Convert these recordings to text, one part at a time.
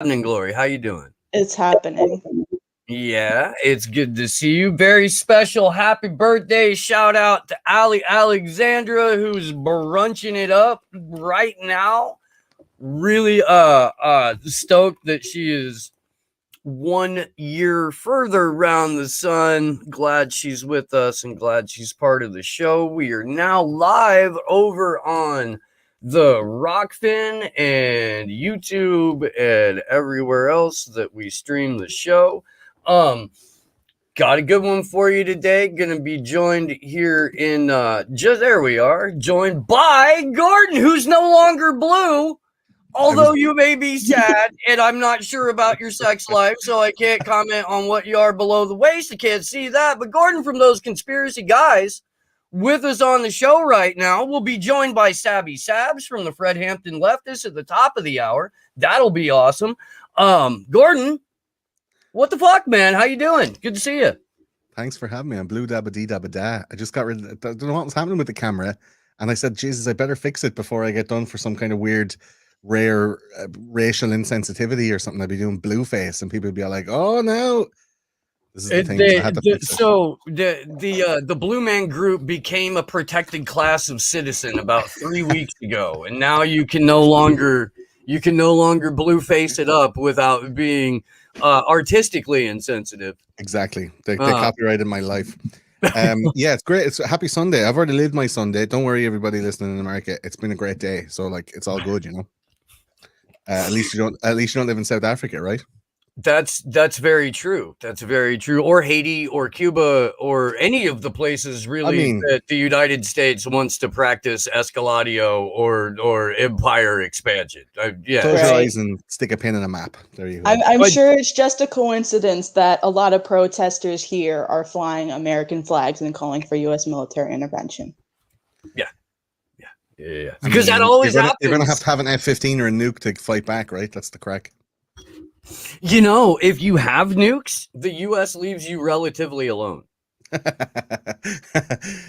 Happening, Glory? How you doing? It's happening. Yeah, it's good to see you. Very special happy birthday shout out to Ali Alexandra, who's brunching it up right now. Really stoked that she is 1 year further around the sun. Glad she's with us and glad she's part of the show. We are now live over on the Rockfin and YouTube and everywhere else that we stream the show. Got a good one for you today. Gonna be joined here in just there we are, joined by Gordon, who's no longer blue. Although you may be sad, and I'm not sure about your sex life, so I can't comment on what you are below the waist. I can't see that. But Gordon from those conspiracy guys with us on the show right now will be joined by Sabby Sabs from the Fred Hampton Leftist at the top of the hour. That'll be awesome. Gordon, what the fuck, man? How you doing? Good to see you. Thanks for having me. I'm blue dabba dee dabba da. I just got rid of, I don't know what was happening with the camera. And I said, Jesus, I better fix it before I get done for some kind of weird rare racial insensitivity or something. I'd be doing blue face and people would be like, oh no, this is the thing. The Blue Man Group became a protected class of citizen about 3 weeks ago, and now you can no longer blue face it up without being artistically insensitive. Exactly. They copyrighted my life. Yeah, it's great. It's a happy Sunday. I've already lived my Sunday. Don't worry, everybody listening in America. It's been a great day. So like it's all good, you know. At least you don't live in South Africa, right? That's very true. That's very true. Or Haiti or Cuba or any of the places really that the United States wants to practice escaladio or empire expansion. Close your eyes and stick a pin in a map. There you go. I'm sure it's just a coincidence that a lot of protesters here are flying American flags and calling for U.S. military intervention. Yeah. Because that always happens. You're going to have an F-15 or a nuke to fight back, right? That's the crack. You know, if you have nukes, the U.S. leaves you relatively alone.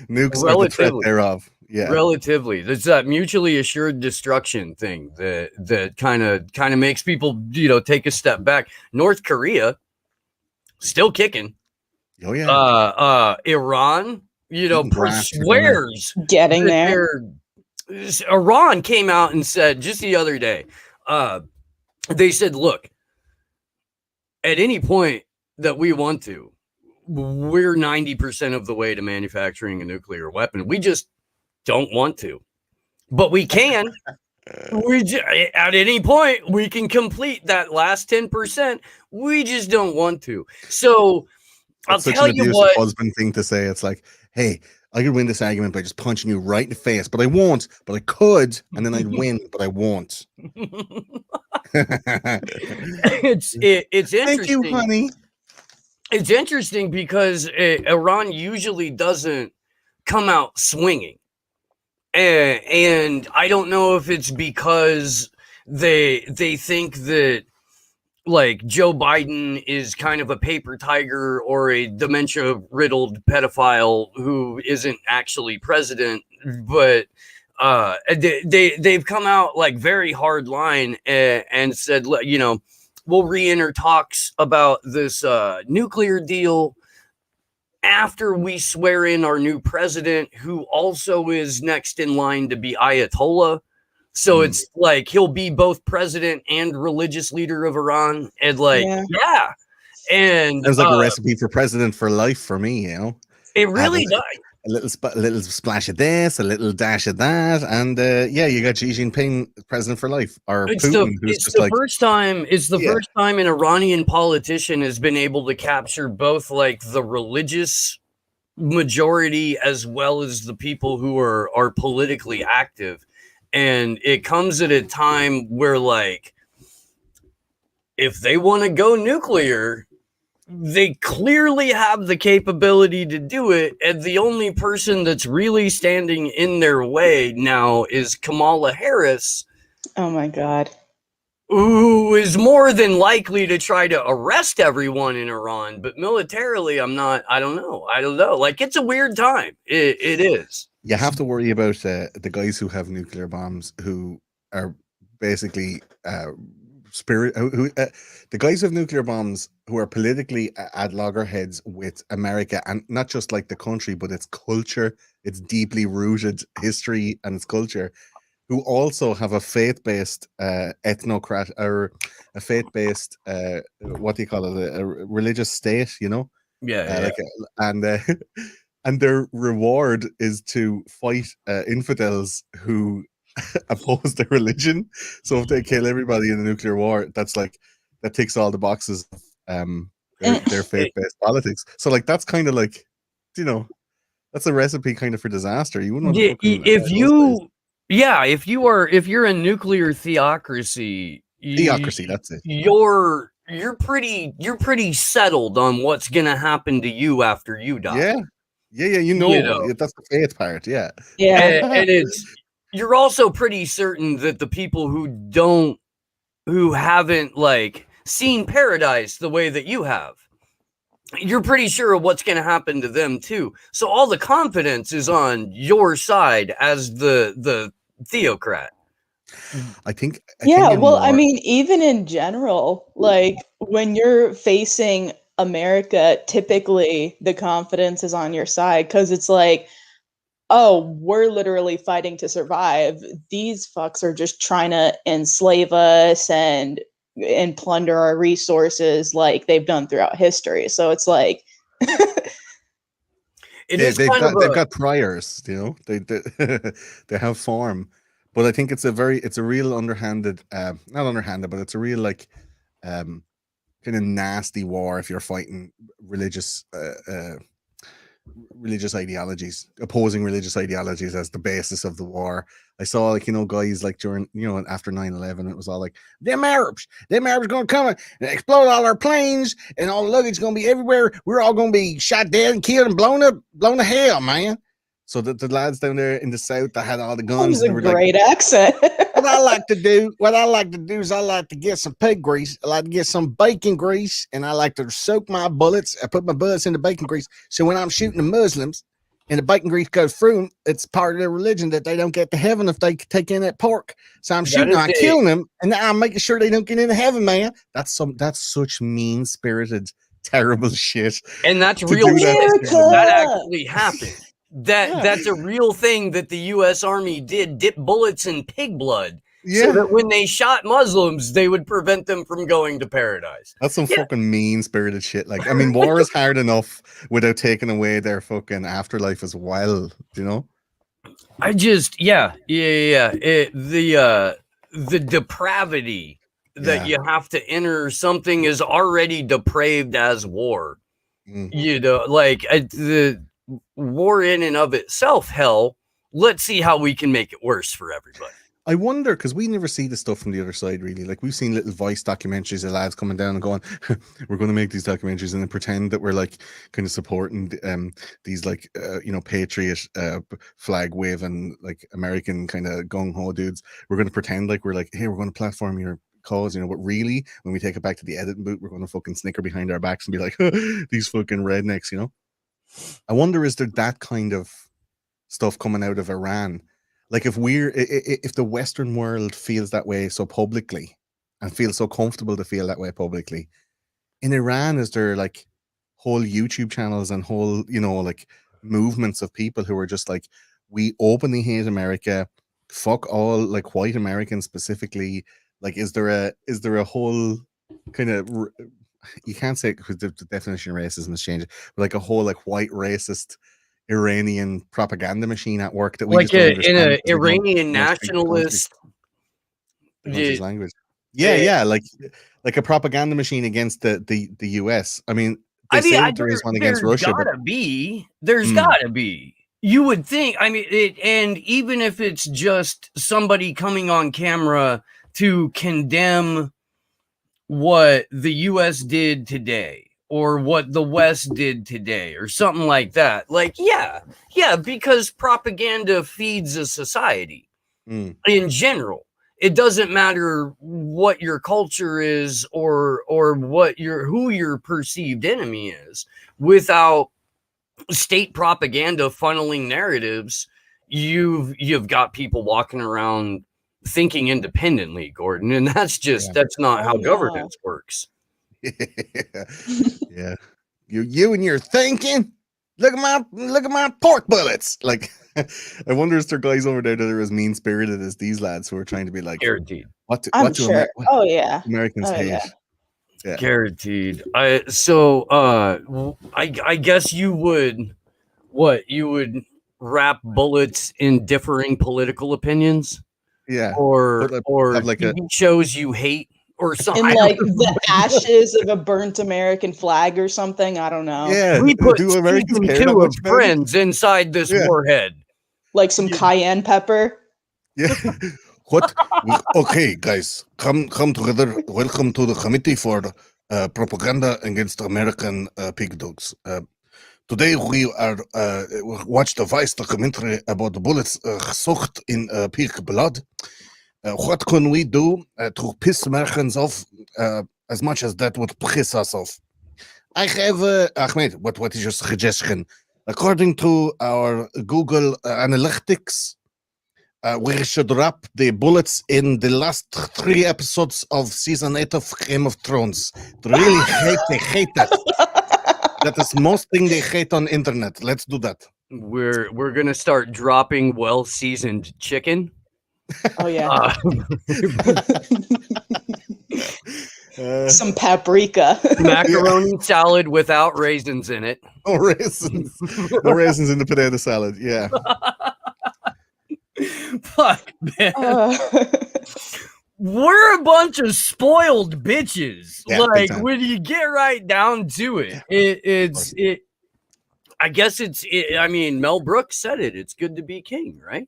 Nukes are the threat thereof. Yeah, relatively. There's that mutually assured destruction thing that kind of makes people, take a step back. North Korea still kicking. Oh yeah. Iran, swears getting there. Iran came out and said just the other day, they said, look, at any point that we want to, we're 90% of the way to manufacturing a nuclear weapon. We just don't want to, but we can. At any point, we can complete that last 10%. We just don't want to. So That's I'll tell you what. Husband thing to say. It's like, hey, I could win this argument by just punching you right in the face, but I won't. But I could, and then I'd win, but I won't. It's interesting. Thank you, honey. It's interesting because Iran usually doesn't come out swinging, and I don't know if it's because they think that like Joe Biden is kind of a paper tiger or a dementia-riddled pedophile who isn't actually president, but they've come out like very hard line and said, we'll re-enter talks about this nuclear deal after we swear in our new president, who also is next in line to be Ayatollah. So it's like he'll be both president and religious leader of Iran. And and there's like a recipe for president for life for me, It really does. A little splash of this, a little dash of that, and you got Xi Jinping president for life, or Putin, it's the first time an Iranian politician has been able to capture both like the religious majority as well as the people who are politically active. And it comes at a time where, like, if they want to go nuclear, they clearly have the capability to do it. And the only person that's really standing in their way now is Kamala Harris. Oh, my God. Who is more than likely to try to arrest everyone in Iran. But militarily, I don't know. Like, it's a weird time. It is. You have to worry about the guys who have nuclear bombs, who are basically spirit, the guys with nuclear bombs who are politically at loggerheads with America, and not just like the country, but its culture, its deeply rooted history and its culture, who also have a faith-based ethnocrat, or a faith-based what do you call it, a religious state, you know, Yeah. and and their reward is to fight infidels who oppose their religion. So if they kill everybody in a nuclear war, that's like, that ticks all the boxes of their faith-based politics. So like, that's kind of like, you know, that's a recipe kind of for disaster. You wouldn't want to fucking If you, yeah, if you're a nuclear theocracy, theocracy, that's it. You're pretty settled on what's gonna happen to you after you die. Yeah, you know, that's the faith part. Yeah. And it's, you're also pretty certain that the people who haven't like seen paradise the way that you have, you're pretty sure of what's going to happen to them too. So all the confidence is on your side as the theocrat. I think I mean, even in general, like when you're facing America, typically the confidence is on your side because it's like, oh, we're literally fighting to survive. These fucks are just trying to enslave us and plunder our resources like they've done throughout history. So it's like they've got priors, you know, they they have form. But I think it's a real underhanded, not underhanded, but it's a real like kind of nasty war if you're fighting religious ideologies, opposing religious ideologies as the basis of the war. I saw, like, you know, guys like during, you know, after 9/11, it was all like, them Arabs gonna come and explode all our planes and all the luggage gonna be everywhere. We're all gonna be shot dead and killed and blown to hell, man. So the lads down there in the south that had all the guns, that was a great accent. What I like to do is I like to get some pig grease. I like to get some bacon grease, and I like to soak my bullets. I put my bullets in the bacon grease. So when I'm shooting the Muslims and the bacon grease goes through them, it's part of their religion that they don't get to heaven if they take in that pork. So I'm shooting them, I'm killing them, and I'm making sure they don't get into heaven, man. That's such mean-spirited, terrible shit. And that's real. That actually happened. That's a real thing that the U.S. Army did bullets in pig blood. So that when they shot Muslims, they would prevent them from going to paradise. That's some fucking mean-spirited shit. Like, I mean, war is hard enough without taking away their fucking afterlife as well, you know? I just, the depravity that you have to enter something is already depraved as war. You know, like the war in and of itself, hell, let's see how we can make it worse for everybody. I wonder, because we never see the stuff from the other side, really. Like, we've seen little Vice documentaries of lads coming down and going, we're going to make these documentaries and then pretend that we're like kind of supporting these like you know, patriot flag waving like American kind of gung-ho dudes. We're going to pretend like we're like, hey, we're going to platform your cause, you know, but really when we take it back to the editing booth, we're going to fucking snicker behind our backs and be like, these fucking rednecks, you know. I wonder, is there that kind of stuff coming out of Iran? Like, if the Western world feels that way so publicly and feels so comfortable to feel that way publicly, in Iran, is there like whole YouTube channels and whole, you know, like movements of people who are just like, we openly hate America, fuck all like white Americans specifically? Like, is there a whole kind of, you can't say, because the definition of racism is changing, but like a whole like white racist Iranian propaganda machine at work that we like in an Iranian nationalist language. Like a propaganda machine against the US. I mean, they say that there is one against Russia. There's gotta be. You would think. I mean, and even if it's just somebody coming on camera to condemn what the US did today, or what the West did today, or something like that. Like, because propaganda feeds a society in general. It doesn't matter what your culture is or who your perceived enemy is. Without state propaganda funneling narratives, you've got people walking around thinking independently, Gordon, and that's not how governance works. Yeah, you and your thinking. Look at my pork bullets. Like, I wonder if there are guys over there that are as mean spirited as these lads who are trying to be like, guaranteed. What I'm do sure. Americans hate? Yeah. Yeah. Guaranteed. I guess you would wrap bullets in differing political opinions, Yeah, or have like TV shows you hate, or something. In like the ashes of a burnt American flag or something. I don't know. Yeah, we put do Americans season care that 2 of much about it? Friends inside this warhead. Like some cayenne pepper. Yeah. What? Okay, guys, come together. Welcome to the Committee for Propaganda Against American Pig Dogs. Today we are watch the Vice documentary about the bullets soaked in pig blood. What can we do to piss Americans off as much as that would piss us off? I have Ahmed. What is your suggestion? According to our Google Analytics, we should wrap the bullets in the last 3 episodes of season 8 of Game of Thrones. They hate that. That is most thing they hate on internet. Let's do that. We're gonna start dropping well-seasoned chicken. Oh yeah. Some paprika. Macaroni salad without raisins in it. No raisins. No raisins in the potato salad. Yeah. Fuck, man. We're a bunch of spoiled bitches. Yeah, like, when you get right down to it, I guess I mean, Mel Brooks said it. It's good to be king, right?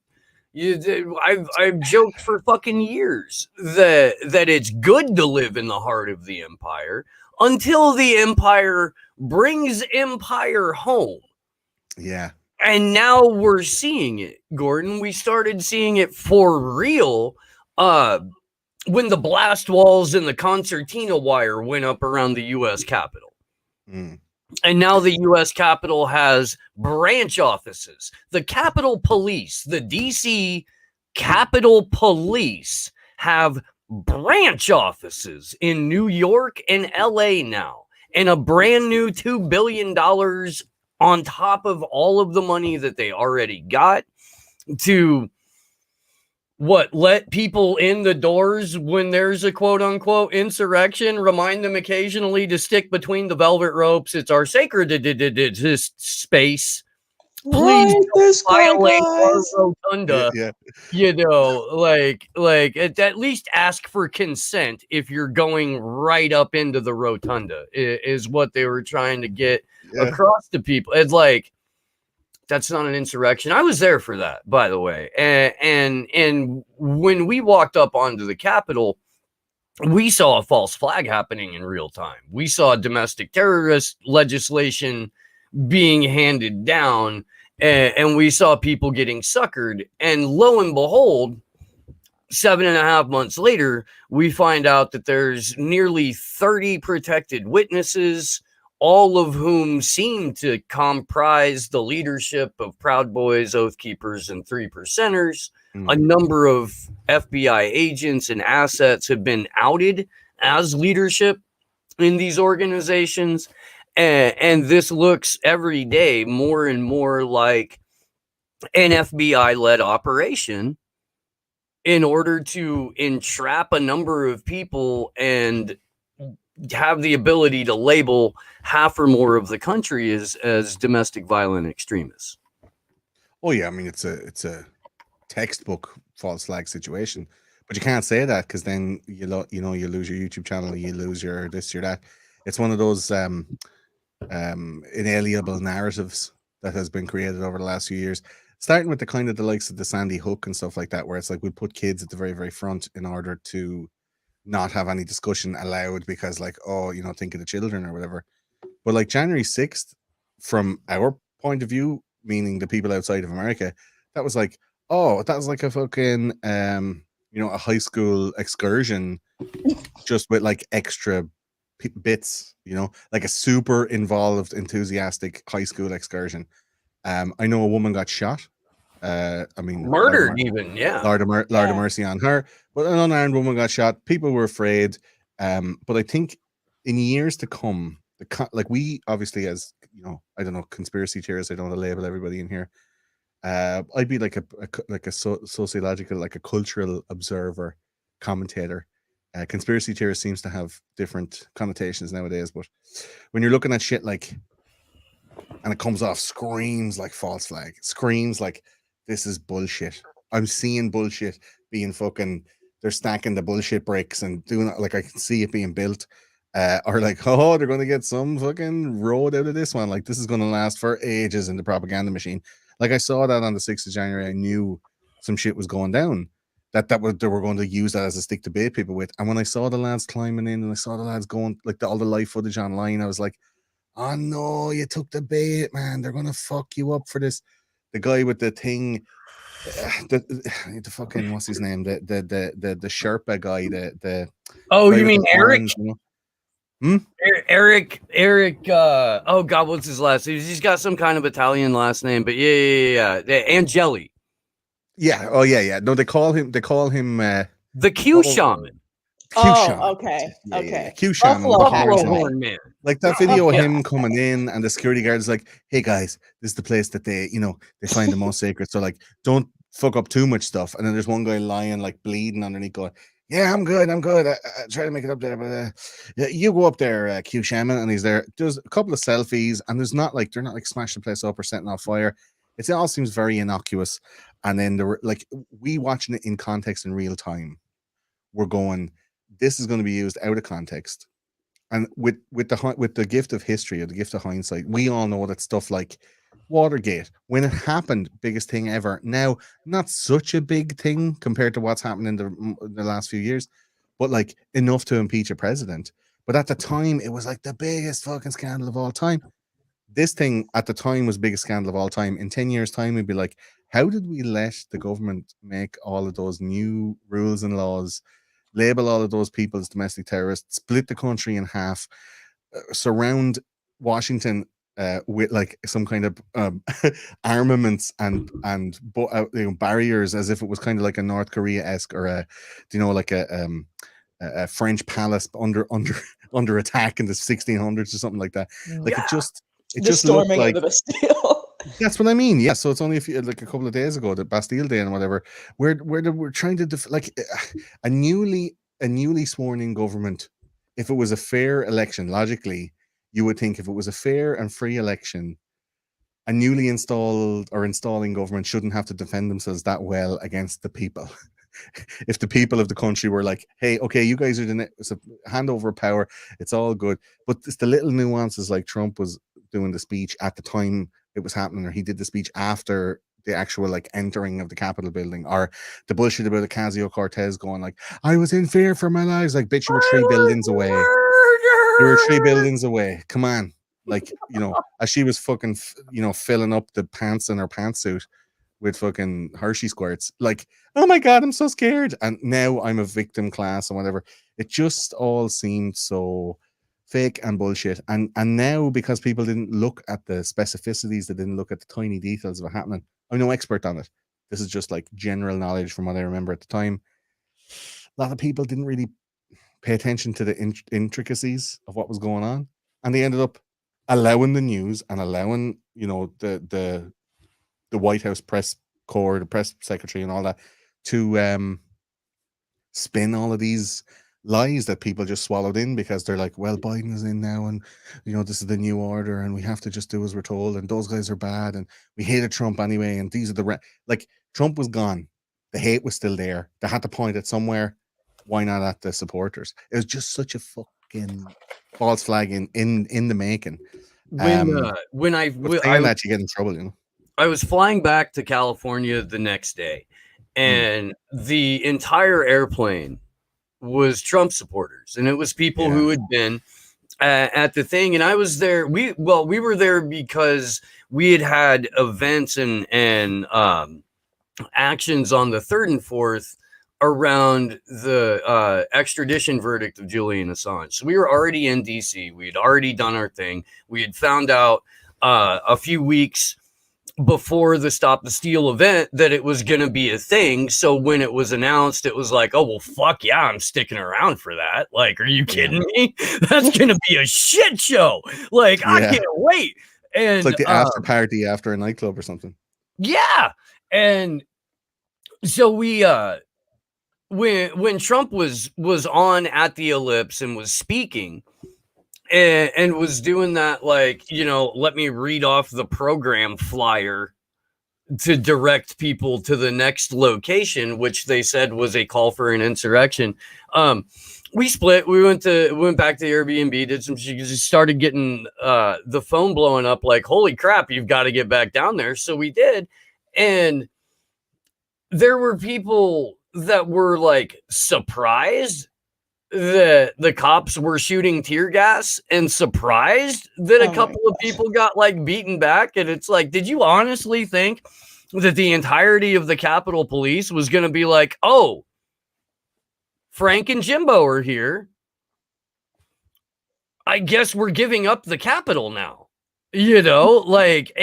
I've joked for fucking years that it's good to live in the heart of the empire until the empire brings empire home. Yeah. And now we're seeing it, Gordon. We started seeing it for real when the blast walls and the concertina wire went up around the U.S. Capitol. And now the U.S. Capitol has branch offices. The Capitol Police, the D.C. Capitol Police, have branch offices in New York and L.A. now, and a brand new $2 billion on top of all of the money that they already got to let people in the doors when there's a quote unquote insurrection, remind them occasionally to stick between the velvet ropes. It's our sacred space. Please don't violate our rotunda. Yeah. You know, like at least ask for consent if you're going right up into the rotunda is what they were trying to get across to people. It's like, that's not an insurrection. I was there for that, by the way. And when we walked up onto the Capitol, we saw a false flag happening in real time. We saw domestic terrorist legislation being handed down, and we saw people getting suckered. And lo and behold, 7.5 months later, we find out that there's nearly 30 protected witnesses, all of whom seem to comprise the leadership of Proud Boys, Oath Keepers, and 3%ers. A number of FBI agents and assets have been outed as leadership in these organizations. And this looks every day more and more like an FBI-led operation in order to entrap a number of people and have the ability to label half or more of the country as domestic violent extremists. Oh yeah, I mean it's a textbook false flag situation, but you can't say that because then you lose your YouTube channel, you lose your this, your that. It's one of those inalienable narratives that has been created over the last few years, starting with the likes of the Sandy Hook and stuff like that, where it's like we put kids at the very, very front in order to not have any discussion allowed because think of the children or whatever. But like January 6th, from our point of view, meaning the people outside of America, that was like a fucking a high school excursion just with like extra bits, like a super involved, enthusiastic high school excursion. I know a woman got shot I mean, Murdered even, yeah. Lord of Mercy on her. But an unarmed woman got shot. People were afraid. But I think in years to come, like we obviously, as you know, I don't know, conspiracy theorists. I don't want to label everybody in here. I'd be like a sociological, like a cultural observer, commentator. Conspiracy theorist seems to have different connotations nowadays, but when you're looking at shit like, and it comes off, screams like false flag, screams like this is bullshit. I'm seeing bullshit being fucking. They're stacking the bullshit bricks and doing it, like I can see it being built. Or like, oh, they're going to get some fucking road out of this one. Like this is going to last for ages in the propaganda machine. Like I saw that on the 6th of January. I knew some shit was going down. They were going to use that as a stick to bait people with. And when I saw the lads climbing in and I saw the lads going, like all the live footage online, I was like, oh no, you took the bait, man. They're gonna fuck you up for this. The guy with the thing, the fucking, what's his name? The Sherpa guy, the Oh, guy you with mean the Eric? horns, you know? Eric, oh God, what's his last name? He's got some kind of Italian last name, but yeah. Angeli. Yeah, oh yeah. No, they call him The Q shaman. Q shaman. Okay. Yeah, Okay. yeah. Q shaman with the Buffalo horns. horn man. Like that video of Yeah. him coming in and the security guard is like, hey guys, this is the place that they find the most sacred. So like, don't fuck up too much stuff. And then there's one guy lying like bleeding underneath going, yeah, I'm good. I try to make it up there, but yeah, you go up there, Q shaman. And he's there. There's a couple of selfies and they're not like smashing the place up or setting off fire. It all seems very innocuous. And then there were like, we watching it in context in real time. We're going, this is going to be used out of context. And with the gift of history or the gift of hindsight, we all know that stuff like Watergate, when it happened, biggest thing ever. Now, not such a big thing compared to what's happened in the last few years, but like enough to impeach a president. But at the time, it was like the biggest fucking scandal of all time. This thing at the time was the biggest scandal of all time. In 10 years' time, we'd be like, how did we let the government make all of those new rules and laws, label all of those people as domestic terrorists, split the country in half, surround Washington with like some kind of armaments and barriers, as if it was kind of like a North Korea-esque or like a French palace under attack in the 1600s or something like that. Like Yeah. it just looked like the Bastille. That's what I mean. Yeah. So it's only a couple of days ago, the Bastille Day and whatever, where we're trying to a newly sworn in government. If it was a fair election, logically, you would think if it was a fair and free election, a newly installed or installing government shouldn't have to defend themselves that well against the people. If the people of the country were like, hey, okay, you guys are it's a handover of power, it's all good. But it's the little nuances, like Trump was doing the speech at the time it was happening, or he did the speech after the actual like entering of the Capitol building, or the bullshit about Ocasio-Cortez going like, I was in fear for my lives. Like, bitch, you were 3 buildings away. You were 3 buildings away. Come on. Like, as she was fucking, filling up the pants in her pantsuit with fucking Hershey squirts. Like, oh my God, I'm so scared. And now I'm a victim class and whatever. It just all seemed so fake and bullshit. And now, because people didn't look at the specificities, they didn't look at the tiny details of what happening. I'm no expert on it. This is just like general knowledge from what I remember at the time. A lot of people didn't really pay attention to the intricacies of what was going on. And they ended up allowing the news and allowing, the White House press corps, the press secretary and all that to spin all of these lies that people just swallowed in, because they're like, well, Biden is in now and this is the new order and we have to just do as we're told, and those guys are bad and we hated Trump anyway, and these are like, Trump was gone, the hate was still there, they had to point it somewhere. Why not at the supporters? It was just such a fucking false flag in the making. When I that you get in trouble, I was flying back to California the next day, and the entire airplane was Trump supporters, and it was people who had been at the thing. And I was there. We were there because we had events and actions on the 3rd and 4th around the extradition verdict of Julian Assange. So we were already in DC. We had already done our thing. We had found out a few weeks before the Stop the Steal event that it was going to be a thing. So when it was announced, it was like, oh, well, fuck yeah, I'm sticking around for that. Like, are you kidding me? That's going to be a shit show. Like, I can't wait. And it's like the after party after a nightclub or something. Yeah. And so we, when Trump was on at the Ellipse and was speaking, and was doing that, like, you know, let me read off the program flyer to direct people to the next location, which they said was a call for an insurrection. We split. We went back to the Airbnb, did some shit, just started getting the phone blowing up like, holy crap, you've got to get back down there. So we did. And there were people that were like surprised that the cops were shooting tear gas and surprised that a couple of people got like beaten back. And it's like, did you honestly think that the entirety of the Capitol Police was going to be like, oh, Frank and Jimbo are here, I guess we're giving up the Capitol now, you know, like,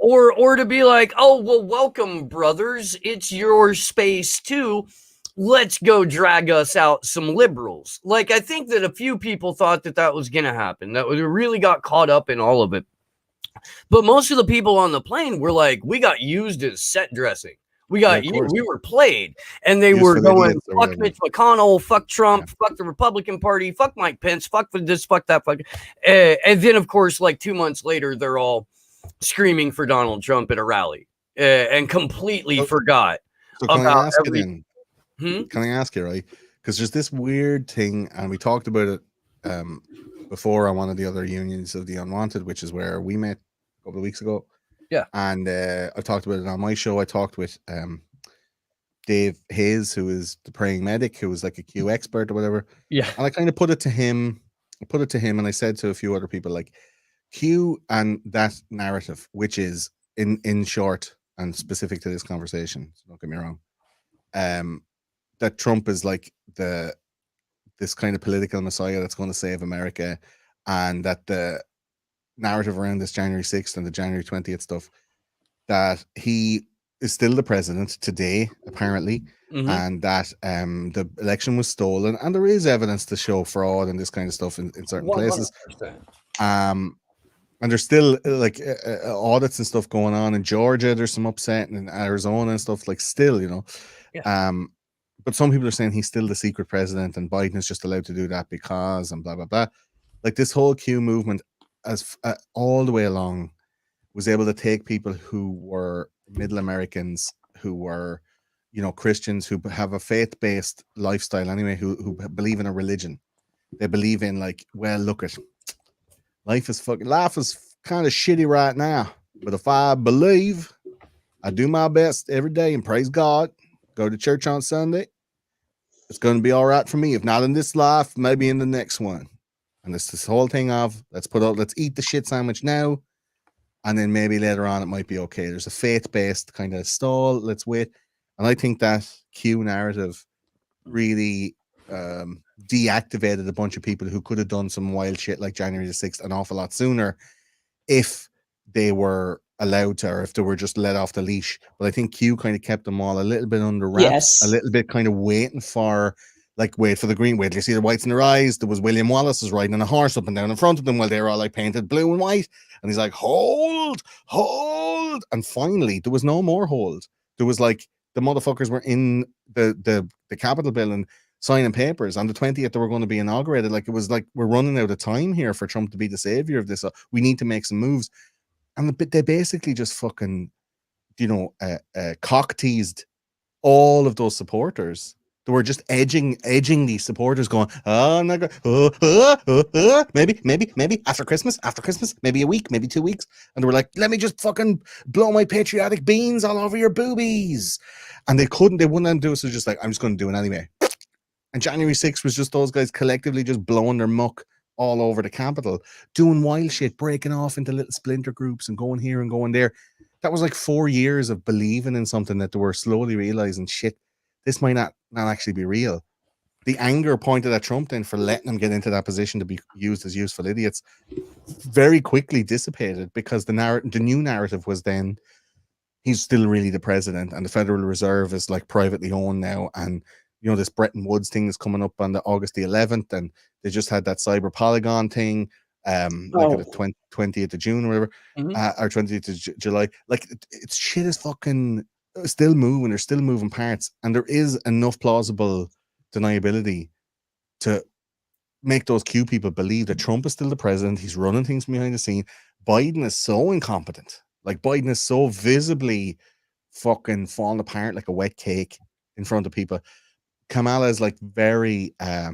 or to be like, oh, well, welcome, brothers. It's your space too. Let's go drag us out some liberals. Like, I think that a few people thought that that was going to happen, that we really got caught up in all of it. But most of the people on the plane were like, we got used as set dressing. We were played, and they were going, fuck Mitch McConnell, fuck Trump, fuck the Republican Party, fuck Mike Pence, fuck this, fuck that, fuck. And then, of course, like 2 months later, they're all screaming for Donald Trump at a rally and completely forgot about everything. Can I ask you, right? Because there's this weird thing, and we talked about it before on one of the other unions of the Unwanted, which is where we met a couple of weeks ago. Yeah. And I talked about it on my show. I talked with Dave Hayes, who is the praying medic, who was like a Q expert or whatever. Yeah. And I kind of put it to him, and I said to a few other people, like, Q and that narrative, which is in short and specific to this conversation, so don't get me wrong, that Trump is like this kind of political messiah that's going to save America, and that the narrative around this January 6th and the January 20th stuff, that he is still the president today, apparently, and that the election was stolen, and there is evidence to show fraud and this kind of stuff in certain 100%. Places. And there's still like audits and stuff going on in Georgia. There's some upset in Arizona and stuff, like, still, you know. But some people are saying he's still the secret president and Biden is just allowed to do that because, and blah, blah, blah. Like, this whole Q movement, as all the way along, was able to take people who were middle Americans, who were, you know, Christians, who have a faith-based lifestyle anyway, who believe in a religion. They believe in, like, well, look at life is kind of shitty right now, but if I believe, I do my best every day and praise God, go to church on Sunday, it's going to be all right for me. If not in this life, maybe in the next one. And it's this whole thing of let's eat the shit sandwich now, and then maybe later on it might be okay. There's a faith-based kind of stall. Let's wait. And I think that Q narrative really deactivated a bunch of people who could have done some wild shit like January the 6th an awful lot sooner if they were allowed to, or if they were just let off the leash. But I think Q kind of kept them all a little bit under wraps, a little bit kind of waiting for, like, wait for the green. Wait till you see the whites in their eyes. There was William Wallace was riding on a horse up and down in front of them while they were all like painted blue and white. And he's like, hold. And finally, there was no more hold. There was like, the motherfuckers were in the Capitol building signing papers. On the 20th, they were going to be inaugurated. Like, it was like, we're running out of time here for Trump to be the savior of this. We need to make some moves. And they basically just fucking, you know, cock teased all of those supporters. They were just edging these supporters, going, oh, I'm not going, maybe after Christmas, maybe a week, maybe 2 weeks. And they were like, let me just fucking blow my patriotic beans all over your boobies. And they wouldn't do it. So just like, I'm just going to do it anyway. And January 6th was just those guys collectively just blowing their muck all over the Capitol, doing wild shit, breaking off into little splinter groups and going here and going there. That was like 4 years of believing in something that they were slowly realizing, shit, this might not actually be real. the anger pointed at Trump then for letting him get into that position to be used as useful idiots very quickly dissipated, because the new narrative was then he's still really the president, and the Federal Reserve is like privately owned now, and this Bretton Woods thing is coming up on the August the 11th, and they just had that cyber polygon thing, like at the 20th of June or whatever, or 20th of July. Like it's shit is fucking still moving. There's still moving parts, and there is enough plausible deniability to make those Q people believe that Trump is still the president. He's running things behind the scene. Biden is so incompetent. Like Biden is so visibly fucking falling apart like a wet cake in front of people. Kamala is like very, I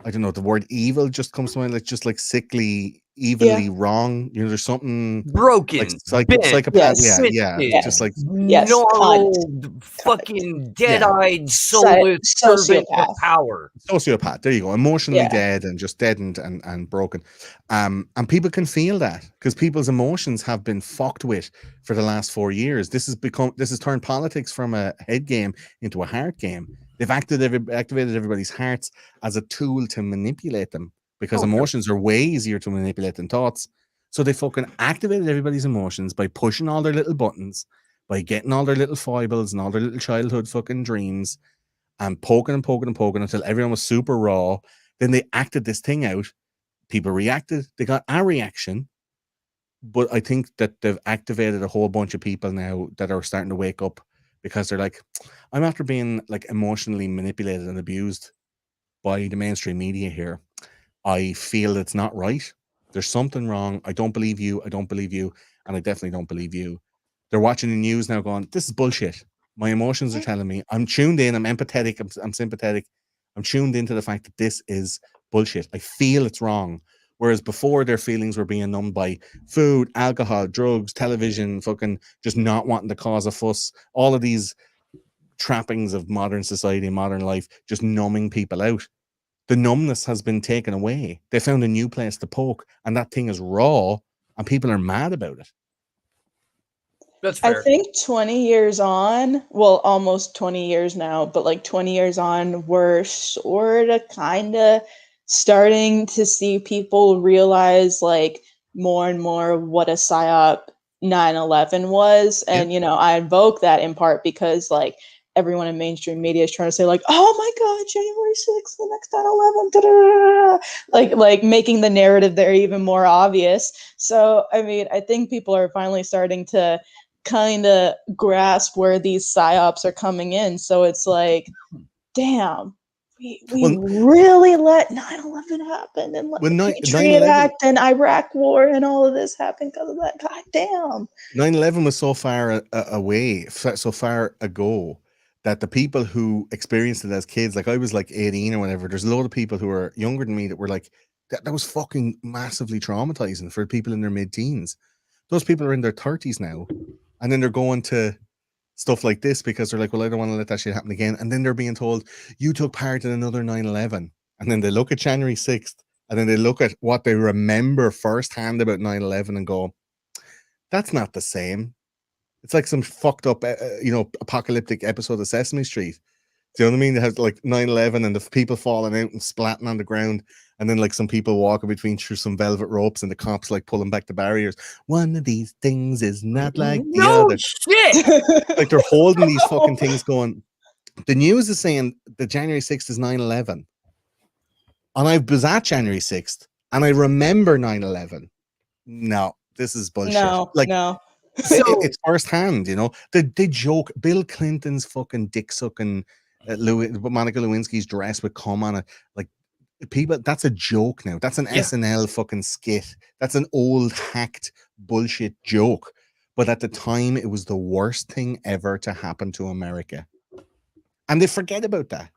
don't know, the word evil just comes to mind. Like just like sickly, evilly wrong. There's something broken, like bent, psychopath. yes, Yeah. Just like gnarled, fucking dead-eyed, soulless servant of power. Sociopath. There you go. Emotionally dead and just deadened and broken. And people can feel that because people's emotions have been fucked with for the last 4 years. This has turned politics from a head game into a heart game. They've activated everybody's hearts as a tool to manipulate them, because emotions are way easier to manipulate than thoughts. So they fucking activated everybody's emotions by pushing all their little buttons, by getting all their little foibles and all their little childhood fucking dreams, and poking until everyone was super raw. Then they acted this thing out. People reacted. They got a reaction. But I think that they've activated a whole bunch of people now that are starting to wake up, because they're like, I'm after being like emotionally manipulated and abused by the mainstream media here. I feel it's not right. There's something wrong. I don't believe you. And I definitely don't believe you. They're watching the news now going, this is bullshit. My emotions are telling me. I'm tuned in. I'm empathetic. I'm sympathetic. I'm tuned into the fact that this is bullshit. I feel it's wrong. Whereas before, their feelings were being numbed by food, alcohol, drugs, television, fucking just not wanting to cause a fuss. All of these trappings of modern society, modern life, just numbing people out. The numbness has been taken away. They found a new place to poke, and that thing is raw, and people are mad about it. That's fair. I think 20 years on, well, almost 20 years now, but like 20 years on, we're sort of kind of starting to see people realize like more and more what a psyop 9/11 was. And, I invoke that in part because like everyone in mainstream media is trying to say like, oh my God, January 6th, the next 9/11, like making the narrative there even more obvious. So, I mean, I think people are finally starting to kind of grasp where these psyops are coming in. So it's like, damn, we really let 9/11 happen and let the Patriot Act and Iraq War and all of this happen because of that. God damn. 9/11 was so far away, so far ago, that the people who experienced it as kids, like I was like 18 or whatever, there's a lot of people who are younger than me that were like, that was fucking massively traumatizing for people in their mid-teens. Those people are in their 30s now, and then they're going to stuff like this because they're like, well, I don't want to let that shit happen again. And then they're being told, you took part in another 9/11. And then they look at January 6th, and then they look at what they remember firsthand about 9/11 and go, that's not the same. It's like some fucked up, apocalyptic episode of Sesame Street. Do you know what I mean? It has like 9/11 and the people falling out and splatting on the ground, and then like some people walking between through some velvet ropes, and the cops like pulling back the barriers. One of these things is not like the other. Shit. Like they're holding these fucking things going. The news is saying that January 6th is 9/11. And I was at January 6th and I remember 9/11. No, this is bullshit. No. So it's firsthand, They joke. Bill Clinton's fucking dick sucking Monica Lewinsky's dress with cum on it. Like people, that's a joke now. That's an SNL fucking skit. That's an old hacked bullshit joke. But at the time, it was the worst thing ever to happen to America. And they forget about that.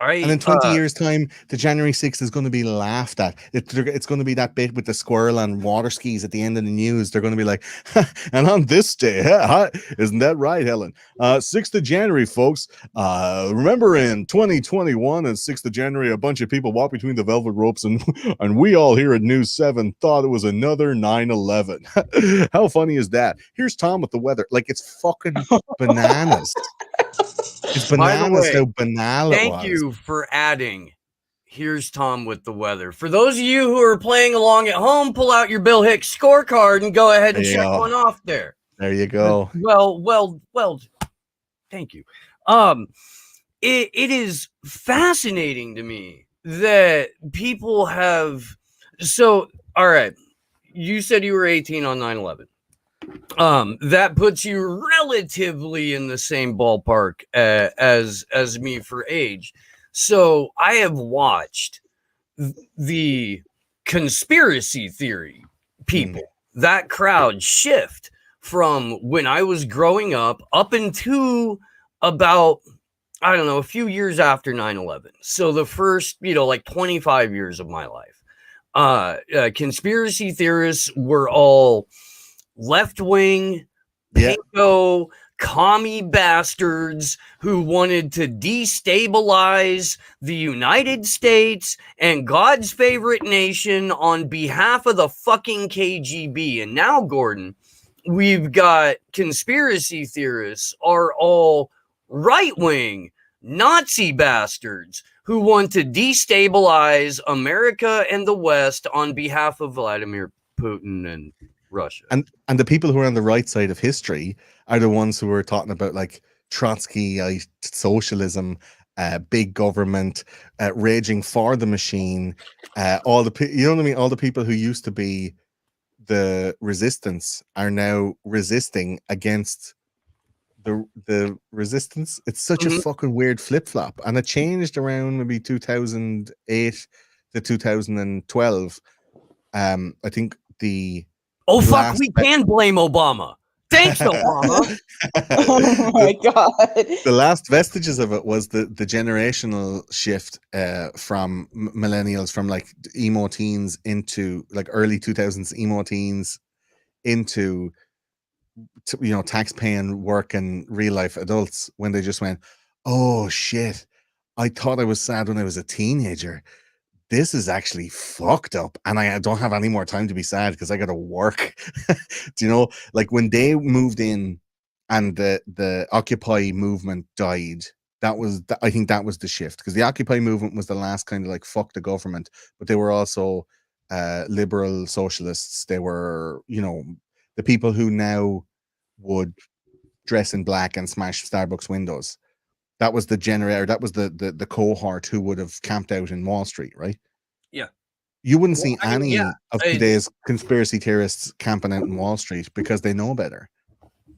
And in 20 years' time, the January 6th is going to be laughed at. It's going to be that bit with the squirrel and water skis at the end of the news. They're going to be like, and on this day, isn't that right, Helen? 6th of January, folks. Remember in 2021 and 6th of January, a bunch of people walked between the velvet ropes, and we all here at News 7 thought it was another 9/11. How funny is that? Here's Tom with the weather. Like, it's fucking bananas. It's By the bananas way, how banal it thank was. you for adding. Here's Tom with the weather. For those of you who are playing along at home, pull out your Bill Hicks scorecard and go ahead and check one off there. There you go. Well. Thank you. It is fascinating to me that people have. So, all right, you said you were 18 on 9/11. That puts you relatively in the same ballpark as me for age. So I have watched the conspiracy theory people, that crowd shift from when I was growing up into about, I don't know, a few years after 9/11. So the first, like 25 years of my life, conspiracy theorists were all left-wing, pinko, commie bastards who wanted to destabilize the United States and God's favorite nation on behalf of the fucking KGB. And now, Gordon, we've got conspiracy theorists are all right-wing Nazi bastards who want to destabilize America and the West on behalf of Vladimir Putin and Russia. And the people who are on the right side of history are the ones who are talking about like Trotskyite socialism, big government, raging for the machine, all the you know what I mean? All the people who used to be the resistance are now resisting against the resistance. It's such a fucking weird flip-flop, and it changed around maybe 2008 to 2012. I think the fuck, we can blame Obama. Thanks, Obama. Oh my god. The last vestiges of it was the generational shift from millennials, from like emo teens into like early 2000s emo teens into tax-paying working real life adults, when they just went, oh shit, I thought I was sad when I was a teenager. This is actually fucked up, and I don't have any more time to be sad because I got to work. Do you know, like when they moved in and the Occupy movement died, I think that was the shift, because the Occupy movement was the last kind of like fuck the government, but they were also liberal socialists. They were, the people who now would dress in black and smash Starbucks windows. That was the generator. That was the cohort who would have camped out in Wall Street, right? Yeah. You wouldn't see any of today's conspiracy theorists camping out in Wall Street because they know better.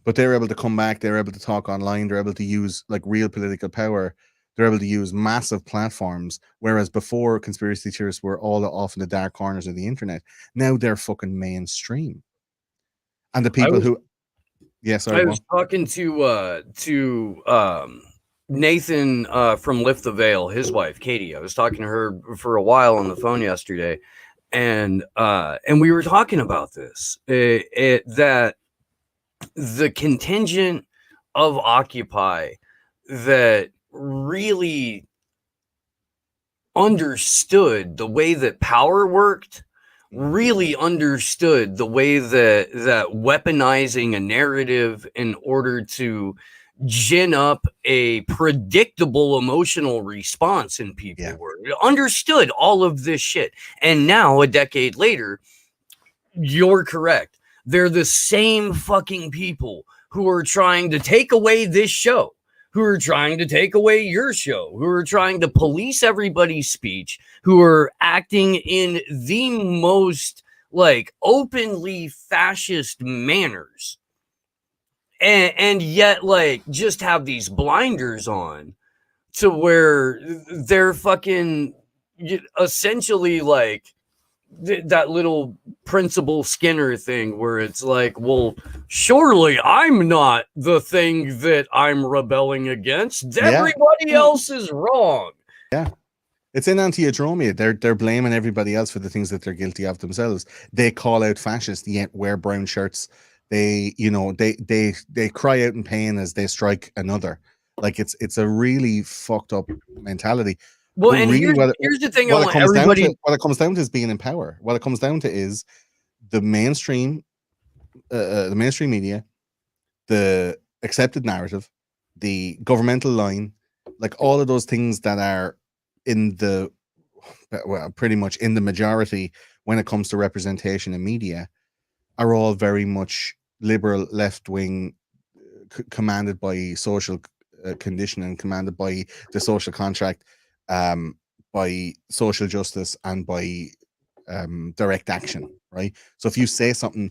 But they're able to come back. They're able to talk online. They're able to use like real political power. They're able to use massive platforms. Whereas before, conspiracy theorists were all off in the dark corners of the internet. Now they're fucking mainstream. And the people who, I was talking to Nathan from Lift the Veil, his wife Katie. I was talking to her for a while on the phone yesterday, and we were talking about this. That the contingent of Occupy that really understood the way that power worked, really understood the way that weaponizing a narrative in order to gin up a predictable emotional response in people understood all of this shit. And now, a decade later, you're correct. They're the same fucking people who are trying to take away this show, who are trying to take away your show, who are trying to police everybody's speech, who are acting in the most like openly fascist manners, and yet like just have these blinders on to where they're fucking essentially like that little Principal Skinner thing where it's like, well, surely I'm not the thing that I'm rebelling against. Everybody else is wrong. Yeah. It's in anti-adromia. They're blaming everybody else for the things that they're guilty of themselves. They call out fascists, yet wear brown shirts. They cry out in pain as they strike another. Like it's a really fucked up mentality. Well, and really, here's the thing. What it comes down to is being in power. What it comes down to is the mainstream media, the accepted narrative, the governmental line, like all of those things that are in the pretty much in the majority when it comes to representation in media, are all very much liberal, left wing, commanded by social conditioning, commanded by the social contract, by social justice, and by direct action, right? So if you say something,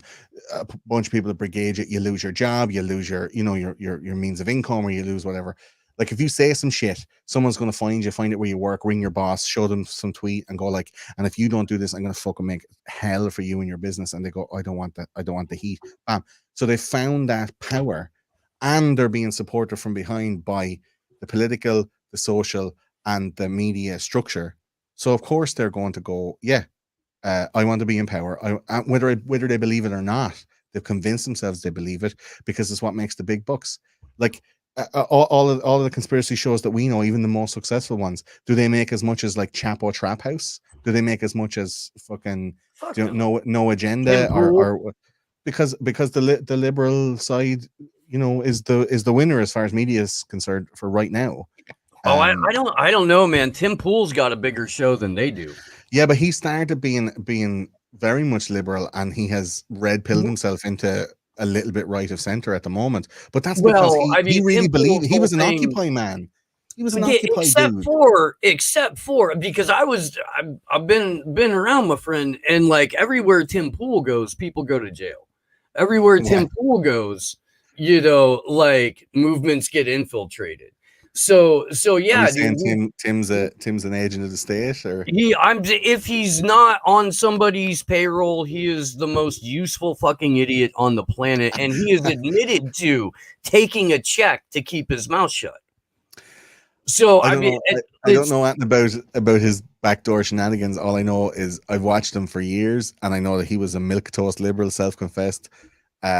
a bunch of people that brigade it, you lose your job, you lose your, your means of income, or you lose whatever. Like if you say some shit, someone's going to find it where you work, ring your boss, show them some tweet, and go like, and if you don't do this, I'm going to fucking make hell for you and your business. And they go, I don't want that. I don't want the heat. Bam. So they found that power, and they're being supported from behind by the political, the social, and the media structure. So of course they're going to go, yeah, I want to be in power. Whether they believe it or not, they've convinced themselves they believe it because it's what makes the big bucks. Like all of the conspiracy shows that we know, even the most successful ones, do they make as much as like Chapo Trap House? Do they make as much as fucking no agenda or because the liberal side, is the winner as far as media is concerned for right now. I don't know, man. Tim Pool's got a bigger show than they do. Yeah, but he started being very much liberal, and he has red pilled himself into a little bit right of center at the moment. But that's because he really believed. He was an Occupy man. He was an Occupy dude. Except for because I've been around, my friend, and like everywhere Tim Pool goes, people go to jail. Everywhere Tim Pool goes, like movements get infiltrated. So yeah, dude, Tim's an agent of the state, or if he's not on somebody's payroll, he is the most useful fucking idiot on the planet, and he is admitted to taking a check to keep his mouth shut. So I don't know anything about his backdoor shenanigans. All I know is I've watched him for years, and I know that he was a milquetoast liberal, self-confessed.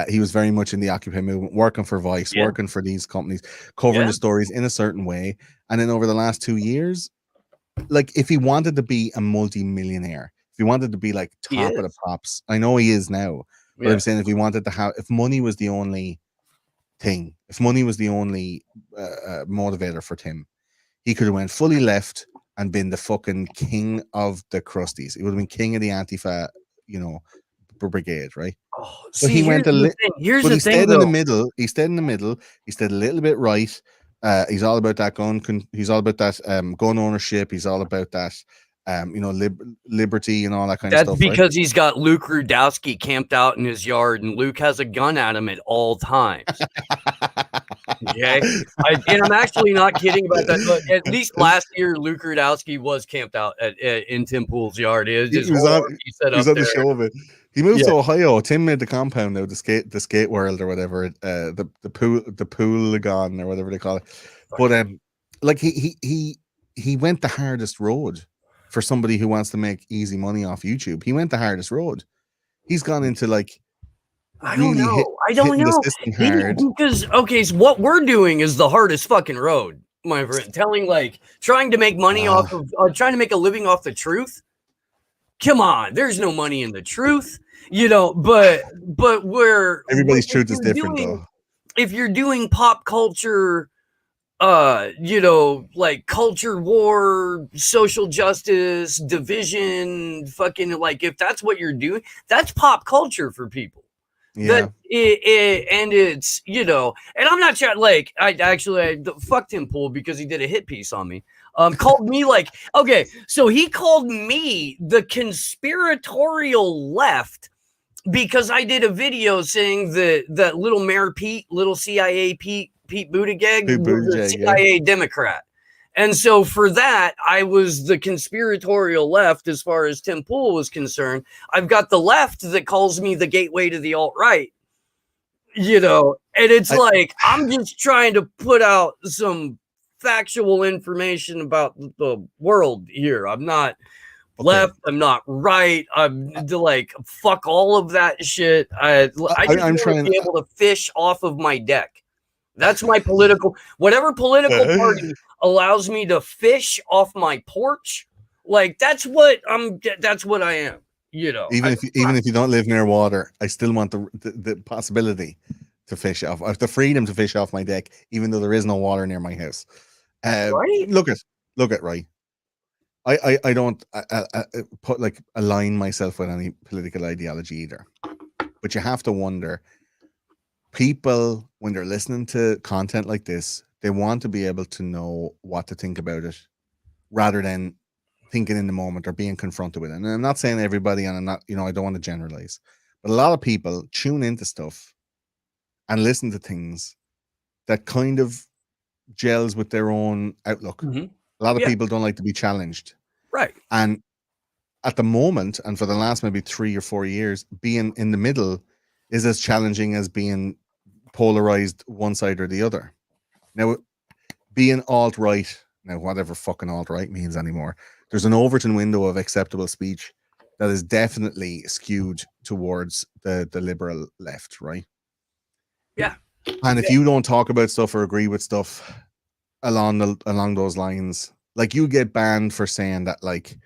He was very much in the Occupy movement, working for Vice, working for these companies, covering the stories in a certain way. And then over the last 2 years, like if he wanted to be a multi-millionaire, if he wanted to be like top of the pops, I know he is now, but I'm saying if he wanted to if money was the only thing, if money was the only motivator for Tim, he could have went fully left and been the fucking king of the crusties. He would have been king of the Antifa, brigade, right? Oh, so he went here's the thing, stayed in the middle. He stayed in the middle. He stayed a little bit right. He's all about that gun. He's all about that gun ownership. He's all about that, liberty and all that kind of stuff. That's because he's got Luke Rudowski camped out in his yard, and Luke has a gun at him at all times. Okay, and I'm actually not kidding about that. At least last year, Luke Rudowski was camped out in Tim Pool's yard. He was on the show of it. He moved to Ohio. Tim made the compound now, the skate world or whatever, the pool-a-gon or whatever they call it. But like he went the hardest road for somebody who wants to make easy money off YouTube. He went the hardest road. He's gone into like I don't know. Because so what we're doing is the hardest fucking road, my friend. Trying to make money off of trying to make a living off the truth. Come on, there's no money in the truth, but everybody's truth is different though. If you're doing pop culture, like culture war, social justice, division, fucking like if that's what you're doing, that's pop culture for people. Yeah. And it's, and I'm not trying, like, I fucked Tim Pool because he did a hit piece on me. Called me so he called me the conspiratorial left because I did a video saying that little Mayor Pete, little CIA Pete Buttigieg was a CIA Democrat. And so for that, I was the conspiratorial left as far as Tim Pool was concerned. I've got the left that calls me the gateway to the alt-right, and it's I'm just trying to put out some factual information about the world here. I'm not left. I'm not right. I'm like, fuck all of that shit. I'm trying to be able to fish off of my deck. That's my whatever political party allows me to fish off my porch. Like that's what I am, Even if you don't live near water, I still want the possibility to fish off. I have the freedom to fish off my deck, even though there is no water near my house. Right? Look at right. I don't put like align myself with any political ideology either. But you have to wonder, people, when they're listening to content like this, they want to be able to know what to think about it rather than thinking in the moment or being confronted with it. And I'm not saying everybody, and I'm not, I don't want to generalize, but a lot of people tune into stuff and listen to things that kind of gels with their own outlook. Mhm. A lot of Yeah. people don't like to be challenged. Right. And at the moment, and for the last maybe 3 or 4 years, being in the middle is as challenging as being polarized one side or the other. Now, being alt-right, now whatever fucking alt-right means anymore, there's an Overton window of acceptable speech that is definitely skewed towards the liberal left, right? Yeah. And if you don't talk about stuff or agree with stuff along those lines, like, you get banned for saying that, like,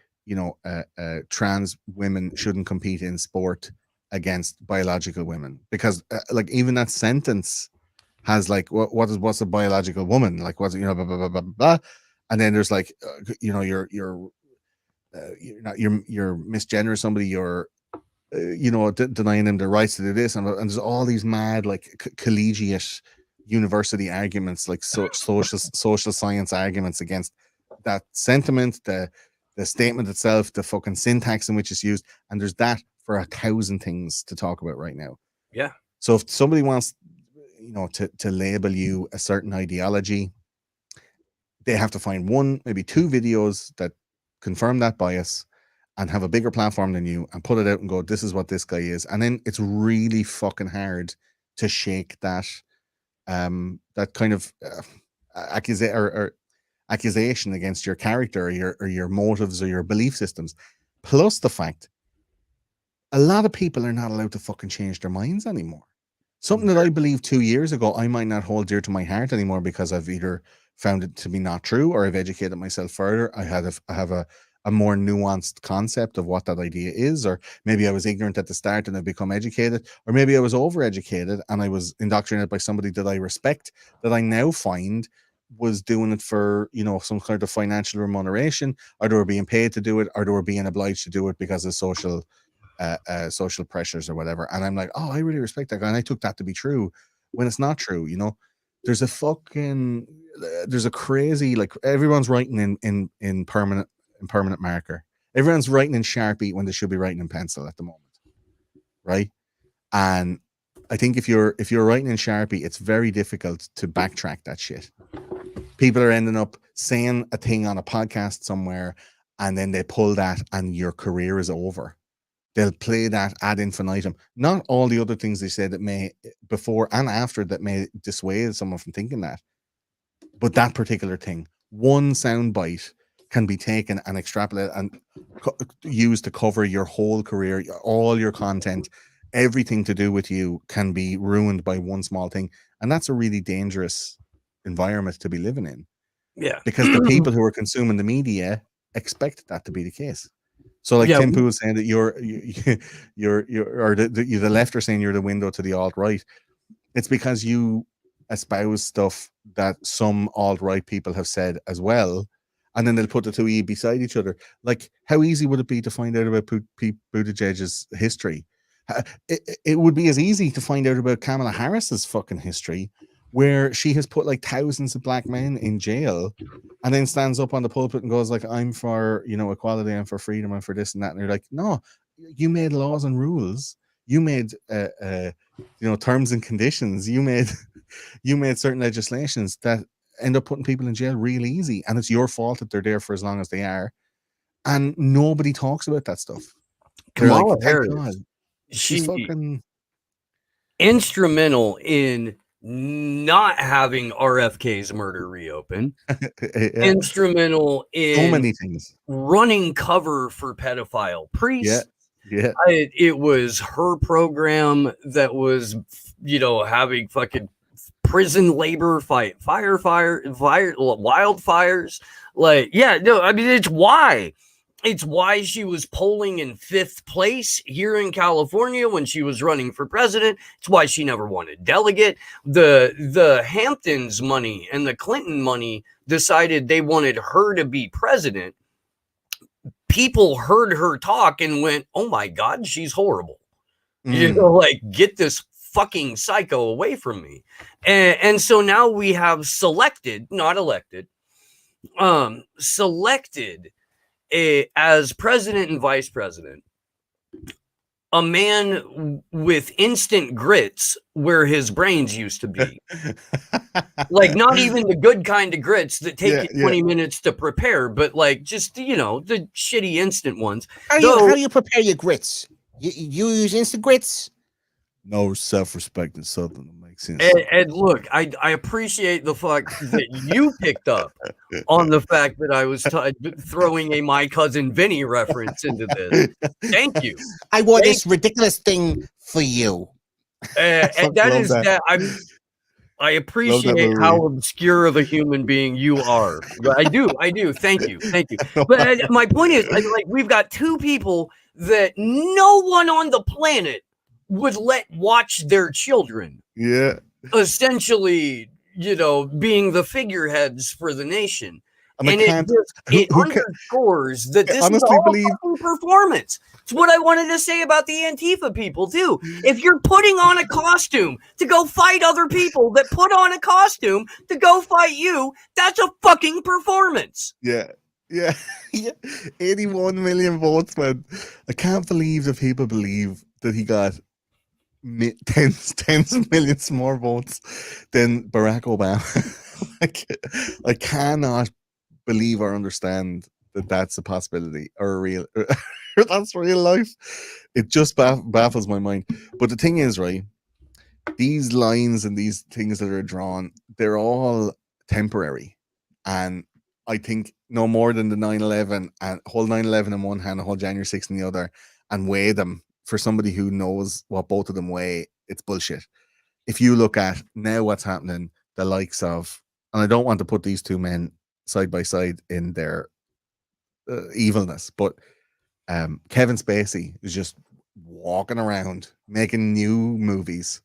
trans women shouldn't compete in sport against biological women, because like, even that sentence has like, what's a biological woman, like, what's, blah, blah, blah, blah, blah. And then there's like, you're not, you're misgender somebody, you're denying them the rights to do this, and there's all these mad, like, collegiate university arguments, like social science arguments against that sentiment, the statement itself, the fucking syntax in which it's used, and there's that for 1,000 things to talk about right now. Yeah. So if somebody wants, to label you a certain ideology, they have to find one, maybe two videos that confirm that bias and have a bigger platform than you and put it out and go, this is what this guy is. And then it's really fucking hard to shake that that kind of accusation against your character or your motives or your belief systems. Plus the fact a lot of people are not allowed to fucking change their minds anymore. Something that I believed 2 years ago, I might not hold dear to my heart anymore because I've either found it to be not true or I've educated myself further. I have a more nuanced concept of what that idea is, or maybe I was ignorant at the start and I've become educated, or maybe I was overeducated and I was indoctrinated by somebody that I respect, that I now find was doing it for, some kind of financial remuneration, or they were being paid to do it, or they were being obliged to do it because of social pressures or whatever. And I'm like, oh, I really respect that guy, and I took that to be true when it's not true. There's a crazy, like, everyone's writing in permanent marker, everyone's writing in Sharpie when they should be writing in pencil at the moment, right? And I think if you're writing in Sharpie, it's very difficult to backtrack that shit. People are ending up saying a thing on a podcast somewhere, and then they pull that and your career is over. They'll play that ad infinitum. Not all the other things they said that may, before and after, that may dissuade someone from thinking that. But that particular thing, one sound bite can be taken and extrapolated and used to cover your whole career, all your content, everything to do with you can be ruined by one small thing. And that's a really dangerous environment to be living in. Yeah. Because the people who are consuming the media expect that to be the case. So, like, Yeah. Tim Pool saying that you're or the left are saying you're the window to the alt-right. It's because you espouse stuff that some alt-right people have said as well, and then they'll put the two of you beside each other. Like, how easy would it be to find out about Pete Buttigieg's history? It would be as easy to find out about Kamala Harris's fucking history, where she has put like thousands of black men in jail, and then stands up on the pulpit and goes like, I'm for, equality, I'm for freedom, I'm for this and that. And you're like, no, you made laws and rules. You made, terms and conditions. You made certain legislations that end up putting people in jail real easy. And it's your fault that they're there for as long as they are. And nobody talks about that stuff. Kamala like, Harris, God, she's fucking instrumental in not having RFK's murder reopen. Instrumental in so many things. Running cover for pedophile priests. Yeah. It was her program that was, having fucking prison labor fight wildfires. Like, yeah, no, I mean, it's why. It's why she was polling in 5th place here in California when she was running for president. It's why she never won a delegate. The Hamptons money and the Clinton money decided they wanted her to be president. People heard her talk and went, "Oh my God, she's horrible." You know, like, get this fucking psycho away from me. And so now we have selected, not elected, selected as president and vice president a man with instant grits where his brains used to be. Like, not even the good kind of grits that take you 20 minutes to prepare, but like just, you know, the shitty instant ones. How do you prepare your grits? You use instant grits? No self-respecting Southern makes sense. And look, I appreciate the fact that you picked up on the fact that I was throwing a My Cousin Vinny reference into this. Thank you. I wore this ridiculous thing for you. And that is that. I appreciate how obscure of a human being you are. I do. Thank you. But my point is, like, we've got two people that no one on the planet would let watch their children. Yeah. Essentially, you know, being the figureheads for the nation. And it underscores that this is all a fucking performance. It's what I wanted to say about the Antifa people, too. If you're putting on a costume to go fight other people that put on a costume to go fight you, that's a fucking performance. Yeah. 81 million votes, man. I can't believe that people believe that he got tens of millions more votes than Barack Obama. Like, I cannot believe or understand that that's a possibility or a real that's real life. It just baffles my mind. But the thing is, right, these lines and these things that are drawn, they're all temporary. And I think no more than the 9/11 and hold 9/11 in one hand and hold January 6th in the other and weigh them. For somebody who knows what both of them weigh, it's bullshit. If you look at now what's happening, the likes of, and I don't want to put these two men side by side in their evilness, but Kevin Spacey is just walking around making new movies.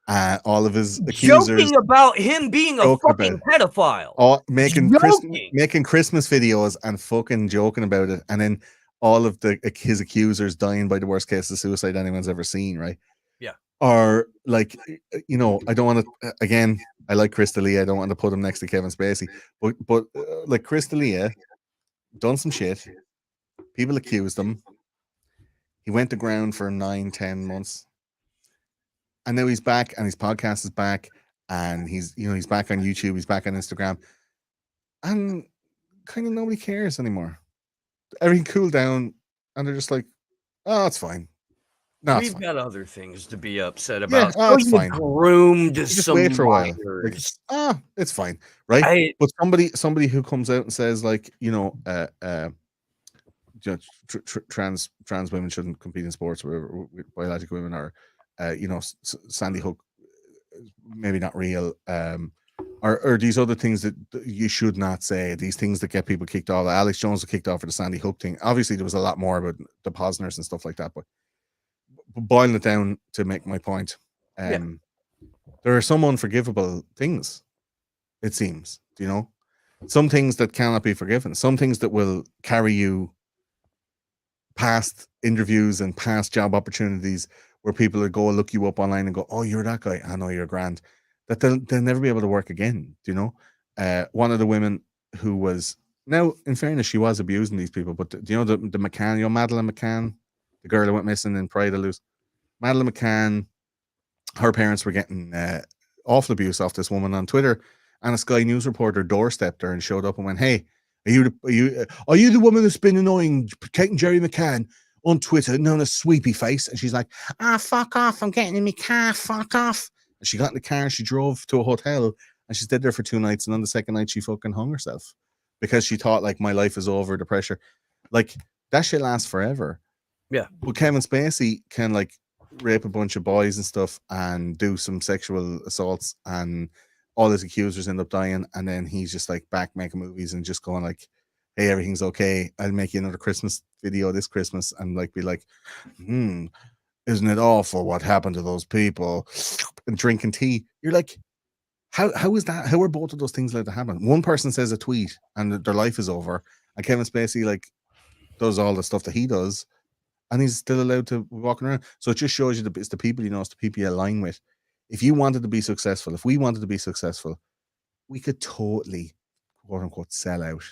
All of his accusers joking about him being a fucking pedophile. Making Christmas videos and fucking joking about it, and then all of his accusers dying by the worst case of suicide anyone's ever seen, right? Yeah. Or like, you know, I don't want to, again, I like Chris D'Elia, I don't want to put him next to Kevin Spacey, but like Chris D'Elia done some shit, people accused him, he went to ground for 9-10 months, and now he's back and his podcast is back and he's back on YouTube, he's back on Instagram, and kind of nobody cares anymore. Everything cooled down, and they're just like, "Oh, it's fine." No, we've got other things to be upset about. Yeah, it's fine. Groomed just some wait for a while. Like, it's fine, right? But somebody who comes out and says, like, you know, trans women shouldn't compete in sports with biological women, or you know, Sandy Hook, maybe not real. Or these other things that you should not say, these things that get people kicked off. Alex Jones was kicked off for the Sandy Hook thing. Obviously, there was a lot more about the Posners and stuff like that, but boiling it down to make my point, there are some unforgivable things, it seems, you know, some things that cannot be forgiven, some things that will carry you past interviews and past job opportunities where people will go look you up online and go, "Oh, you're that guy. I know you're grand." That they'll never be able to work again. Do you know? One of the women who was, now in fairness, she was abusing these people, but do you know the McCann, you know, Madeleine McCann, the girl who went missing in Pride of Luz? Madeleine McCann, her parents were getting awful abuse off this woman on Twitter, and a Sky News reporter doorstepped her and showed up and went, "Hey, are you the woman that's been annoying, protecting Jerry McCann on Twitter, known as Sweepy Face?" And she's like, "Fuck off, I'm getting in my car, fuck off." And she got in the car, she drove to a hotel, and she stayed there for 2 nights, and on the second night she fucking hung herself because she thought, like, my life is over, the pressure. Like, that shit lasts forever. Yeah. But Kevin Spacey can, like, rape a bunch of boys and stuff and do some sexual assaults, and all his accusers end up dying, and then he's just like back making movies and just going like, hey, everything's okay. I'll make you another Christmas video this Christmas, and like be like, isn't it awful what happened to those people? And drinking tea. You're like, how is that? How are both of those things allowed to happen? One person says a tweet and their life is over, and Kevin Spacey like does all the stuff that he does, and he's still allowed to walk around. So it just shows you that it's the people you know, it's the people you align with. If you wanted to be successful, if we wanted to be successful, we could totally, quote unquote, sell out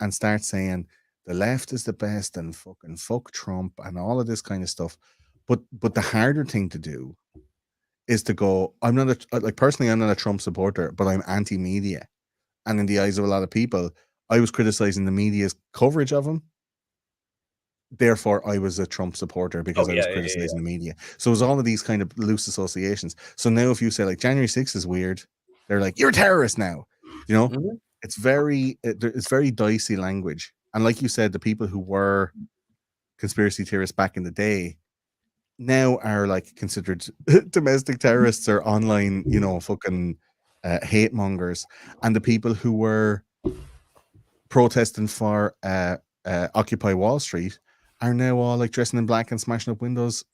and start saying the left is the best and fucking fuck Trump and all of this kind of stuff. But the harder thing to do is to go, I'm not personally, I'm not a Trump supporter, but I'm anti-media. And in the eyes of a lot of people, I was criticizing the media's coverage of him. Therefore, I was a Trump supporter because I was criticizing the media. So it was all of these kind of loose associations. So now if you say like January 6th is weird, they're like, you're a terrorist now. You know, it's very dicey language. And like you said, the people who were conspiracy theorists back in the day now are like considered domestic terrorists or online, you know, fucking hate mongers. And the people who were protesting for Occupy Wall Street are now all like dressing in black and smashing up windows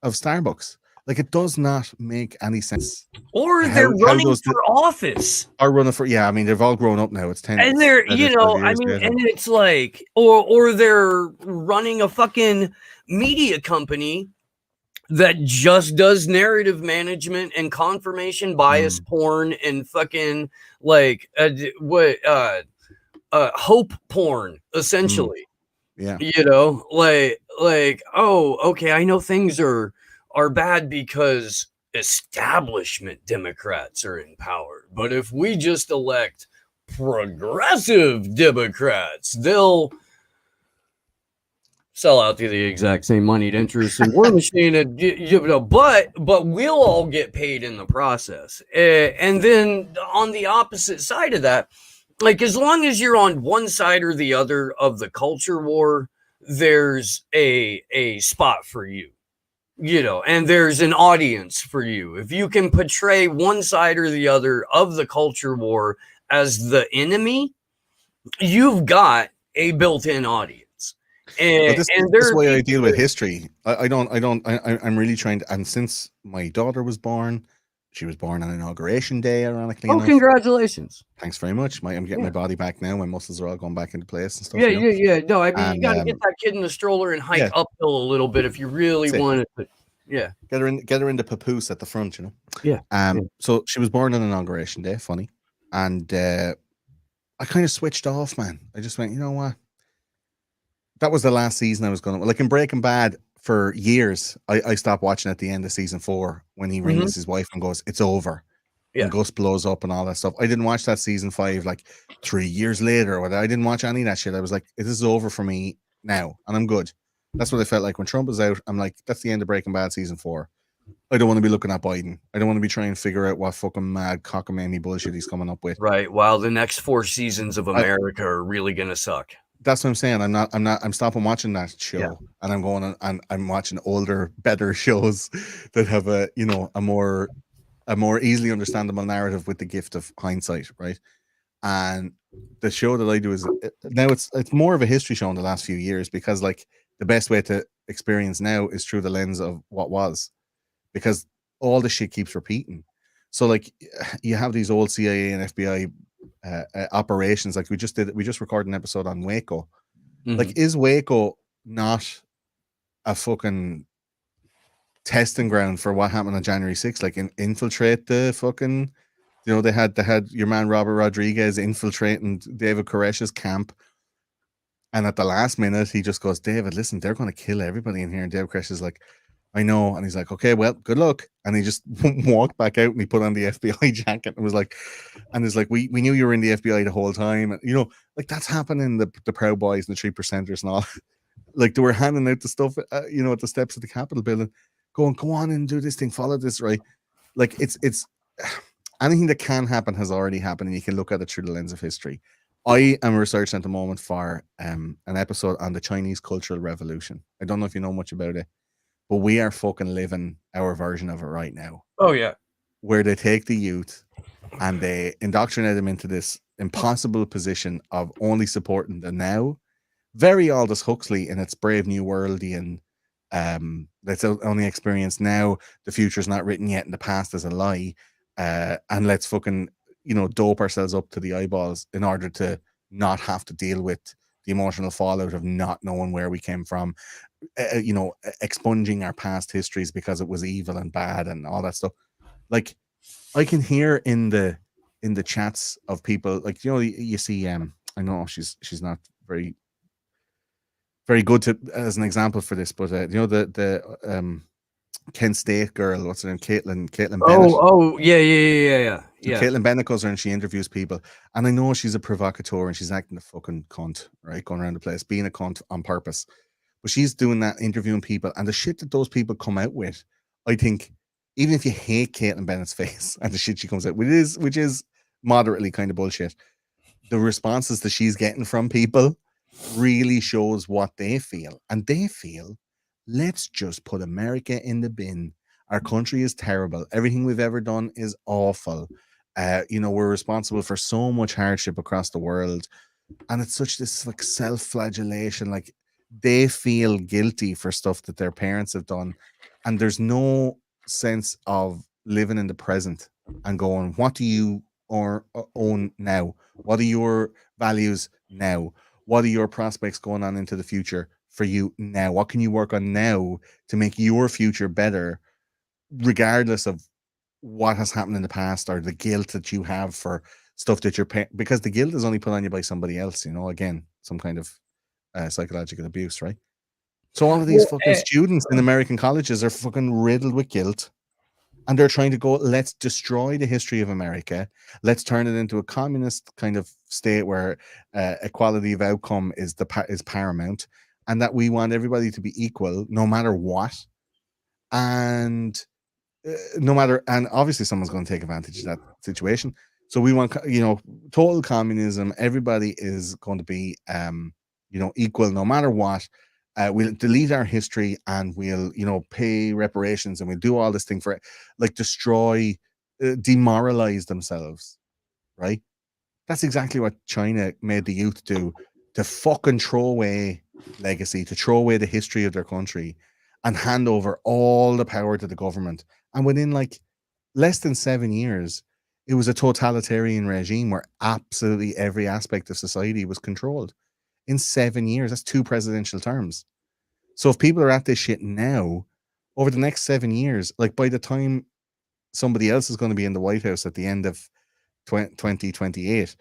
of Starbucks. Like, it does not make any sense. Or they're running for office. Are running for, yeah. I mean, they've all grown up now. It's 10. And they're, you know, I mean, and it's like, or they're running a fucking media company that just does narrative management and confirmation bias porn and fucking like hope porn, essentially. Yeah. You know, like, oh, okay, I know things are bad because establishment Democrats are in power. But if we just elect progressive Democrats, they'll sell out to the exact same moneyed interests and war machine, and but we'll all get paid in the process. And then on the opposite side of that, like, as long as you're on one side or the other of the culture war, there's a spot for you, you know, and there's an audience for you. If you can portray one side or the other of the culture war as the enemy, you've got a built-in audience. And this is the way I deal with history. I'm really trying to, and since my daughter was born, she was born on Inauguration Day, ironically enough. Congratulations. Thanks very much. I'm getting my body back now. My muscles are all going back into place and stuff. Yeah. No, I mean, you got to get that kid in the stroller and hike uphill a little bit if you really want it. Yeah. Get her in the papoose at the front, you know? Yeah. So she was born on Inauguration Day, funny. And I kind of switched off, man. I just went, you know what? That was the last season I was going to, like, in Breaking Bad for years. I stopped watching at the end of season 4 when he rings his wife and goes, it's over. Yeah. And Gus blows up and all that stuff. I didn't watch that season 5 like 3 years later or whatever. I didn't watch any of that shit. I was like, this is over for me now, and I'm good. That's what I felt like when Trump was out. I'm like, that's the end of Breaking Bad season 4. I don't want to be looking at Biden. I don't want to be trying to figure out what fucking mad cockamamie bullshit he's coming up with. Right. While the next 4 seasons of America are really gonna suck. That's what I'm saying. I'm stopping watching that show, and I'm going and I'm watching older, better shows that have a more easily understandable narrative with the gift of hindsight, right? And the show that I do is now it's more of a history show in the last few years, because like the best way to experience now is through the lens of what was, because all the shit keeps repeating. So like you have these old CIA and FBI operations. Like we just recorded an episode on Waco. Like, is Waco not a fucking testing ground for what happened on January 6th? Like, infiltrate the fucking, you know, they had your man Robert Rodriguez infiltrating David Koresh's camp, and at the last minute he just goes, David, listen, they're going to kill everybody in here. And David Koresh is like, I know. And he's like, okay, well, good luck. And he just walked back out and he put on the FBI jacket and was like, and it's like, we knew you were in the FBI the whole time. And, you know, like that's happening, the Proud Boys and the 3%ers and all. Like they were handing out the stuff, you know, at the steps of the Capitol building, going, go on and do this thing, follow this, right? Like it's anything that can happen has already happened, and you can look at it through the lens of history. I am researching at the moment for an episode on the Chinese Cultural Revolution. I don't know if you know much about it, but we are fucking living our version of it right now. Oh, yeah. Where they take the youth and they indoctrinate them into this impossible position of only supporting the now. Very Aldous Huxley in its Brave New Worldian, let's only experience now, the future's not written yet, and the past is a lie, and let's fucking, dope ourselves up to the eyeballs in order to not have to deal with the emotional fallout of not knowing where we came from, expunging our past histories because it was evil and bad and all that stuff. Like, I can hear in the chats of people, like, you see, I know she's not very good to as an example for this, but the Kent State girl, what's her name, Caitlin Bennett. Oh, yeah. So Caitlin Bennett goes around and she interviews people, and I know she's a provocateur and she's acting a fucking cunt, right, going around the place being a cunt on purpose. But she's doing that, interviewing people, and the shit that those people come out with, I think, even if you hate Caitlin Bennett's face and the shit she comes out, which is moderately kind of bullshit, the responses that she's getting from people really shows what they feel. And they feel, let's just put America in the bin. Our country is terrible. Everything we've ever done is awful. We're responsible for so much hardship across the world. And it's such this like self-flagellation, like they feel guilty for stuff that their parents have done. And there's no sense of living in the present and going, what do you own now? What are your values now? What are your prospects going on into the future for you now? What can you work on now to make your future better, regardless of what has happened in the past or the guilt that you have for stuff that because the guilt is only put on you by somebody else, again, some kind of psychological abuse, right? So all of these fucking students in American colleges are fucking riddled with guilt, and they're trying to go, let's destroy the history of America. Let's turn it into a communist kind of state where equality of outcome is paramount, and that we want everybody to be equal no matter what. And and obviously someone's going to take advantage of that situation. So we want, total communism. Everybody is going to be, equal no matter what. We'll delete our history and we'll, pay reparations and we'll do all this thing for it, like destroy, demoralize themselves, right? That's exactly what China made the youth do, to fucking throw away legacy, to throw away the history of their country and hand over all the power to the government. And within like less than 7 years, it was a totalitarian regime where absolutely every aspect of society was controlled. In 7 years, that's 2 presidential terms. So if people are at this shit now, over the next 7 years, like by the time somebody else is going to be in the White House at the end of 2028,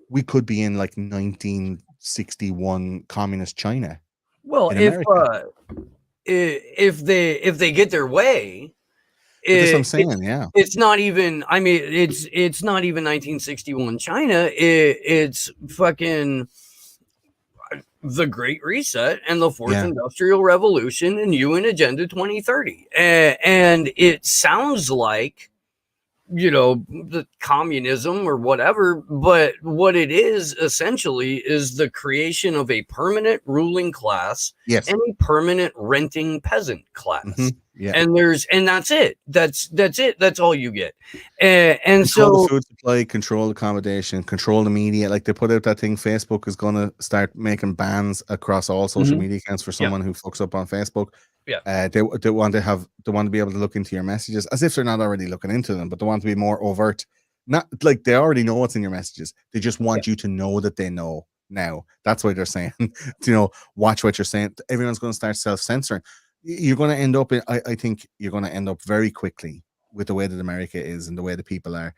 we could be in like 1961 communist China. Well, if they get their way, that's what I'm saying. It's not even. I mean, it's not even 1961 China. It's fucking the Great Reset and the Fourth Industrial Revolution and UN Agenda 2030. And it sounds like, the communism or whatever, but what it is essentially is the creation of a permanent ruling class and a permanent renting peasant class. And that's it. That's it. That's all you get. And control the food supply, control accommodation, control the media. Like they put out that thing, Facebook is going to start making bans across all social media accounts for someone who fucks up on Facebook. They want to be able to look into your messages, as if they're not already looking into them, but they want to be more overt. Not like they already know what's in your messages. They just want you to know that they know now. That's why they're saying, watch what you're saying. Everyone's going to start self-censoring. You're going to end up in, I think you're going to end up very quickly with the way that America is and the way that people are.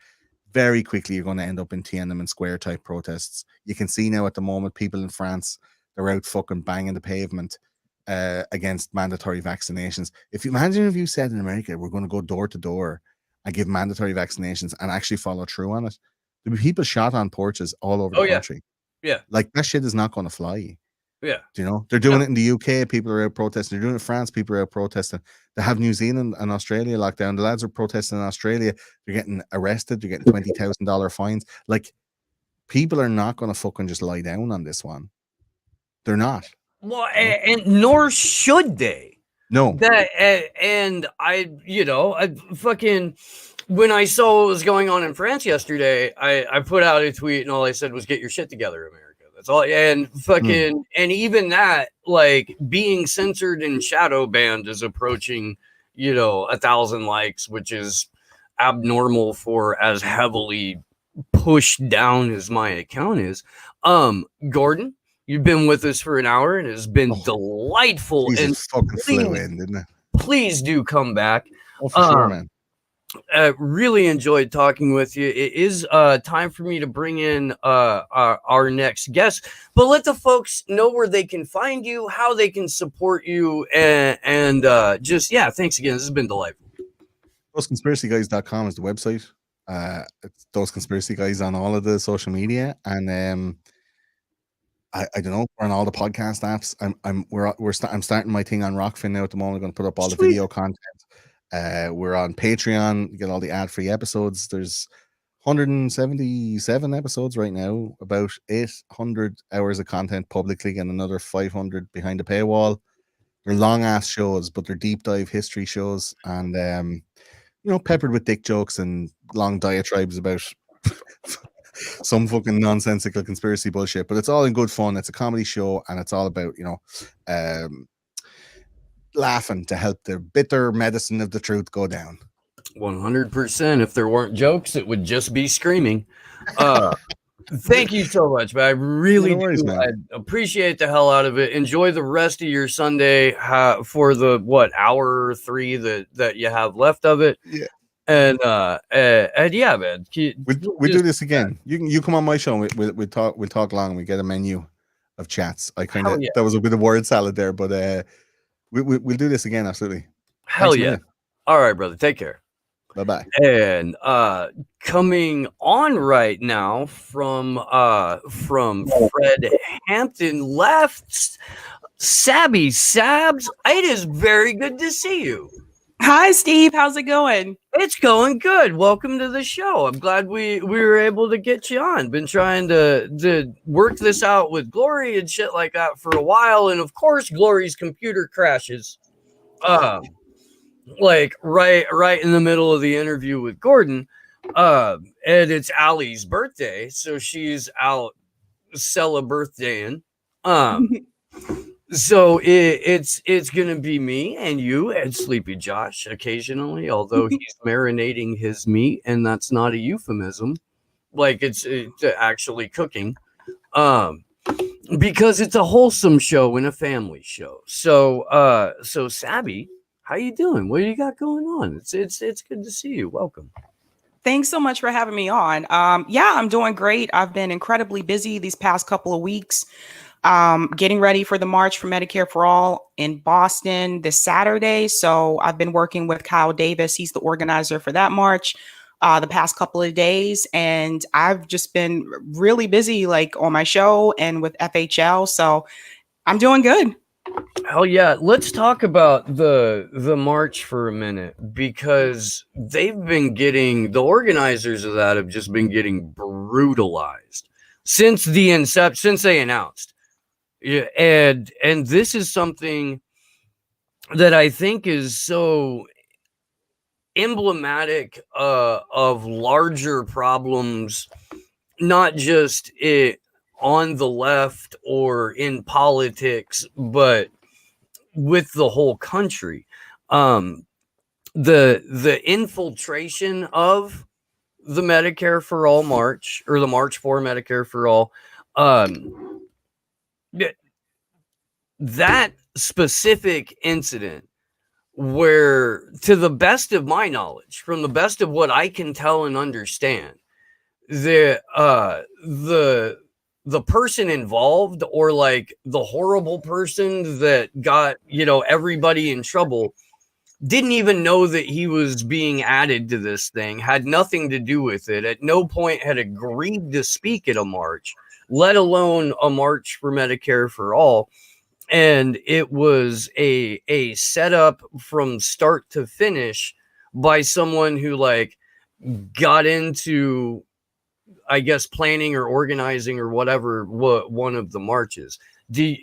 Very quickly, you're going to end up in Tiananmen Square type protests. You can see now at the moment, people in France, they're out fucking banging the pavement against mandatory vaccinations. If you said in America, we're going to go door to door and give mandatory vaccinations and actually follow through on it, there'll be people shot on porches all over the country. Like that shit is not going to fly. They're doing it in the UK. People are out protesting. They're doing it in France. People are out protesting. They have New Zealand and Australia locked down. The lads are protesting in Australia. They're getting arrested. They're getting $20,000 fines. Like, people are not going to fucking just lie down on this one. They're not. Well, and nor should they. No. That and I fucking when I saw what was going on in France yesterday, I put out a tweet and all I said was, "Get your shit together, America." That's all. And fucking, and even that, like being censored and shadow banned is approaching, 1,000 likes, which is abnormal for as heavily pushed down as my account is. Gordon, you've been with us for an hour and it's been delightful. Jesus, And fucking flew in, didn't it? please do come back. Oh, for sure, man. Really enjoyed talking with you. It is time for me to bring in our next guest, but let the folks know where they can find you, how they can support you, and just, yeah, thanks again. This has been delightful. ThoseConspiracyGuys.com is the website. It's Those Conspiracy Guys on all of the social media, and I don't know, we're on all the podcast apps. I'm starting my thing on Rockfin now at the moment. I'm going to put up all the video content. We're on Patreon. You get all the ad-free episodes. There's 177 episodes right now, about 800 hours of content publicly, and another 500 behind the paywall. They're long-ass shows, but they're deep dive history shows, and peppered with dick jokes and long diatribes about some fucking nonsensical conspiracy bullshit. But it's all in good fun. It's a comedy show, and it's all about laughing to help the bitter medicine of the truth go down. 100%. If there weren't jokes, it would just be screaming. Thank you so much, man. I really do. I appreciate the hell out of it. Enjoy the rest of your Sunday for the hour or 3 that you have left of it. Yeah. And yeah, man. We do this again. You come on my show. We talk long. And we get a menu of chats. That was a bit of word salad there, but we'll do this again. Absolutely. Hell yeah. All right, brother. Take care. Bye-bye. And coming on right now from Fred Hampton left, Sabby Sabs, it is very good to see you. Hi, Steve. How's it going? It's going good. Welcome to the show. I'm glad we were able to get you on. Been trying to work this out with Glory and shit like that for a while, and of course, Glory's computer crashes. Like right in the middle of the interview with Gordon, and it's Allie's birthday, so she's out birthdaying. So it's gonna be me and you and Sleepy Josh occasionally, although he's marinating his meat, and that's not a euphemism. Like it's actually cooking, because it's a wholesome show and a family show. So Sabby, how you doing? What do you got going on? It's good to see you. Welcome. Thanks so much for having me on. Yeah, I'm doing great. I've been incredibly busy these past couple of weeks, getting ready for the March for Medicare for All in Boston this Saturday. So I've been working with Kyle Davis. He's the organizer for that march the past couple of days. And I've just been really busy, like on my show and with FHL. So I'm doing good. Hell yeah. Let's talk about the march for a minute, because they've been getting, the organizers of that have just been getting brutalized since the inception, since they announced. Yeah, and this is something that I think is so emblematic of larger problems, not just on the left or in politics, but with the whole country. The infiltration of the Medicare for All march, or the March for Medicare for All, that specific incident, where, to the best of my knowledge, from the best of what I can tell and understand, the person involved, or like the horrible person that got, everybody in trouble, didn't even know that he was being added to this thing, had nothing to do with it, at no point had agreed to speak at a march, let alone a march for Medicare for All. And it was a setup from start to finish by someone who got into, I guess, planning or organizing or whatever one of the marches. Do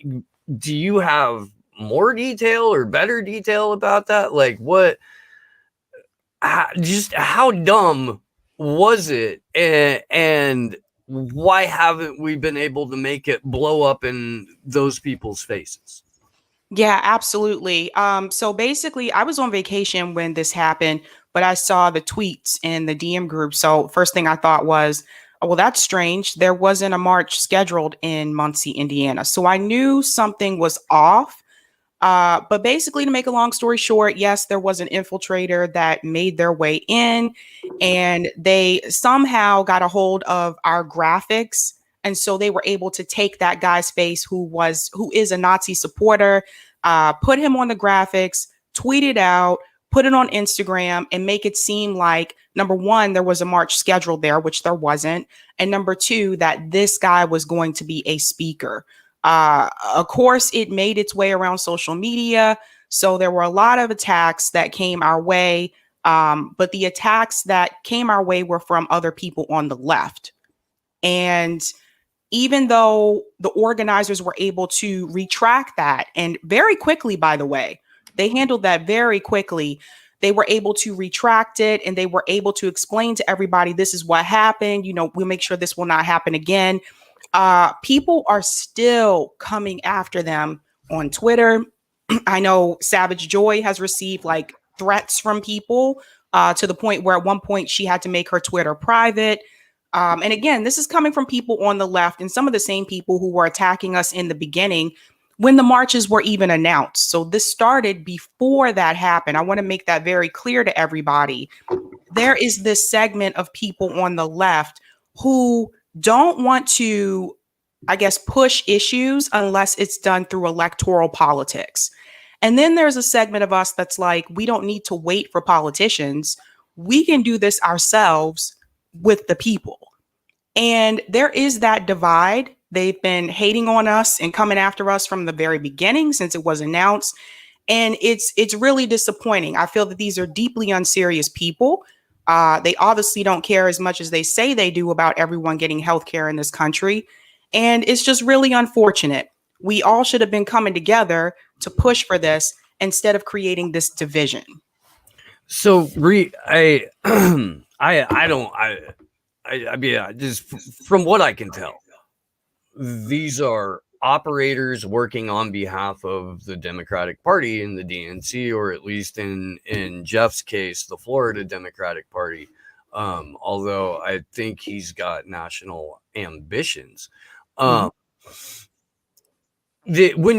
you have more detail or better detail about that? Like, what just how dumb was it, and why haven't we been able to make it blow up in those people's faces? Yeah, absolutely. So basically, I was on vacation when this happened, but I saw the tweets in the DM group. So first thing I thought was, oh, well, that's strange. There wasn't a march scheduled in Muncie, Indiana. So I knew something was off. But basically, to make a long story short, yes, there was an infiltrator that made their way in, and they somehow got a hold of our graphics. And so they were able to take that guy's face who is a Nazi supporter, put him on the graphics, tweet it out, put it on Instagram, and make it seem like, number one, there was a march scheduled there, which there wasn't. And number two, that this guy was going to be a speaker. Of course, it made its way around social media. So there were a lot of attacks that came our way. But the attacks that came our way were from other people on the left. And even though the organizers were able to retract that, and very quickly, by the way, they handled that very quickly. They were able to retract it, and they were able to explain to everybody, this is what happened. We'll make sure this will not happen again. People are still coming after them on Twitter. I know Savage Joy has received like threats from people to the point where at one point she had to make her Twitter private. And again, this is coming from people on the left and some of the same people who were attacking us in the beginning when the marches were even announced. So this started before that happened. I want to make that very clear to everybody. There is this segment of people on the left who don't want to, I guess, push issues unless it's done through electoral politics. And then there's a segment of us that's like, we don't need to wait for politicians. We can do this ourselves with the people. And there is that divide. They've been hating on us and coming after us from the very beginning since it was announced. And it's really disappointing. I feel that these are deeply unserious people. They obviously don't care as much as they say they do about everyone getting health care in this country. And it's just really unfortunate. We all should have been coming together to push for this instead of creating this division. So I mean, just from what I can tell, these are operators working on behalf of the Democratic Party in the DNC, or at least in Jeff's case, the Florida Democratic Party. Although I think he's got national ambitions. When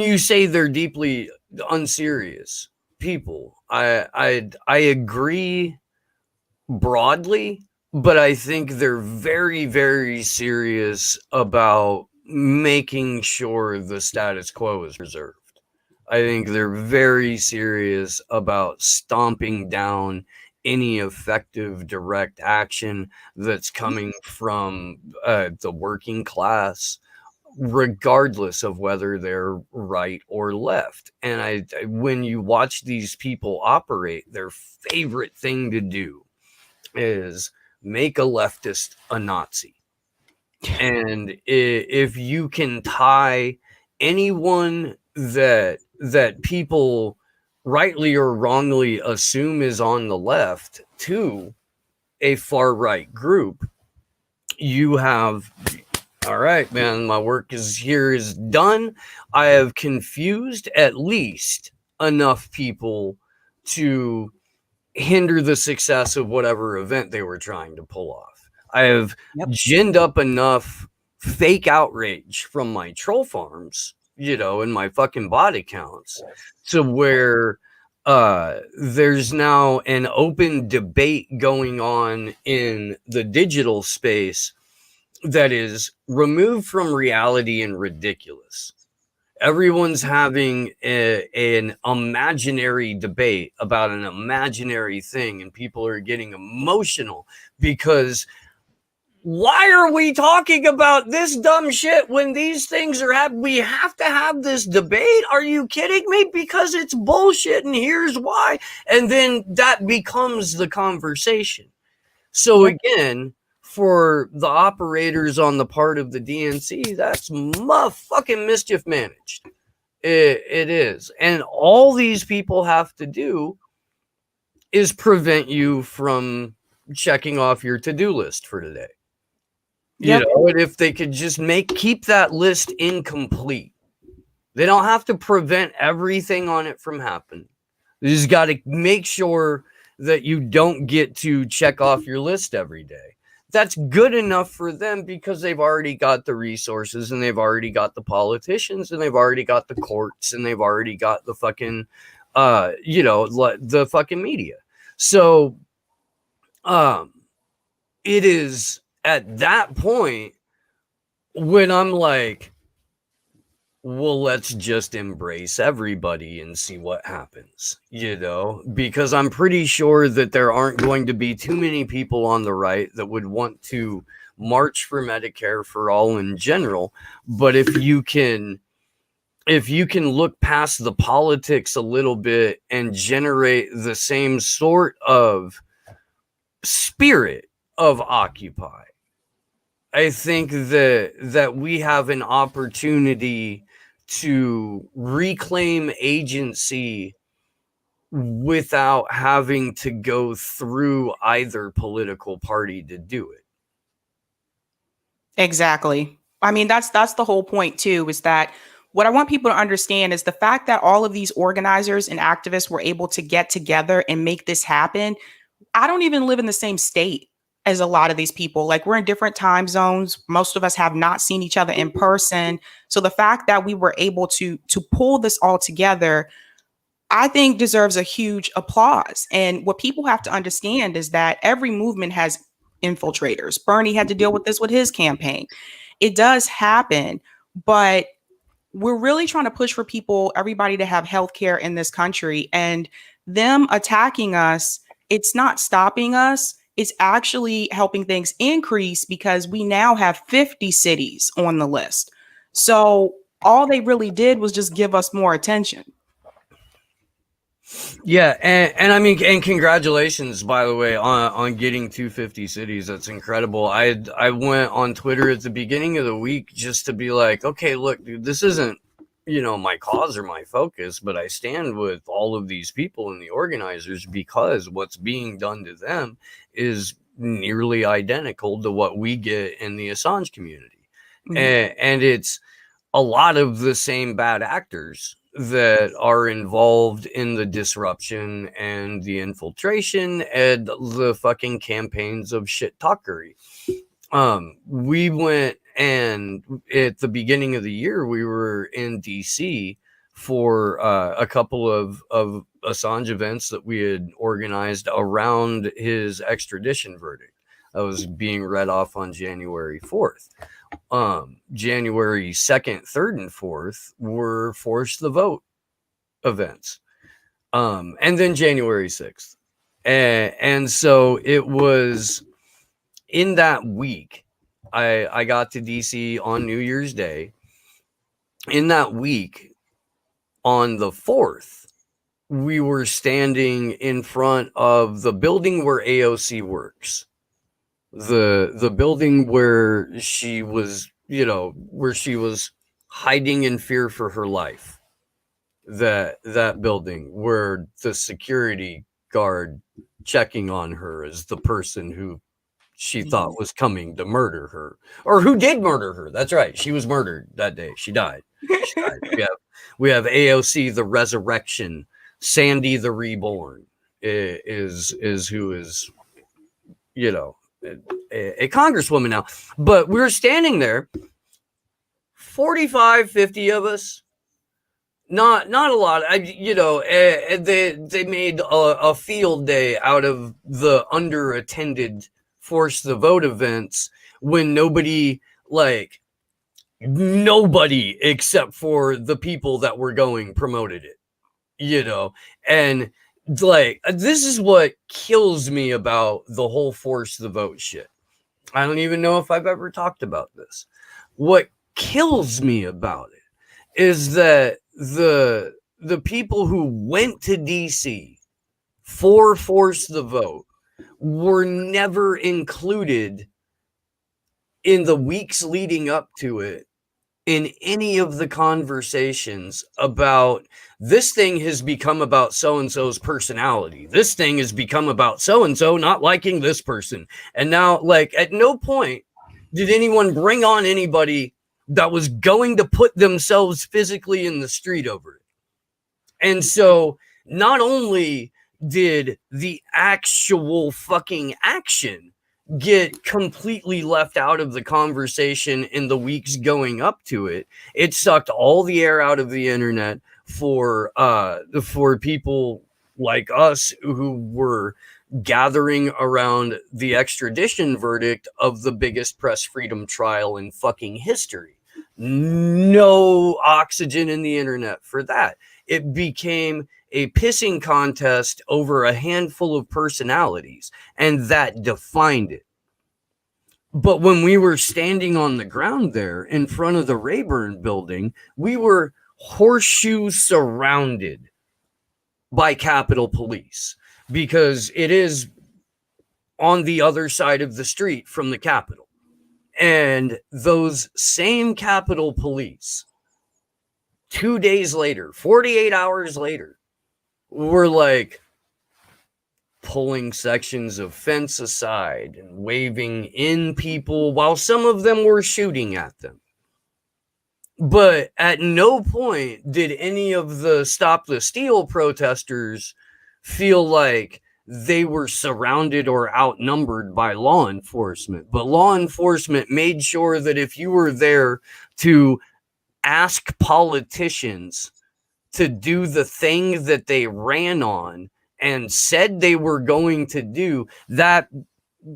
you say they're deeply unserious people, I agree broadly, but I think they're very, very serious about making sure the status quo is preserved. I think they're very serious about stomping down any effective direct action that's coming from the working class, regardless of whether they're right or left. And when you watch these people operate, their favorite thing to do is make a leftist a Nazi. And if you can tie anyone that people rightly or wrongly assume is on the left to a far right group, you have, all right, man, my work is done. I have confused at least enough people to hinder the success of whatever event they were trying to pull off. I have ginned up enough fake outrage from my troll farms, and my fucking bot accounts, to where there's now an open debate going on in the digital space that is removed from reality and ridiculous. Everyone's having an imaginary debate about an imaginary thing, and people are getting emotional because why are we talking about this dumb shit when these things are happening? We have to have this debate. Are you kidding me? Because it's bullshit, and here's why. And then that becomes the conversation. So again, for the operators on the part of the DNC, that's fucking mischief managed. It is. And all these people have to do is prevent you from checking off your to-do list for today. Yep. You know, and if they could just keep that list incomplete, they don't have to prevent everything on it from happening. You just got to make sure that you don't get to check off your list every day. That's good enough for them because they've already got the resources and they've already got the politicians and they've already got the courts and they've already got the fucking, the fucking media. So, it is at that point when I'm like, well, let's just embrace everybody and see what happens, you know, because I'm pretty sure that there aren't going to be too many people on the right that would want to march for Medicare for all in general. But if you can look past the politics a little bit and generate the same sort of spirit of Occupy, I think that we have an opportunity to reclaim agency without having to go through either political party to do it. Exactly. I mean, that's the whole point too, is that what I want people to understand is the fact that all of these organizers and activists were able to get together and make this happen. I don't even live in the same state as a lot of these people. Like, we're in different time zones. Most of us have not seen each other in person. So the fact that we were able to pull this all together, I think deserves a huge applause. And what people have to understand is that every movement has infiltrators. Bernie had to deal with this with his campaign. It does happen, but we're really trying to push for people, everybody, to have healthcare in this country, and them attacking us, it's not stopping us. It's actually helping things increase because we now have 50 cities on the list. So all they really did was just give us more attention. Yeah, and I mean, and congratulations, by the way, on getting 250 cities. That's incredible. I went on Twitter at the beginning of the week just to be like, okay, look, dude, this isn't, my cause or my focus, but I stand with all of these people and the organizers because what's being done to them is nearly identical to what we get in the Assange community. Mm-hmm. And it's a lot of the same bad actors that are involved in the disruption and the infiltration and the fucking campaigns of shit talkery. We went, and at the beginning of the year, we were in DC for a couple of Assange events that we had organized around his extradition verdict. That was being read off on January 4th. January 2nd, 3rd, and 4th were force the vote events. And then January 6th. And so it was in that week, I got to DC on New Year's Day. In that week, on the 4th, we were standing in front of the building where AOC works. The building where she was, where she was hiding in fear for her life. That building where the security guard checking on her is the person who she thought was coming to murder her, or who did murder her. That's right. She was murdered that day. She died. We have AOC, the resurrection. Sandy, the reborn is who is, a congresswoman now. But we're standing there, 45, 50 of us. Not a lot. They made a field day out of the underattended force the vote events when nobody except for the people that were going promoted it, and this is what kills me about the whole force the vote shit. I don't even know if I've ever talked about this. What kills me about it is that the people who went to DC for force the vote were never included in the weeks leading up to it in any of the conversations about this thing has become about so-and-so's personality. This thing has become about so-and-so not liking this person. And now, like, at no point did anyone bring on anybody that was going to put themselves physically in the street over it. And so not only did the actual fucking action get completely left out of the conversation in the weeks going up to it, it sucked all the air out of the internet for people like us who were gathering around the extradition verdict of the biggest press freedom trial in fucking history. No oxygen in the internet for that. It became a pissing contest over a handful of personalities, and that defined it. But when we were standing on the ground there in front of the Rayburn building, we were horseshoe surrounded by Capitol Police, because it is on the other side of the street from the Capitol. And those same Capitol Police, 2 days later, 48 hours later, were like pulling sections of fence aside and waving in people while some of them were shooting at them. But at no point did any of the Stop the Steal protesters feel like they were surrounded or outnumbered by law enforcement. But law enforcement made sure that if you were there to ask politicians to do the thing that they ran on and said they were going to do, that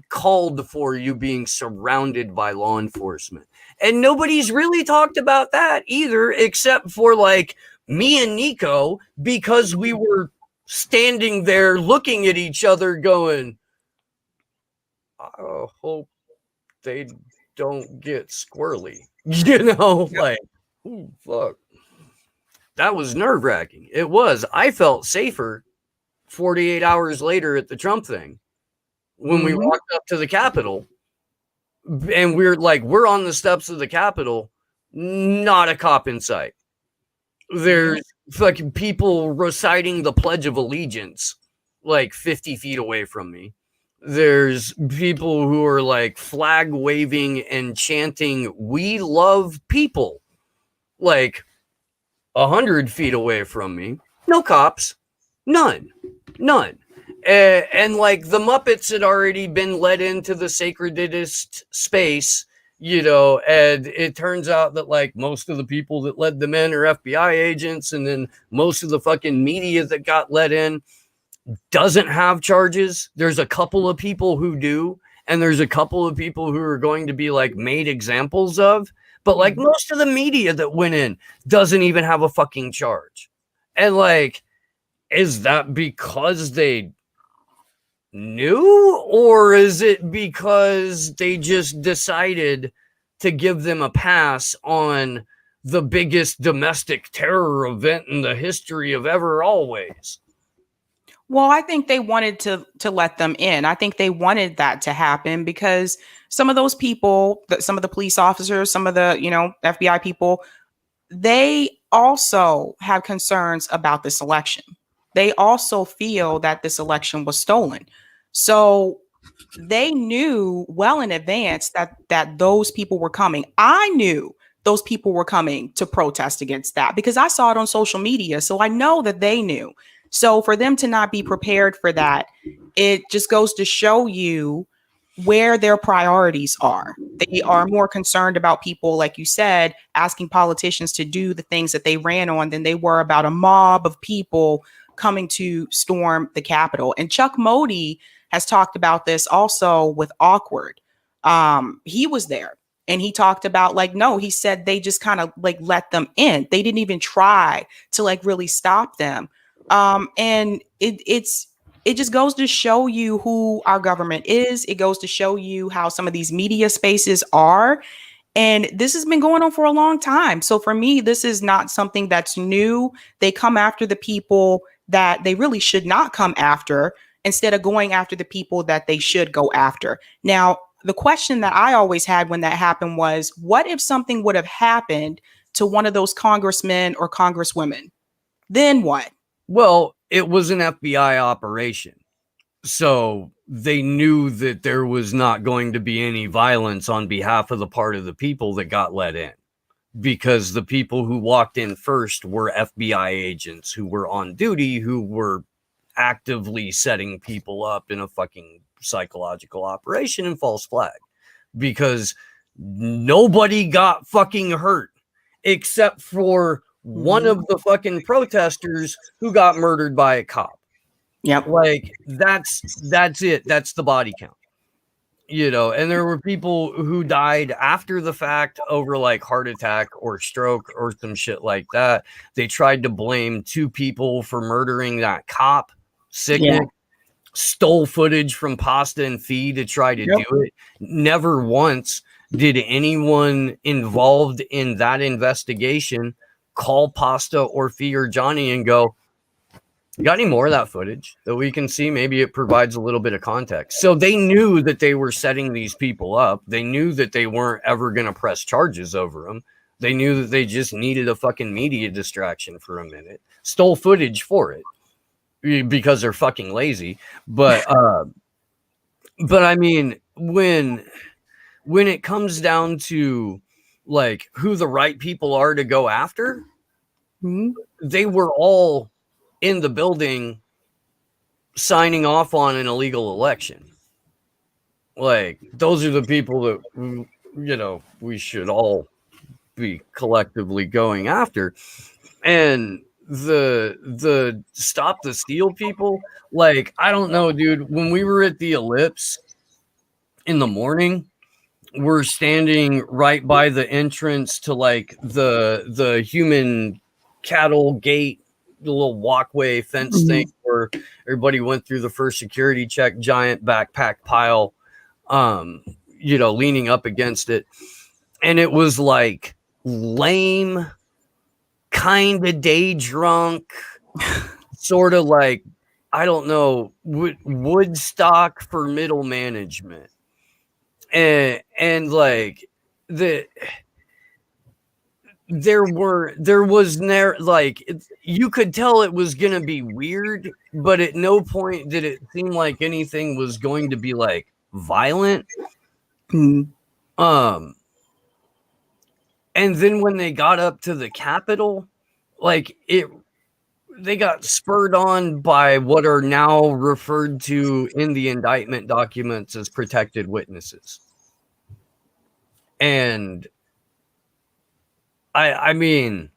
called for you being surrounded by law enforcement. And nobody's really talked about that either, except for like me and Nico, because we were standing there looking at each other going, I hope they don't get squirrely. Like, ooh, fuck. That was nerve-wracking. It was. I felt safer 48 hours later at the Trump thing when we walked up to the Capitol, and we're on the steps of the Capitol, not a cop in sight. There's fucking people reciting the Pledge of Allegiance like 50 feet away from me. There's people who are like flag waving and chanting, "We love people," like 100 feet away from me. No cops. None. And like the Muppets had already been let into the sacredist space, and it turns out that like most of the people that led them in are FBI agents, and then most of the fucking media that got let in doesn't have charges. There's a couple of people who do, and there's a couple of people who are going to be like made examples of, but like most of the media that went in doesn't even have a fucking charge. And like, is that because they knew, or is it because they just decided to give them a pass on the biggest domestic terror event in the history of ever always? Well, I think they wanted to let them in. I think they wanted that to happen because some of those people, some of the police officers, some of the, FBI people, they also have concerns about this election. They also feel that this election was stolen. So they knew well in advance that those people were coming. I knew those people were coming to protest against that because I saw it on social media. So I know that they knew. So for them to not be prepared for that, it just goes to show you where their priorities are. They are more concerned about people, like you said, asking politicians to do the things that they ran on than they were about a mob of people coming to storm the Capitol. And Chuck Modi has talked about this also with Awkward. He was there and he talked about no, he said they just kind of let them in. They didn't even try to really stop them. And it just goes to show you who our government is. It goes to show you how some of these media spaces are. And this has been going on for a long time. So for me, this is not something that's new. They come after the people that they really should not come after instead of going after the people that they should go after. Now, the question that I always had when that happened was, what if something would have happened to one of those congressmen or congresswomen? Then what? Well, it was an FBI operation. So they knew that there was not going to be any violence on behalf of the part of the people that got let in, because the people who walked in first were FBI agents who were on duty, who were actively setting people up in a fucking psychological operation and false flag, because nobody got fucking hurt except for one of the fucking protesters who got murdered by a cop. Yep. Like that's it. That's the body count, you know. And there were people who died after the fact over like heart attack or stroke or some shit like that. They tried to blame 2 people for murdering that cop. Sicknick stole footage from Pasta and Fee to try to do it. Never once did anyone involved in that investigation call Pasta or Fee or Johnny and go, "You got any more of that footage that we can see? Maybe it provides a little bit of context." So they knew that they were setting these people up. They knew that they weren't ever going to press charges over them. They knew that they just needed a fucking media distraction for a minute. Stole footage for it because they're fucking lazy. But I mean, when it comes down to like who the right people are to go after, they were all in the building signing off on an illegal election. Like, those are the people that, you know, we should all be collectively going after. And the Stop the Steal people, like, I don't know, dude. When we were at the Ellipse in the morning, we're standing right by the entrance to like the human cattle gate, the little walkway fence thing where everybody went through the first security check, giant backpack pile, you know, leaning up against it. And it was like lame, kind of day drunk, sort of like, I don't know, Woodstock for middle management. And like there was never like, you could tell it was gonna be weird, but at no point did it seem like anything was going to be like violent. And then when they got up to the Capitol, like they got spurred on by what are now referred to in the indictment documents as protected witnesses. And I mean,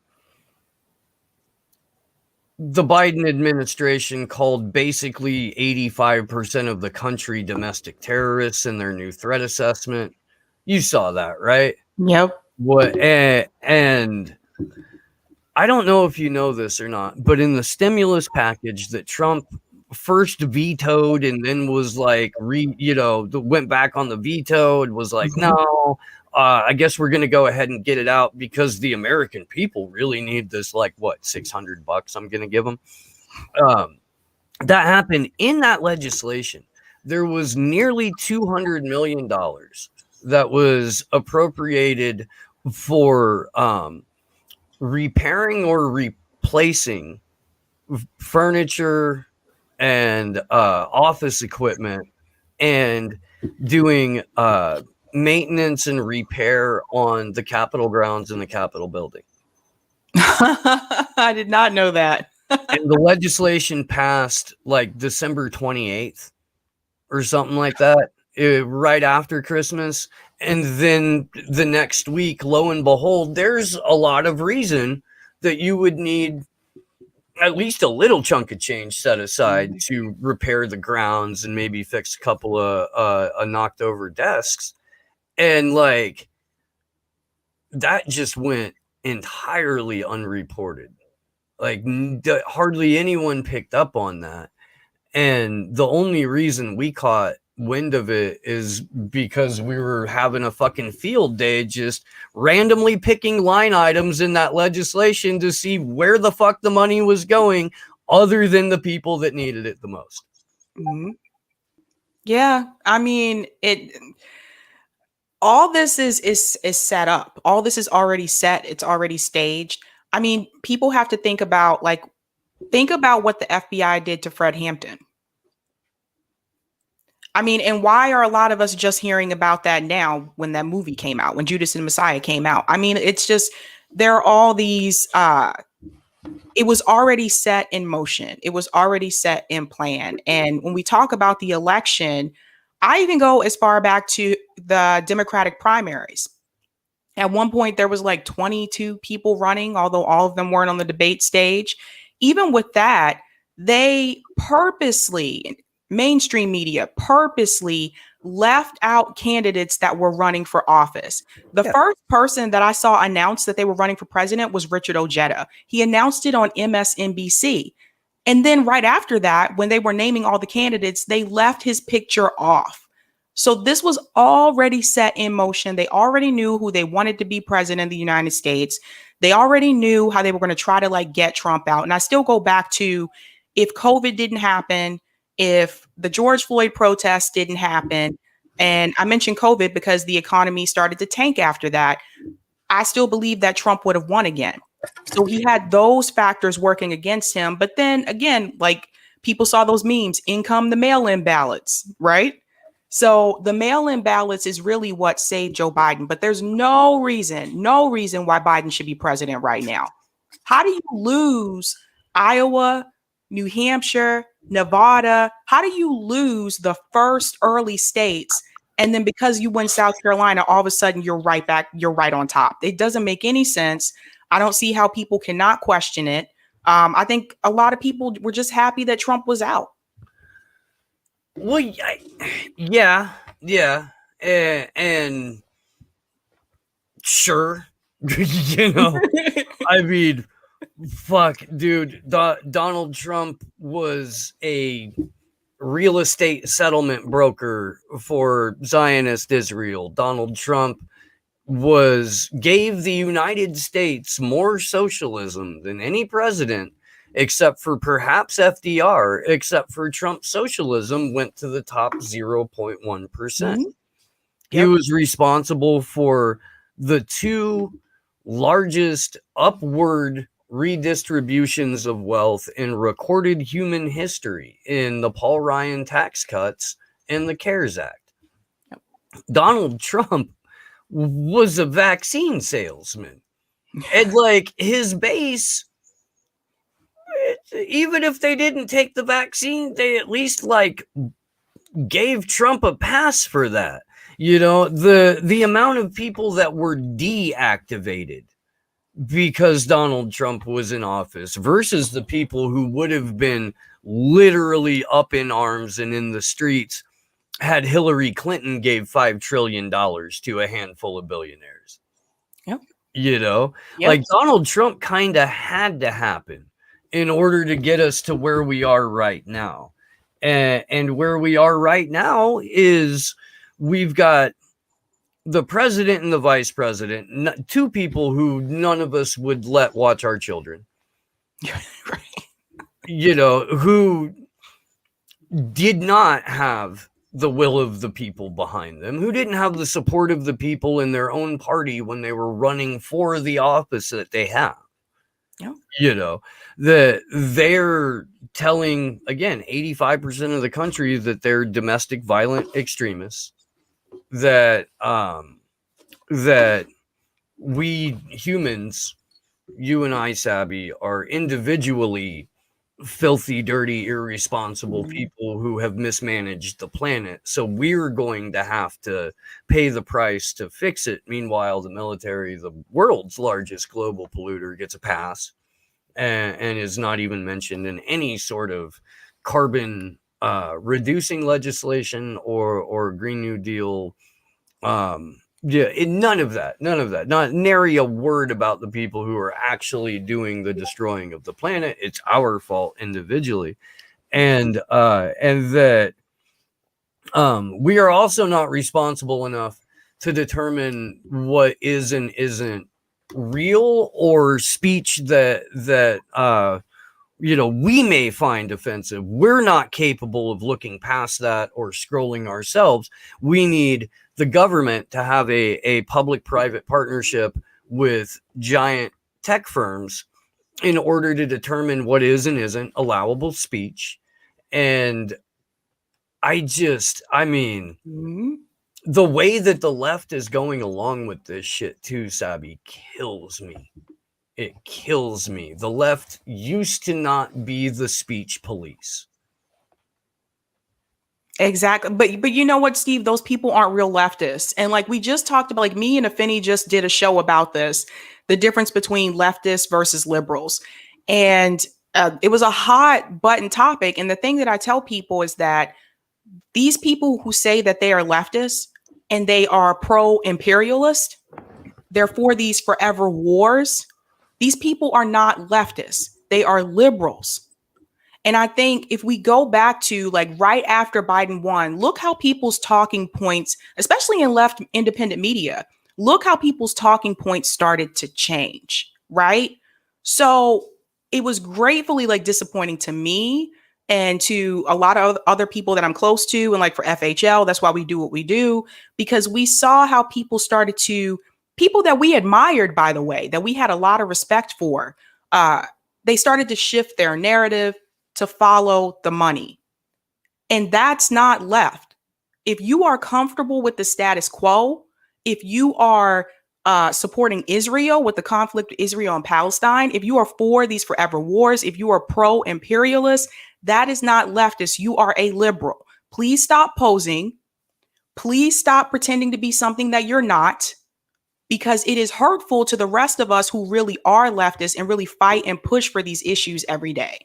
the Biden administration called basically 85% of the country domestic terrorists in their new threat assessment. You saw that, right? Yep. And I don't know if you know this or not, but in the stimulus package that Trump first vetoed and then was like, went back on the veto and was like, no, I guess we're going to go ahead and get it out because the American people really need this, like, what, $600 I'm going to give them. That happened in that legislation. There was nearly $200 million that was appropriated for repairing or replacing furniture and office equipment and doing maintenance and repair on the Capitol grounds and the Capitol building. I did not know that. And the legislation passed like December 28th or something like that, right after Christmas. And then the next week, lo and behold, there's a lot of reason that you would need at least a little chunk of change set aside to repair the grounds and maybe fix a couple of knocked over desks. And like, that just went entirely unreported. Like, hardly anyone picked up on that. And the only reason we caught wind of it is because we were having a fucking field day, just randomly picking line items in that legislation to see where the fuck the money was going, other than the people that needed it the most. Yeah, I mean, all this is set up. All this is already set. It's already staged. I mean, people have to think about what the FBI did to Fred Hampton. I mean, and why are a lot of us just hearing about that now when that movie came out, when Judas and the Messiah came out? I mean, it's just, there are all these, it was already set in motion. It was already set in plan. And when we talk about the election, I even go as far back to the Democratic primaries. At one point, there was like 22 people running, although all of them weren't on the debate stage. Even with that, they purposely, mainstream media purposely left out candidates that were running for office. The first person that I saw announce that they were running for president was Richard Ojeda. He announced it on MSNBC. And then right after that, when they were naming all the candidates, they left his picture off. So this was already set in motion. They already knew who they wanted to be president of the United States. They already knew how they were going to try to get Trump out. And I still go back to, if COVID didn't happen, if the George Floyd protests didn't happen, and I mentioned COVID because the economy started to tank after that, I still believe that Trump would have won again. So he had those factors working against him. But then again, people saw those memes, in come the mail-in ballots, right? So the mail-in ballots is really what saved Joe Biden. But there's no reason why Biden should be president right now. How do you lose Iowa, New Hampshire, Nevada? How do you lose the first early states? And then because you win South Carolina, all of a sudden you're right back. You're right on top. It doesn't make any sense. I don't see how people cannot question it. I think a lot of people were just happy that Trump was out. Well, yeah, and sure, I mean, fuck, dude, Donald Trump was a real estate settlement broker for Zionist Israel. Donald Trump gave the United States more socialism than any president, except for perhaps FDR, except for Trump's socialism went to the top 0.1%. Mm-hmm. He was responsible for the two largest upward redistributions of wealth in recorded human history in the Paul Ryan tax cuts and the CARES Act. Yep. Donald Trump was a vaccine salesman. And his base, even if they didn't take the vaccine, they at least gave Trump a pass for that. The amount of people that were deactivated because Donald Trump was in office versus the people who would have been literally up in arms and in the streets had Hillary Clinton gave $5 trillion to a handful of billionaires. Yep. Donald Trump kind of had to happen in order to get us to where we are right now. And where we are right now is we've got the president and the vice president, two people who none of us would let watch our children. Right. Who did not have the will of the people behind them, who didn't have the support of the people in their own party when they were running for the office that they have. Yep. They're telling, again, 85% of the country that they're domestic violent extremists, that we humans, you and I, Sabby, are individually filthy, dirty, irresponsible people who have mismanaged the planet. So we're going to have to pay the price to fix it. Meanwhile, the military, the world's largest global polluter, gets a pass and is not even mentioned in any sort of carbon reducing legislation or Green New Deal. None of that. Not nary a word about the people who are actually doing the destroying of the planet. It's our fault individually, and that we are also not responsible enough to determine what is and isn't real, or speech that we may find offensive. We're not capable of looking past that or scrolling ourselves. We need the government to have a public-private partnership with giant tech firms in order to determine what is and isn't allowable speech. And I mean, the way that the left is going along with this shit too, Sabi, kills me. It kills me. The left used to not be the speech police. Exactly. But you know what, Steve? Those people aren't real leftists. And like we just talked about, like me and Afeni just did a show about this, the difference between leftists versus liberals. And it was a hot button topic. And the thing that I tell people is that these people who say that they are leftists and they are pro-imperialist, they're for these forever wars. These people are not leftists. They are liberals. And I think if we go back to like right after Biden won, look how people's talking points, especially in left independent media, look how people's talking points started to change, right? So it was gratefully like disappointing to me and to a lot of other people that I'm close to. And like for FHL, that's why we do what we do, because we saw how people started to, people that we admired, by the way, that we had a lot of respect for, they started to shift their narrative to follow the money. And that's not left. If you are comfortable with the status quo, if you are supporting Israel with the conflict with Israel and Palestine, if you are for these forever wars, if you are pro-imperialist, that is not leftist. You are a liberal. Please stop posing. Please stop pretending to be something that you're not, because it is hurtful to the rest of us who really are leftists and really fight and push for these issues every day.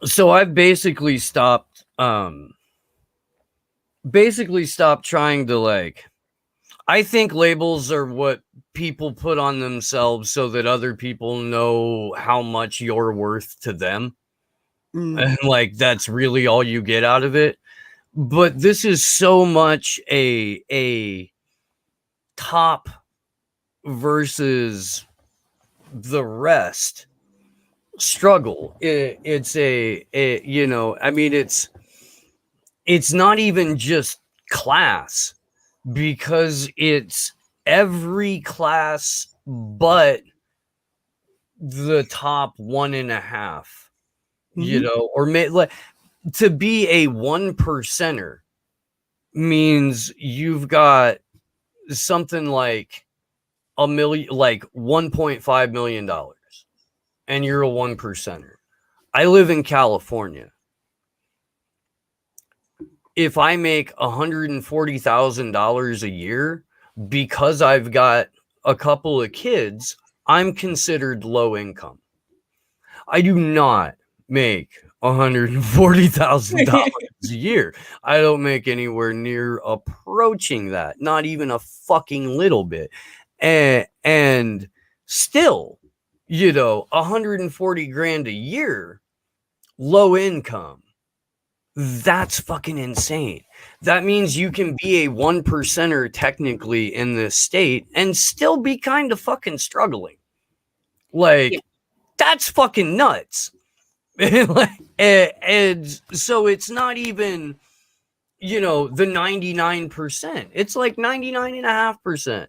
So I've basically stopped trying to like, I think labels are what people put on themselves so that other people know how much you're worth to them. And like, that's really all you get out of it. But this is so much a top versus the rest struggle. It's you know, I mean, it's not even just class, because it's every class but the top 1.5, you know, or like to be a 1%er means you've got something like $1.5 million, and you're a 1%er. I live in California. If I make $140,000 a year because I've got a couple of kids, I'm considered low income. I do not make $140,000 a year. I don't make anywhere near approaching that, not even a fucking little bit. And still, you know, 140 grand a year, low income. That's fucking insane. That means you can be a 1%er technically in this state and still be kind of fucking struggling. Like, that's fucking nuts. and so it's not even, you know, the 99%. It's like 99.5%,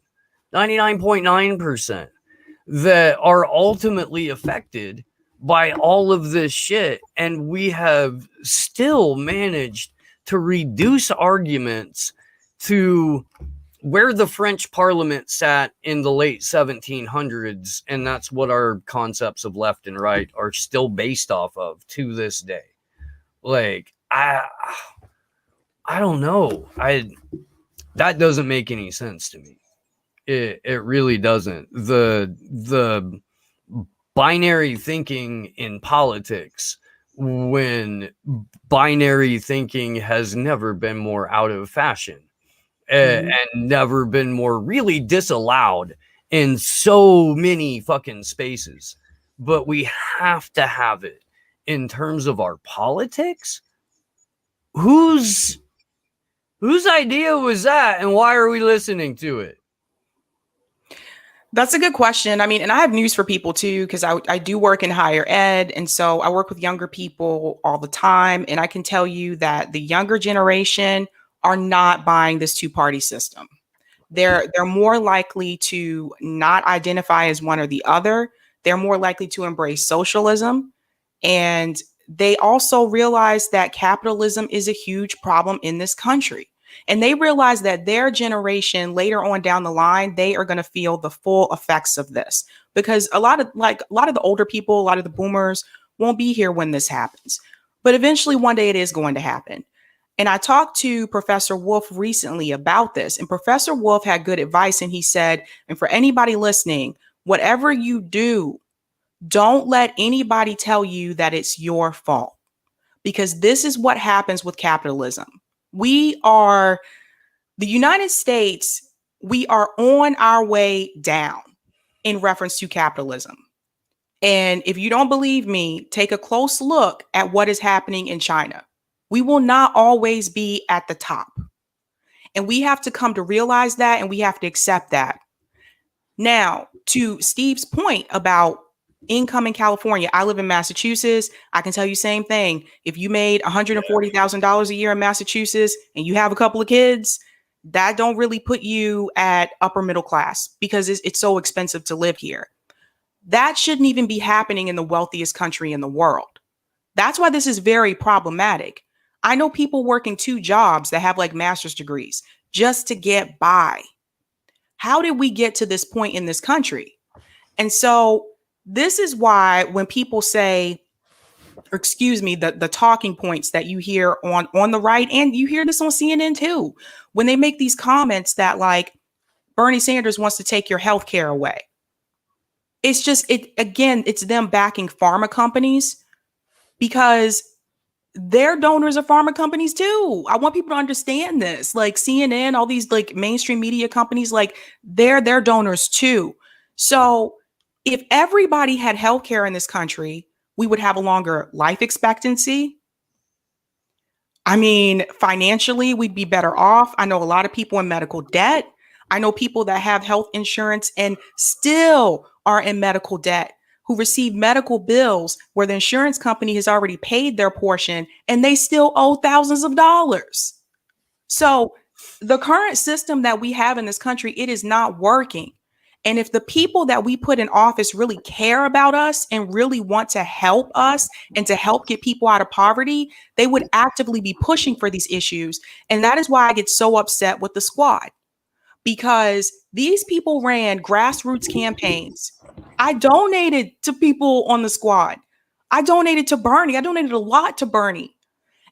99.9% that are ultimately affected by all of this shit. And we have still managed to reduce arguments to where the French Parliament sat in the late 1700s. And that's what our concepts of left and right are still based off of to this day. Like, I don't know. That doesn't make any sense to me. It really doesn't. The binary thinking in politics, when binary thinking has never been more out of fashion and never been more really disallowed in so many fucking spaces, but we have to have it in terms of our politics. Whose idea was that, and why are we listening to it? That's a good question. I mean, and I have news for people too, because I do work in higher ed. And so I work with younger people all the time. And I can tell you that the younger generation are not buying this two-party system. They're more likely to not identify as one or the other. They're more likely to embrace socialism. And they also realize that capitalism is a huge problem in this country. And they realize that their generation later on down the line, they are going to feel the full effects of this, because a lot of the older people, a lot of the boomers won't be here when this happens. But eventually one day it is going to happen. And I talked to Professor Wolf recently about this, and Professor Wolf had good advice. And he said, and for anybody listening, whatever you do, don't let anybody tell you that it's your fault, because this is what happens with capitalism. The United States, we are on our way down in reference to capitalism. And if you don't believe me, take a close look at what is happening in China. We will not always be at the top. And we have to come to realize that, and we have to accept that. Now, to Steve's point about income in California, I live in Massachusetts. I can tell you same thing. If you made $140,000 a year in Massachusetts and you have a couple of kids, that don't really put you at upper middle class, because it's so expensive to live here. That shouldn't even be happening in the wealthiest country in the world. That's why this is very problematic. I know people working 2 jobs that have like master's degrees just to get by. How did we get to this point in this country? And so this is why when people say, or excuse me, the talking points that you hear on the right, and you hear this on CNN too, when they make these comments that like Bernie Sanders wants to take your health care away. It's just, it's them backing pharma companies, because their donors are pharma companies too. I want people to understand this. Like CNN, all these like mainstream media companies, like they're their donors too. So if everybody had healthcare in this country, we would have a longer life expectancy. I mean, financially, we'd be better off. I know a lot of people in medical debt. I know people that have health insurance and still are in medical debt, who receive medical bills where the insurance company has already paid their portion and they still owe thousands of dollars. So the current system that we have in this country, it is not working. And if the people that we put in office really care about us and really want to help us and to help get people out of poverty, they would actively be pushing for these issues. And that is why I get so upset with the squad, because these people ran grassroots campaigns. I donated to people on the squad. I donated to Bernie. I donated a lot to Bernie.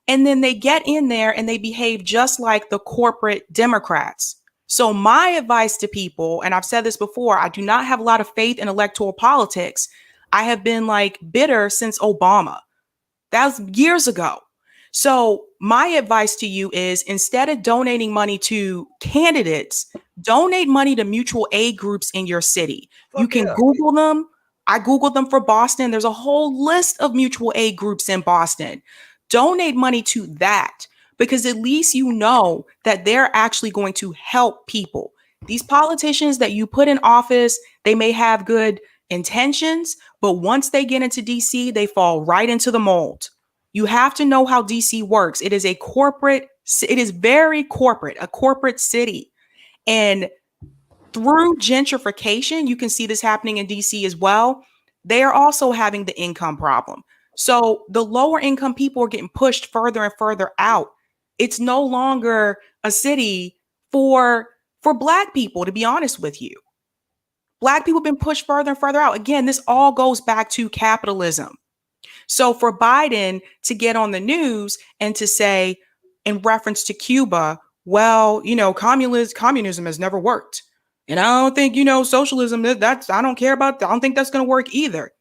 And then they get in there and they behave just like the corporate Democrats. So my advice to people, and I've said this before, I do not have a lot of faith in electoral politics. I have been like bitter since Obama. That was years ago. So my advice to you is, instead of donating money to candidates, donate money to mutual aid groups in your city. You can Google them. I Googled them for Boston. There's a whole list of mutual aid groups in Boston. Donate money to that, because at least you know that they're actually going to help people. These politicians that you put in office, they may have good intentions, but once they get into DC, they fall right into the mold. You have to know how DC works. It is a very corporate, a corporate city. And through gentrification, you can see this happening in DC as well. They are also having the income problem. So the lower income people are getting pushed further and further out. It's no longer a city for Black people, to be honest with you. Black people have been pushed further and further out. Again, this all goes back to capitalism. So for Biden to get on the news and to say, in reference to Cuba, well, communism has never worked. And I don't think, socialism, I don't care about that. I don't think that's going to work either.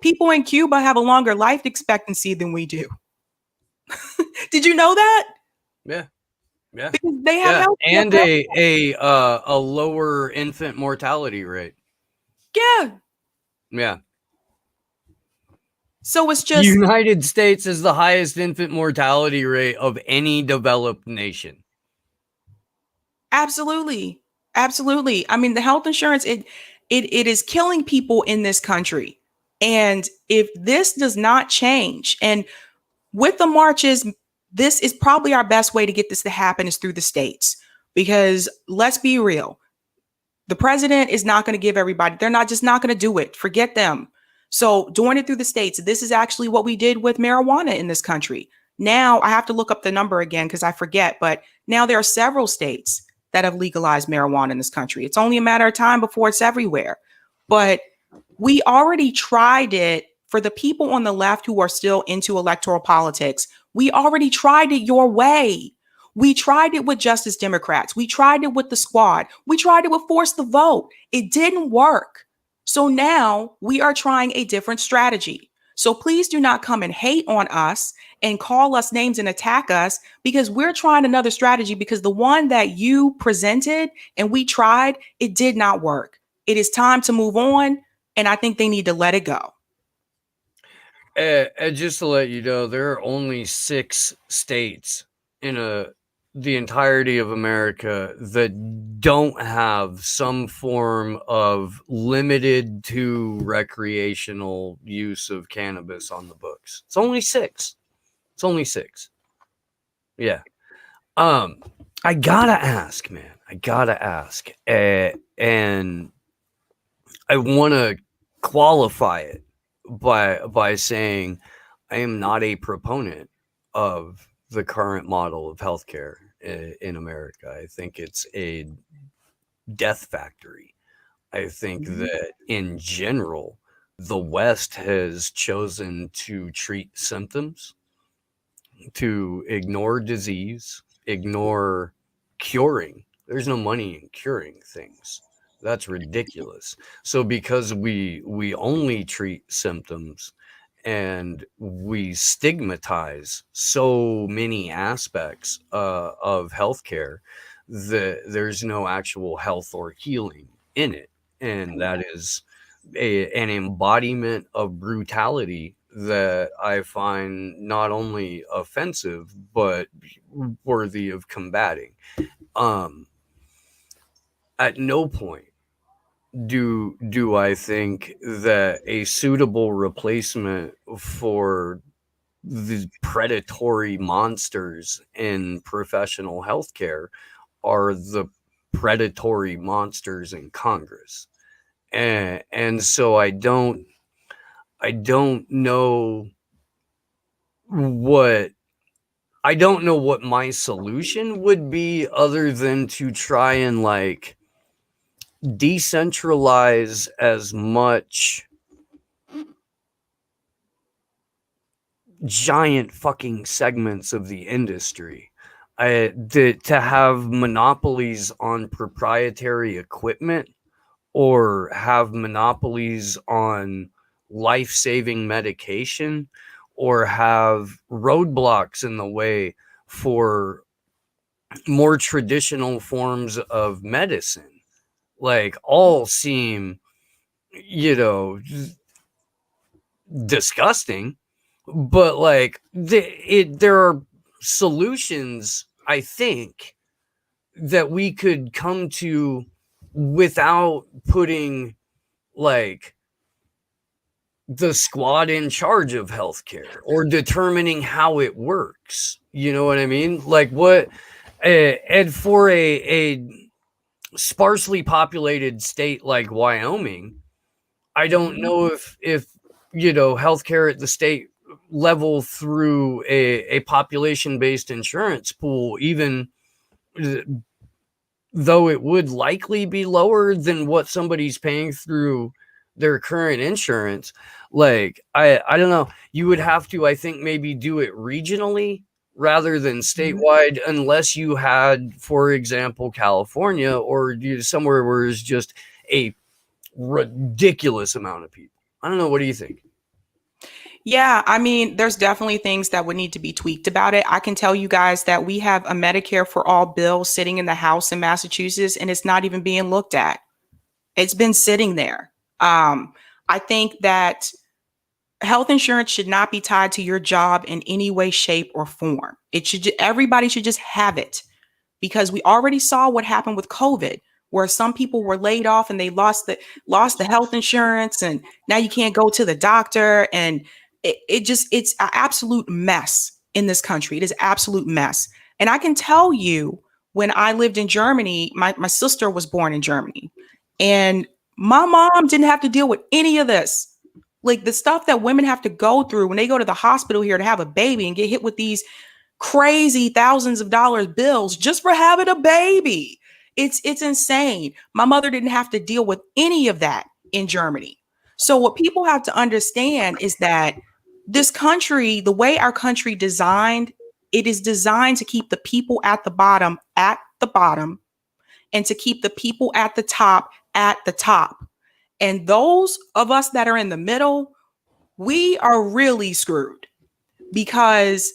People in Cuba have a longer life expectancy than we do. Did you know that? Yeah. Yeah. Because they have health and a lower infant mortality rate. Yeah. Yeah. So it's The just United States is the highest infant mortality rate of any developed nation. Absolutely. Absolutely. I mean, the health insurance, it is killing people in this country. And if this does not change, and with the marches, this is probably our best way to get this to happen is through the states, because let's be real. The president is not going to give everybody. They're not just not going to do it. Forget them. So doing it through the states, this is actually what we did with marijuana in this country. Now I have to look up the number again because I forget, but now there are several states that have legalized marijuana in this country. It's only a matter of time before it's everywhere. But we already tried it for the people on the left who are still into electoral politics. We already tried it your way. We tried it with Justice Democrats. We tried it with the Squad. We tried it with Force the Vote. It didn't work. So now we are trying a different strategy. So please do not come and hate on us and call us names and attack us, because we're trying another strategy, because the one that you presented and we tried, it did not work. It is time to move on. And I think they need to let it go. And just to let you know, there are only 6 states in the entirety of America that don't have some form of limited to recreational use of cannabis on the books. It's only 6. It's only 6. Yeah. I gotta ask, man. I gotta ask. And I want to qualify it by saying I am not a proponent of the current model of healthcare in America. I think it's a death factory. I think that in general, the West has chosen to treat symptoms, to ignore disease, ignore curing. There's no money in curing things. That's ridiculous. So because we only treat symptoms and we stigmatize so many aspects of healthcare, that there's no actual health or healing in it. And that is an embodiment of brutality that I find not only offensive, but worthy of combating. At no point do I think that a suitable replacement for the predatory monsters in professional healthcare are the predatory monsters in Congress. And so I don't know what my solution would be, other than to try and like decentralize as much giant fucking segments of the industry. To have monopolies on proprietary equipment, or have monopolies on life-saving medication, or have roadblocks in the way for more traditional forms of medicine, like, all seem, disgusting. But like there are solutions, I think, that we could come to without putting like the Squad in charge of healthcare or determining how it works. You know what I mean? Like what, and for a sparsely populated state like Wyoming, I don't know if healthcare at the state level through a population-based insurance pool, even though it would likely be lower than what somebody's paying through their current insurance. Like, I don't know. You would have to, I think, maybe do it regionally rather than statewide, unless you had, for example, California or somewhere where it's just a ridiculous amount of people. I don't know. What do you think? Yeah, I mean, there's definitely things that would need to be tweaked about it. I can tell you guys that we have a Medicare for all bill sitting in the House in Massachusetts, and it's not even being looked at. It's been sitting there. I think that health insurance should not be tied to your job in any way, shape, or form. Everybody should just have it, because we already saw what happened with COVID, where some people were laid off and they lost the health insurance, and now you can't go to the doctor, and it's an absolute mess. in this country. It is absolute mess. And I can tell you, when I lived in Germany, my sister was born in Germany, and my mom didn't have to deal with any of this. Like the stuff that women have to go through when they go to the hospital here to have a baby and get hit with these crazy thousands of dollars bills just for having a baby. It's insane. My mother didn't have to deal with any of that in Germany. So what people have to understand is that this country, the way our country designed, it is designed to keep the people at the bottom, and to keep the people at the top at the top. And those of us that are in the middle, we are really screwed, because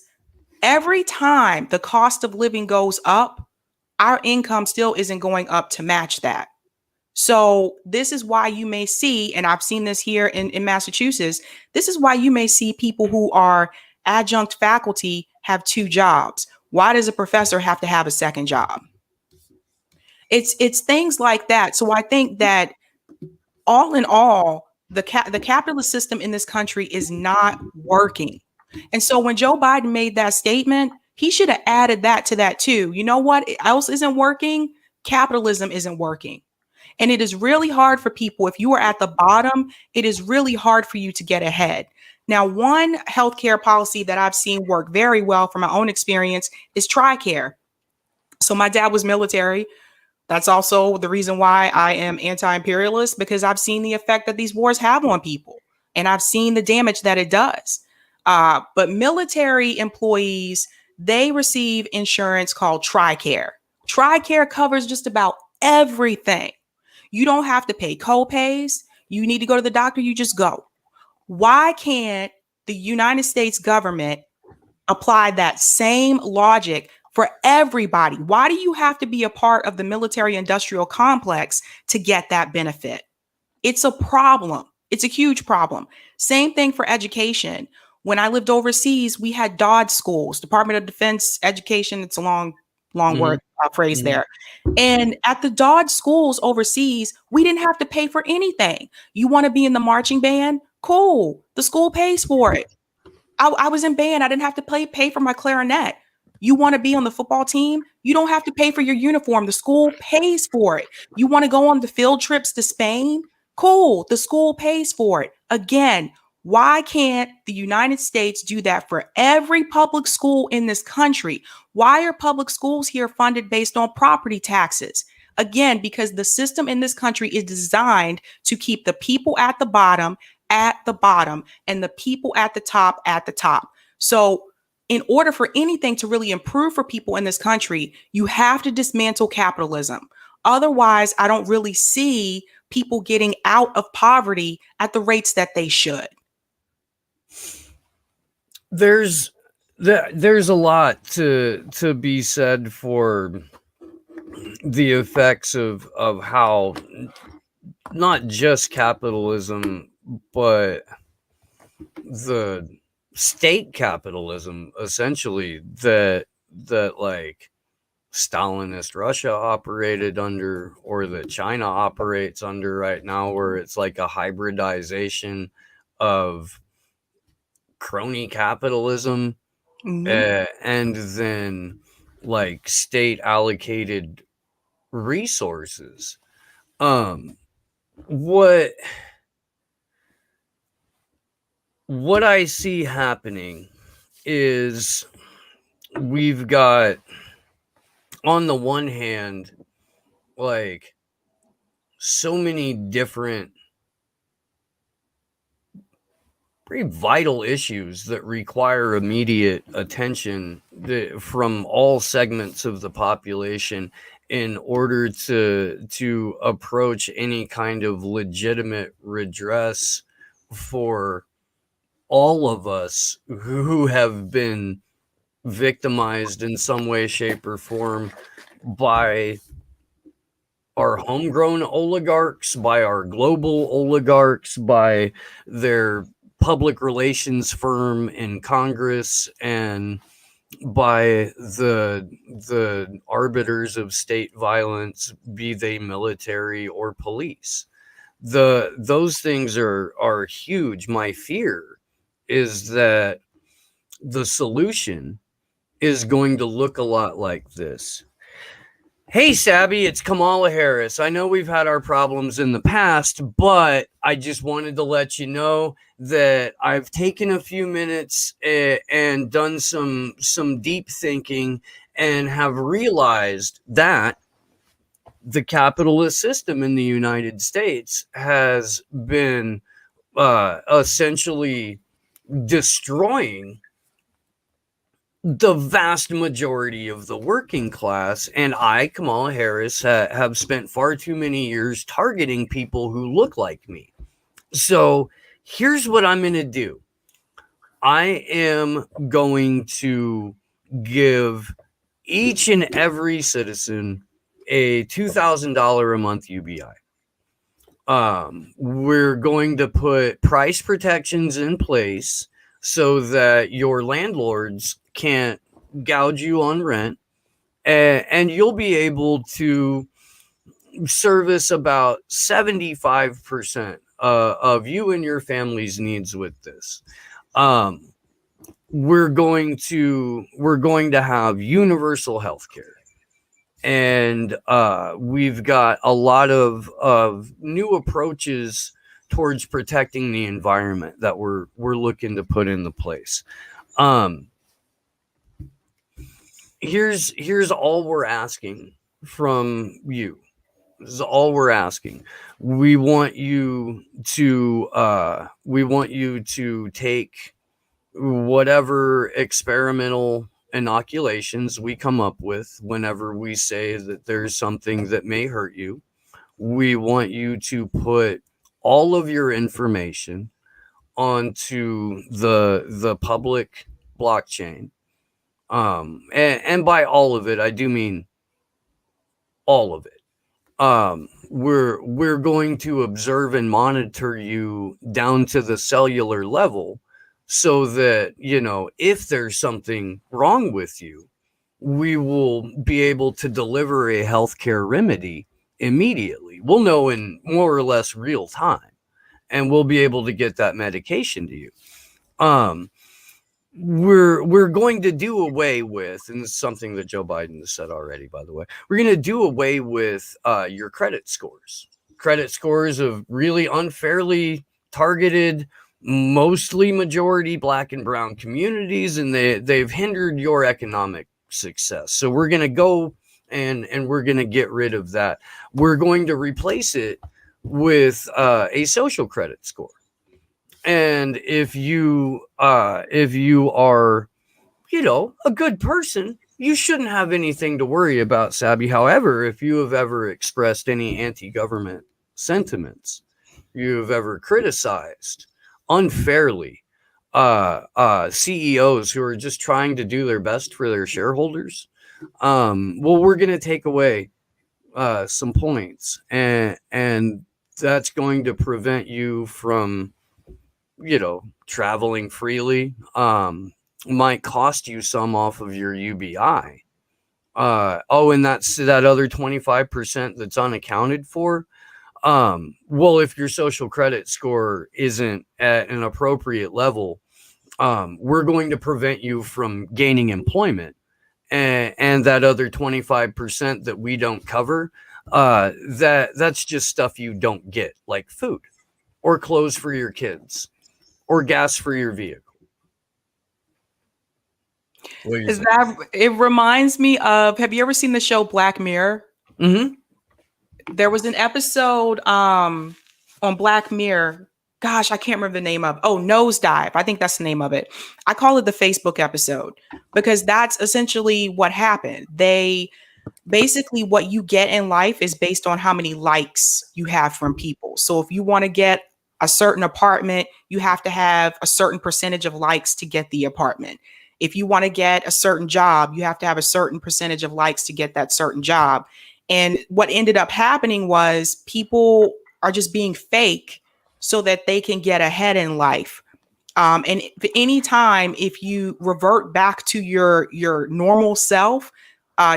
every time the cost of living goes up, our income still isn't going up to match that. So this is why you may see, and I've seen this here in Massachusetts, this is why you may see people who are adjunct faculty have 2 jobs. Why does a professor have to have a second job? It's things like that. So I think that all in all, the capitalist system in this country is not working. And so when Joe Biden made that statement, he should have added that to that too. You know what else isn't working? Capitalism isn't working. And it is really hard for people. If you are at the bottom, it is really hard for you to get ahead. Now, one healthcare policy that I've seen work very well from my own experience is Tricare. So my dad was military. That's also the reason why I am anti-imperialist, because I've seen the effect that these wars have on people, and I've seen the damage that it does. But military employees, they receive insurance called Tricare. Tricare covers just about everything. You don't have to pay co-pays. You need to go to the doctor, you just go. Why can't the United States government apply that same logic for everybody? Why do you have to be a part of the military industrial complex to get that benefit? It's a problem. It's a huge problem. Same thing for education. When I lived overseas, we had DOD schools, Department of Defense Education. It's a long word phrase there. And at the DOD schools overseas, we didn't have to pay for anything. You want to be in the marching band? Cool. The school pays for it. I was in band. I didn't have to pay for my clarinet. You want to be on the football team? You don't have to pay for your uniform. The school pays for it. You want to go on the field trips to Spain? Cool. The school pays for it. Again, why can't the United States do that for every public school in this country? Why are public schools here funded based on property taxes? Again, because the system in this country is designed to keep the people at the bottom and the people at the top at the top. So in order for anything to really improve for people in this country, you have to dismantle capitalism. Otherwise, I don't really see people getting out of poverty at the rates that they should. There's a lot to be said for the effects of how not just capitalism, but the state capitalism, essentially, that like Stalinist Russia operated under, or that China operates under right now, where it's like a hybridization of crony capitalism and then like state allocated resources. What I see happening is we've got, on the one hand, like so many different pretty vital issues that require immediate attention from all segments of the population in order to approach any kind of legitimate redress for all of us who have been victimized in some way, shape, or form by our homegrown oligarchs, by our global oligarchs, by their public relations firm in Congress, and by the arbiters of state violence, be they military or police. Those things are huge. My fear is that the solution is going to look a lot like this. Hey, Sabby, it's Kamala Harris. I know we've had our problems in the past, but I just wanted to let you know that I've taken a few minutes and done some deep thinking and have realized that the capitalist system in the United States has been essentially destroying the vast majority of the working class, and I, Kamala Harris, have spent far too many years targeting people who look like me. So here's what I'm going to do. I am going to give each and every citizen a $2,000 a month UBI. We're going to put price protections in place so that your landlords can't gouge you on rent, and you'll be able to service about 75% of you and your family's needs with this. We're going to have universal health care. And we've got a lot of new approaches towards protecting the environment that we're looking to put into place. Here's all we're asking from you. This is all we're asking. We want you to take whatever experimental inoculations we come up with whenever we say that there's something that may hurt you. We want you to put all of your information onto the public blockchain. And by all of it, I do mean all of it. We're going to observe and monitor you down to the cellular level, so that, you know, if there's something wrong with you, we will be able to deliver a healthcare remedy immediately. We'll know in more or less real time, and we'll be able to get that medication to you. We're going to do away with, and this is something that Joe Biden has said already, by the way, we're going to do away with your credit scores of really unfairly targeted, mostly majority Black and brown communities, and they've hindered your economic success. So we're going to go and we're going to get rid of that. We're going to replace it with a social credit score. And if you are, you know, a good person, you shouldn't have anything to worry about, Sabby. However, if you have ever expressed any anti-government sentiments, you have ever criticized unfairly CEOs who are just trying to do their best for their shareholders, well, we're going to take away some points, and that's going to prevent you from, you know, traveling freely. Might cost you some off of your UBI. And that's that other 25% that's unaccounted for. Well, if your social credit score isn't at an appropriate level, we're going to prevent you from gaining employment, and that other 25% that we don't cover, that's just stuff you don't get, like food or clothes for your kids or gas for your vehicle. Is that, it reminds me of, have you ever seen the show Black Mirror? Mm-hmm. There was an episode on Black Mirror. Gosh, I can't remember the name of. Oh, Nosedive. I think that's the name of it. I call it the Facebook episode because that's essentially what happened. They basically, what you get in life is based on how many likes you have from people. So if you want to get a certain apartment, you have to have a certain percentage of likes to get the apartment. If you want to get a certain job, you have to have a certain percentage of likes to get that certain job. And what ended up happening was people are just being fake so that they can get ahead in life. And anytime if you revert back to your normal self,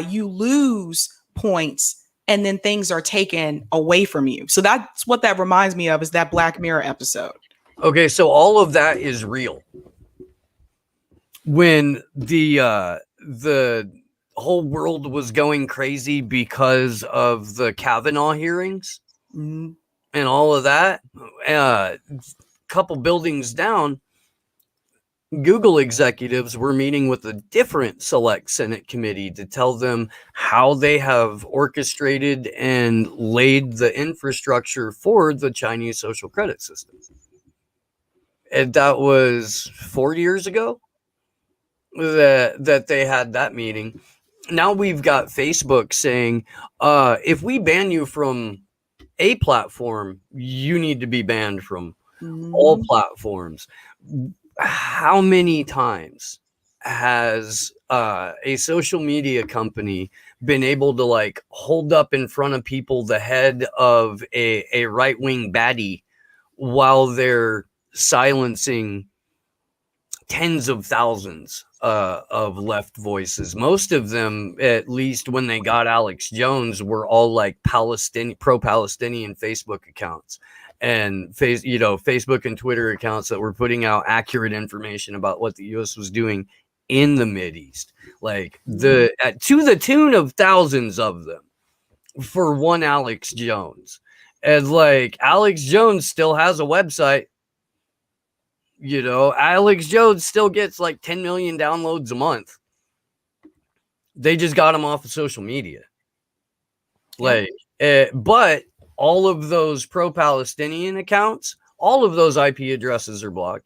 you lose points and then things are taken away from you. So that's what that reminds me of, is that Black Mirror episode. Okay, so all of that is real. when the whole world was going crazy because of the Kavanaugh hearings and all of that, couple buildings down, Google executives were meeting with a different select Senate committee to tell them how they have orchestrated and laid the infrastructure for the Chinese social credit system. And that was 4 years ago that they had that meeting. Now we've got Facebook saying, if we ban you from a platform, you need to be banned from all platforms. How many times has a social media company been able to like hold up in front of people the head of a right-wing baddie while they're silencing tens of thousands of left voices? Most of them, at least when they got Alex Jones, were all like pro-Palestinian Facebook accounts and Facebook and Twitter accounts that were putting out accurate information about what the U.S. was doing in the Mideast, like to the tune of thousands of them for one Alex Jones. And like Alex Jones still has a website. Alex Jones still gets like 10 million downloads a month. They just got him off of social media. But all of those pro-Palestinian accounts, all of those IP addresses are blocked.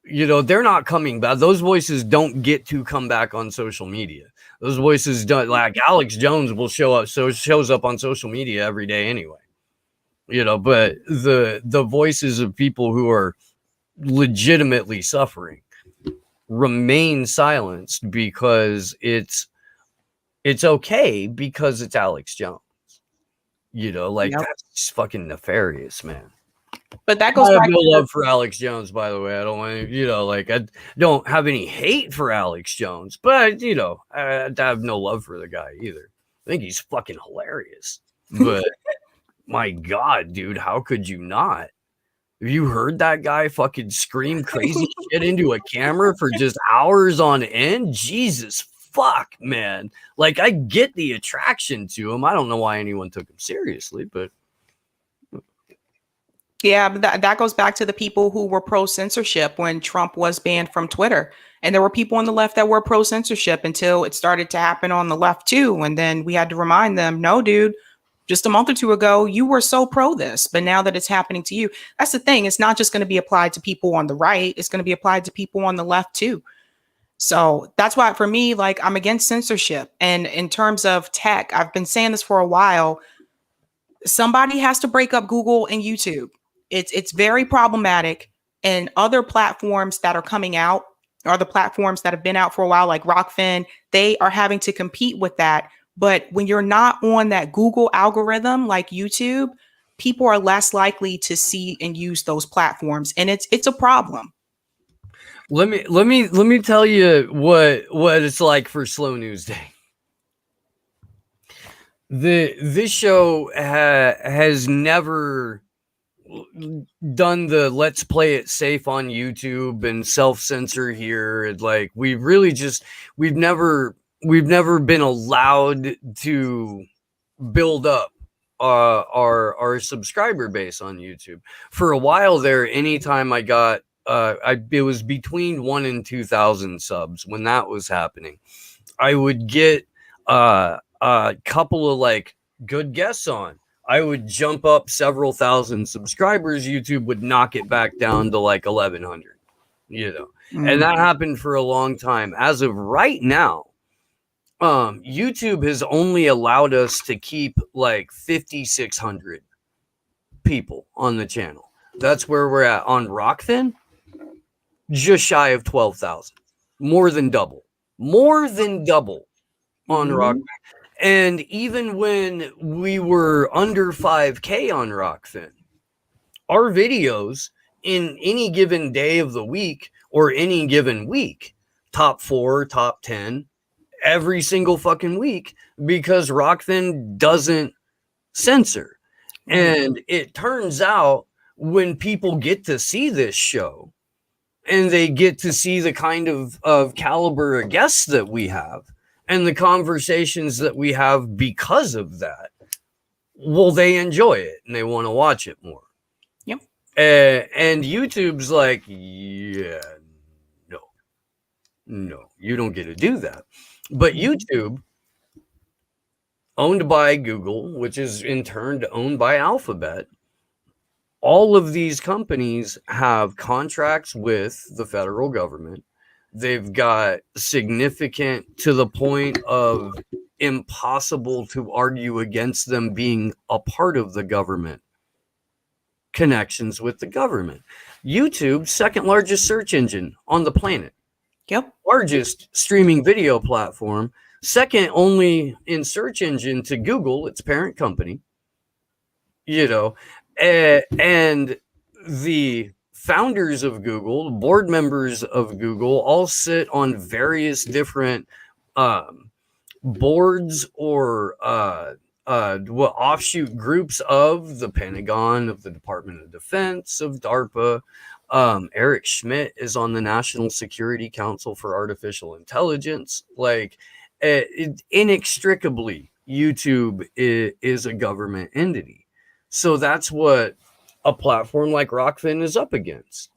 They're not coming back. Those voices don't get to come back on social media. Those voices don't, like Alex Jones will shows up on social media every day anyway. But the voices of people who are legitimately suffering remain silenced because it's okay because it's Alex Jones. That's just fucking nefarious, man. But that goes I have back no to love for Alex Jones, by the way. I don't want to, I don't have any hate for Alex Jones, but I have no love for the guy either. I think he's fucking hilarious. But my God, dude, how could you not? Have you heard that guy fucking scream crazy shit into a camera for just hours on end? Jesus fuck, man. Like, I get the attraction to him. I don't know why anyone took him seriously, but yeah, but that goes back to the people who were pro-censorship when Trump was banned from Twitter. And there were people on the left that were pro-censorship until it started to happen on the left too. And then we had to remind them, no, dude, just a month or two ago, you were so pro this, but now that it's happening to you, that's the thing. It's not just going to be applied to people on the right. It's going to be applied to people on the left too. So that's why for me, like, I'm against censorship. And in terms of tech, I've been saying this for a while. Somebody has to break up Google and YouTube. It's very problematic. And other platforms that are coming out are the platforms that have been out for a while, like Rockfin. They are having to compete with that. But when you're not on that Google algorithm like YouTube, people are less likely to see and use those platforms, and it's a problem. let me tell you what it's like for Slow News Day. This show has never done the let's play it safe on YouTube and self-censor here. And like we've never been allowed to build up our subscriber base on YouTube. For a while there, anytime I got it was between 1,000 and 2,000 subs when that was happening, I would get a couple of like good guests on. I would jump up several thousand subscribers. YouTube would knock it back down to like 1,100, and that happened for a long time. As of right now, YouTube has only allowed us to keep like 5,600 people on the channel. That's where we're at. On Rockfin, just shy of 12,000, more than double on Rockfin. And even when we were under 5K on Rockfin, our videos in any given day of the week or any given week, top 4, top 10, every single fucking week, because Rockfin doesn't censor. And it turns out when people get to see this show and they get to see the kind of caliber of guests that we have and the conversations that we have because of that. Well, they enjoy it and they want to watch it more. Yep. And YouTube's like, yeah, no, you don't get to do that. But YouTube, owned by Google, which is in turn owned by Alphabet, all of these companies have contracts with the federal government. They've got significant, to the point of impossible to argue against them being a part of the government, connections with the government. YouTube, second largest search engine on the planet. Yep. Largest streaming video platform, second only in search engine to Google, its parent company. You know, and the founders of Google, board members of Google, all sit on various different boards or offshoot groups of the Pentagon, of the Department of Defense, of DARPA. Eric Schmidt is on the National Security Council for Artificial Intelligence. Like, inextricably, YouTube is a government entity. So that's what a platform like Rockfin is up against.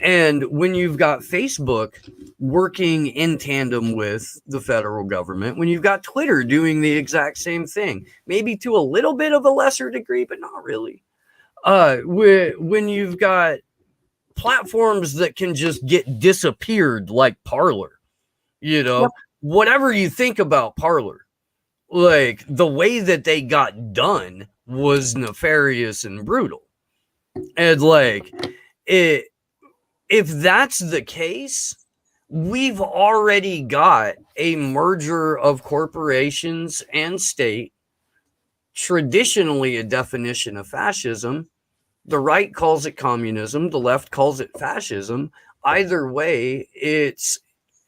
And when you've got Facebook working in tandem with the federal government, when you've got Twitter doing the exact same thing, maybe to a little bit of a lesser degree, but not really. When you've got platforms that can just get disappeared like Parler, Yep. Whatever you think about Parler, like the way that they got done was nefarious and brutal. And like, if that's the case, we've already got a merger of corporations and state, traditionally a definition of fascism. The right calls it communism, the left calls it fascism. Either way, it's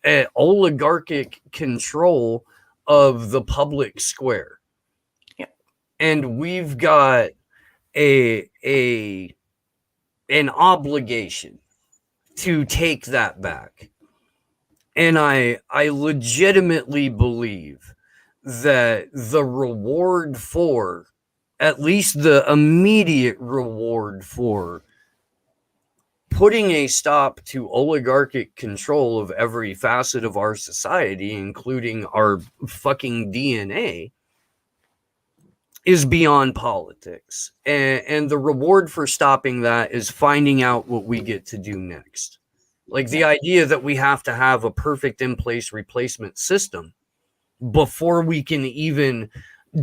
an oligarchic control of the public square. Yep. And we've got an obligation to take that back. And I legitimately believe that the reward for, at least the immediate reward for, putting a stop to oligarchic control of every facet of our society, including our fucking DNA, is beyond politics. And the reward for stopping that is finding out what we get to do next. Like the idea that we have to have a perfect in-place replacement system before we can even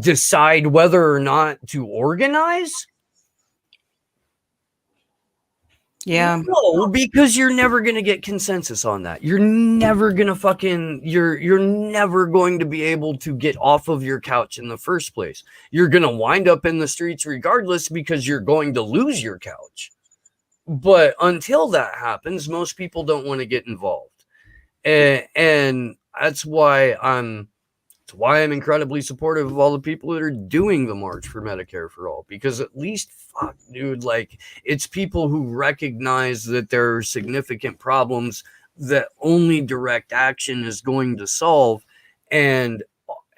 decide whether or not to organize. Yeah. No, because you're never going to get consensus on that. You're never going to you're never going to be able to get off of your couch in the first place. You're going to wind up in the streets regardless because you're going to lose your couch. But until that happens, most people don't want to get involved. And that's why I'm incredibly supportive of all the people that are doing the March for Medicare for All, because at least, fuck, dude, like, it's people who recognize that there are significant problems that only direct action is going to solve. And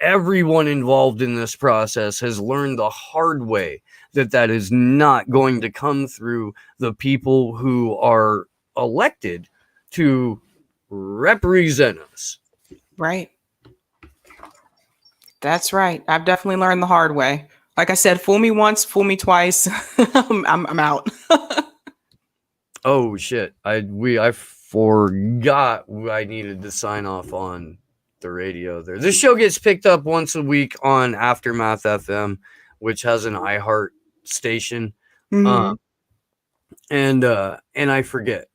everyone involved in this process has learned the hard way that that is not going to come through the people who are elected to represent us. Right. That's right. I've definitely learned the hard way. Like I said, fool me once, fool me twice. I'm out. Oh shit. I forgot I needed to sign off on the radio there. This show gets picked up once a week on Aftermath FM, which has an iHeart station. Mhm. And I forget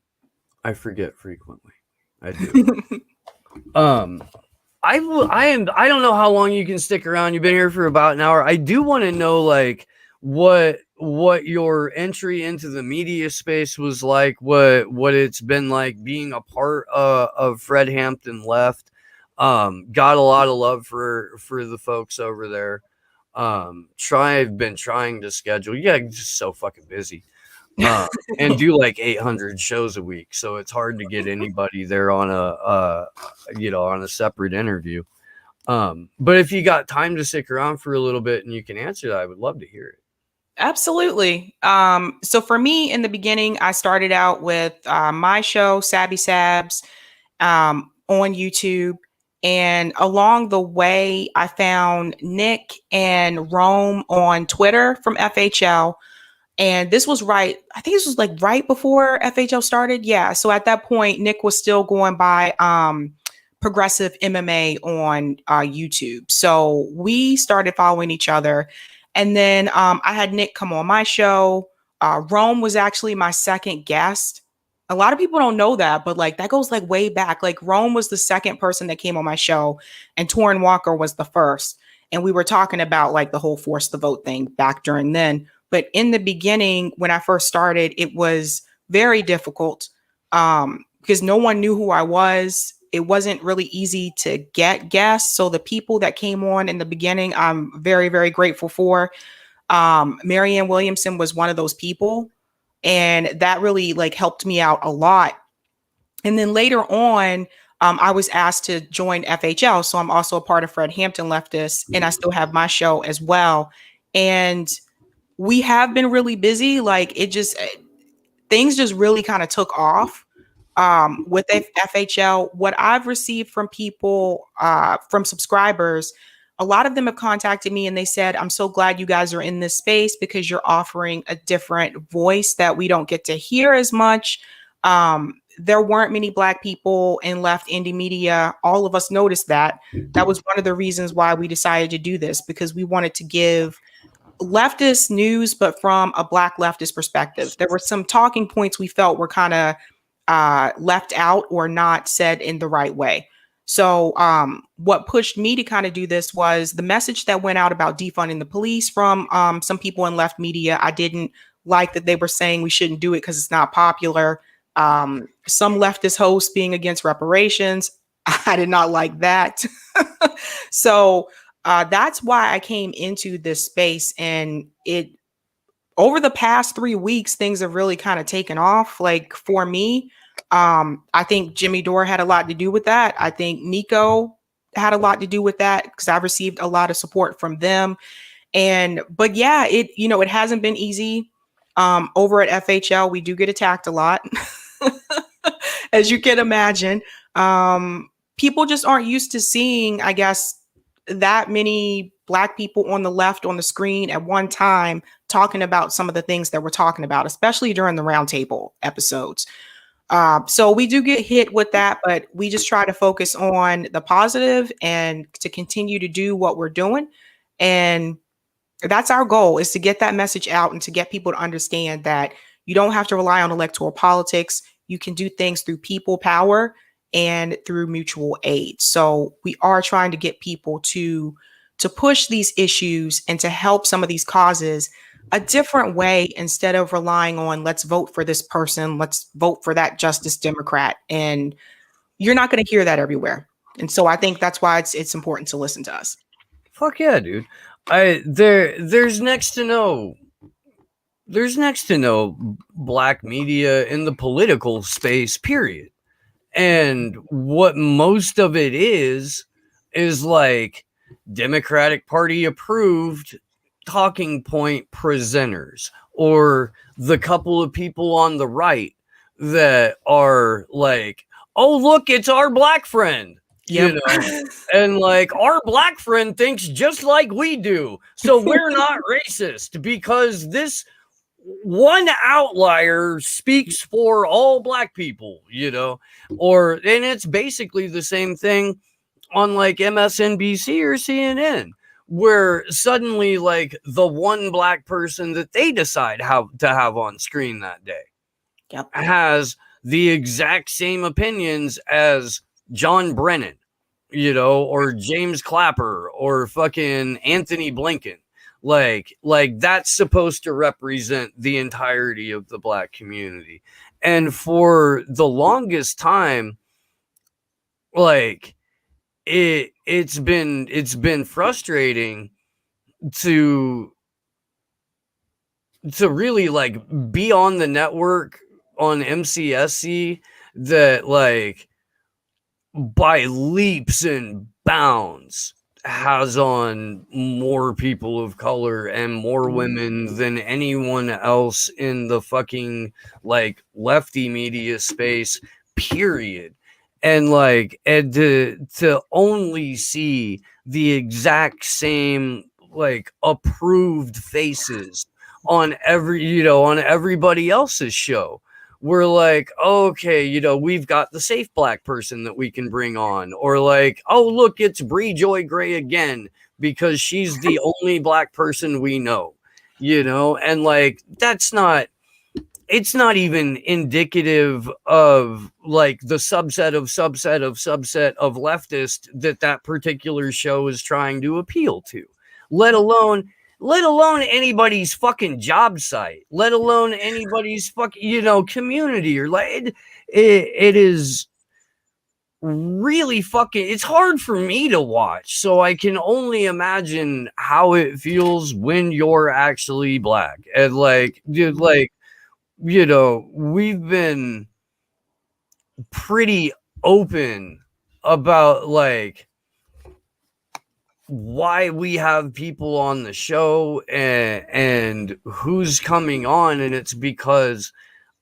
frequently. I do. I don't know how long you can stick around. You've been here for about an hour. I do want to know, like, what your entry into the media space was like, what it's been like being a part of Fred Hampton Left. Got a lot of love for the folks over there. I've been trying to schedule. Yeah, just so fucking busy. and do like 800 shows a week. So it's hard to get anybody there on on a separate interview. But if you got time to stick around for a little bit and you can answer that, I would love to hear it. Absolutely. So for me, in the beginning, I started out with my show, Sabby Sabs, on YouTube. And along the way, I found Nick and Rome on Twitter from FHL. And this was I think this was like right before FHL started. Yeah. So at that point, Nick was still going by Progressive MMA on YouTube. So we started following each other. And then I had Nick come on my show. Rome was actually my second guest. A lot of people don't know that, but like that goes like way back. Like Rome was the second person that came on my show, and Torrin Walker was the first. And we were talking about like the whole force the vote thing back during then. But in the beginning, when I first started, it was very difficult because no one knew who I was. It wasn't really easy to get guests. So the people that came on in the beginning, I'm very, very grateful for. Marianne Williamson was one of those people. And that really like helped me out a lot. And then later on, I was asked to join FHL. So I'm also a part of Fred Hampton Leftist, and I still have my show as well. And we have been really busy. Like things just really kind of took off with FHL. What I've received from people, from subscribers, a lot of them have contacted me and they said, I'm so glad you guys are in this space because you're offering a different voice that we don't get to hear as much. There weren't many Black people in left indie media. All of us noticed that. That was one of the reasons why we decided to do this, because we wanted to give leftist news, but from a Black leftist perspective. There were some talking points we felt were kind of left out or not said in the right way. So what pushed me to kind of do this was the message that went out about defunding the police from some people in left media. I didn't like that they were saying we shouldn't do it because it's not popular. Some leftist hosts being against reparations. I did not like that. So that's why I came into this space, and over the past 3 weeks, things have really kind of taken off. Like for me, I think Jimmy Dore had a lot to do with that. I think Nico had a lot to do with that because I've received a lot of support from them. But yeah, it hasn't been easy. Over at FHL, we do get attacked a lot, as you can imagine. People just aren't used to seeing, I guess, that many Black people on the left on the screen at one time talking about some of the things that we're talking about, especially during the roundtable episodes. So we do get hit with that, but we just try to focus on the positive and to continue to do what we're doing. And that's our goal, is to get that message out and to get people to understand that you don't have to rely on electoral politics. You can do things through people power and through mutual aid. So we are trying to get people to push these issues and to help some of these causes a different way, instead of relying on let's vote for this person, let's vote for that Justice Democrat. And you're not going to hear that everywhere. And so I think that's why it's important to listen to us. Fuck yeah, dude. There's next to no Black media in the political space, period. And what most of it is like Democratic Party approved talking point presenters, or the couple of people on the right that are like, oh, look, it's our Black friend. Yep. You know, and like our Black friend thinks just like we do. So we're not racist because this one outlier speaks for all Black people, and it's basically the same thing on like MSNBC or CNN, where suddenly like the one Black person that they decide how to have on screen that day has the exact same opinions as John Brennan, or James Clapper or fucking Anthony Blinken. Like that's supposed to represent the entirety of the Black community. And for the longest time, like it's been frustrating to really like be on the network on MCSC that like by leaps and bounds has on more people of color and more women than anyone else in the fucking like lefty media space, period. And like, and to only see the exact same like approved faces on on everybody else's show, we're like, okay, we've got the safe black person that we can bring on. Or like, oh, look, it's Bree Joy Gray again, because she's the only black person we know, and like, it's not even indicative of like the subset of leftist that particular show is trying to appeal to, let alone anybody's fucking job site, let alone anybody's fucking community, or like it is really fucking, it's hard for me to watch, so I can only imagine how it feels when you're actually black. And like, dude, like, we've been pretty open about like why we have people on the show and who's coming on, and it's because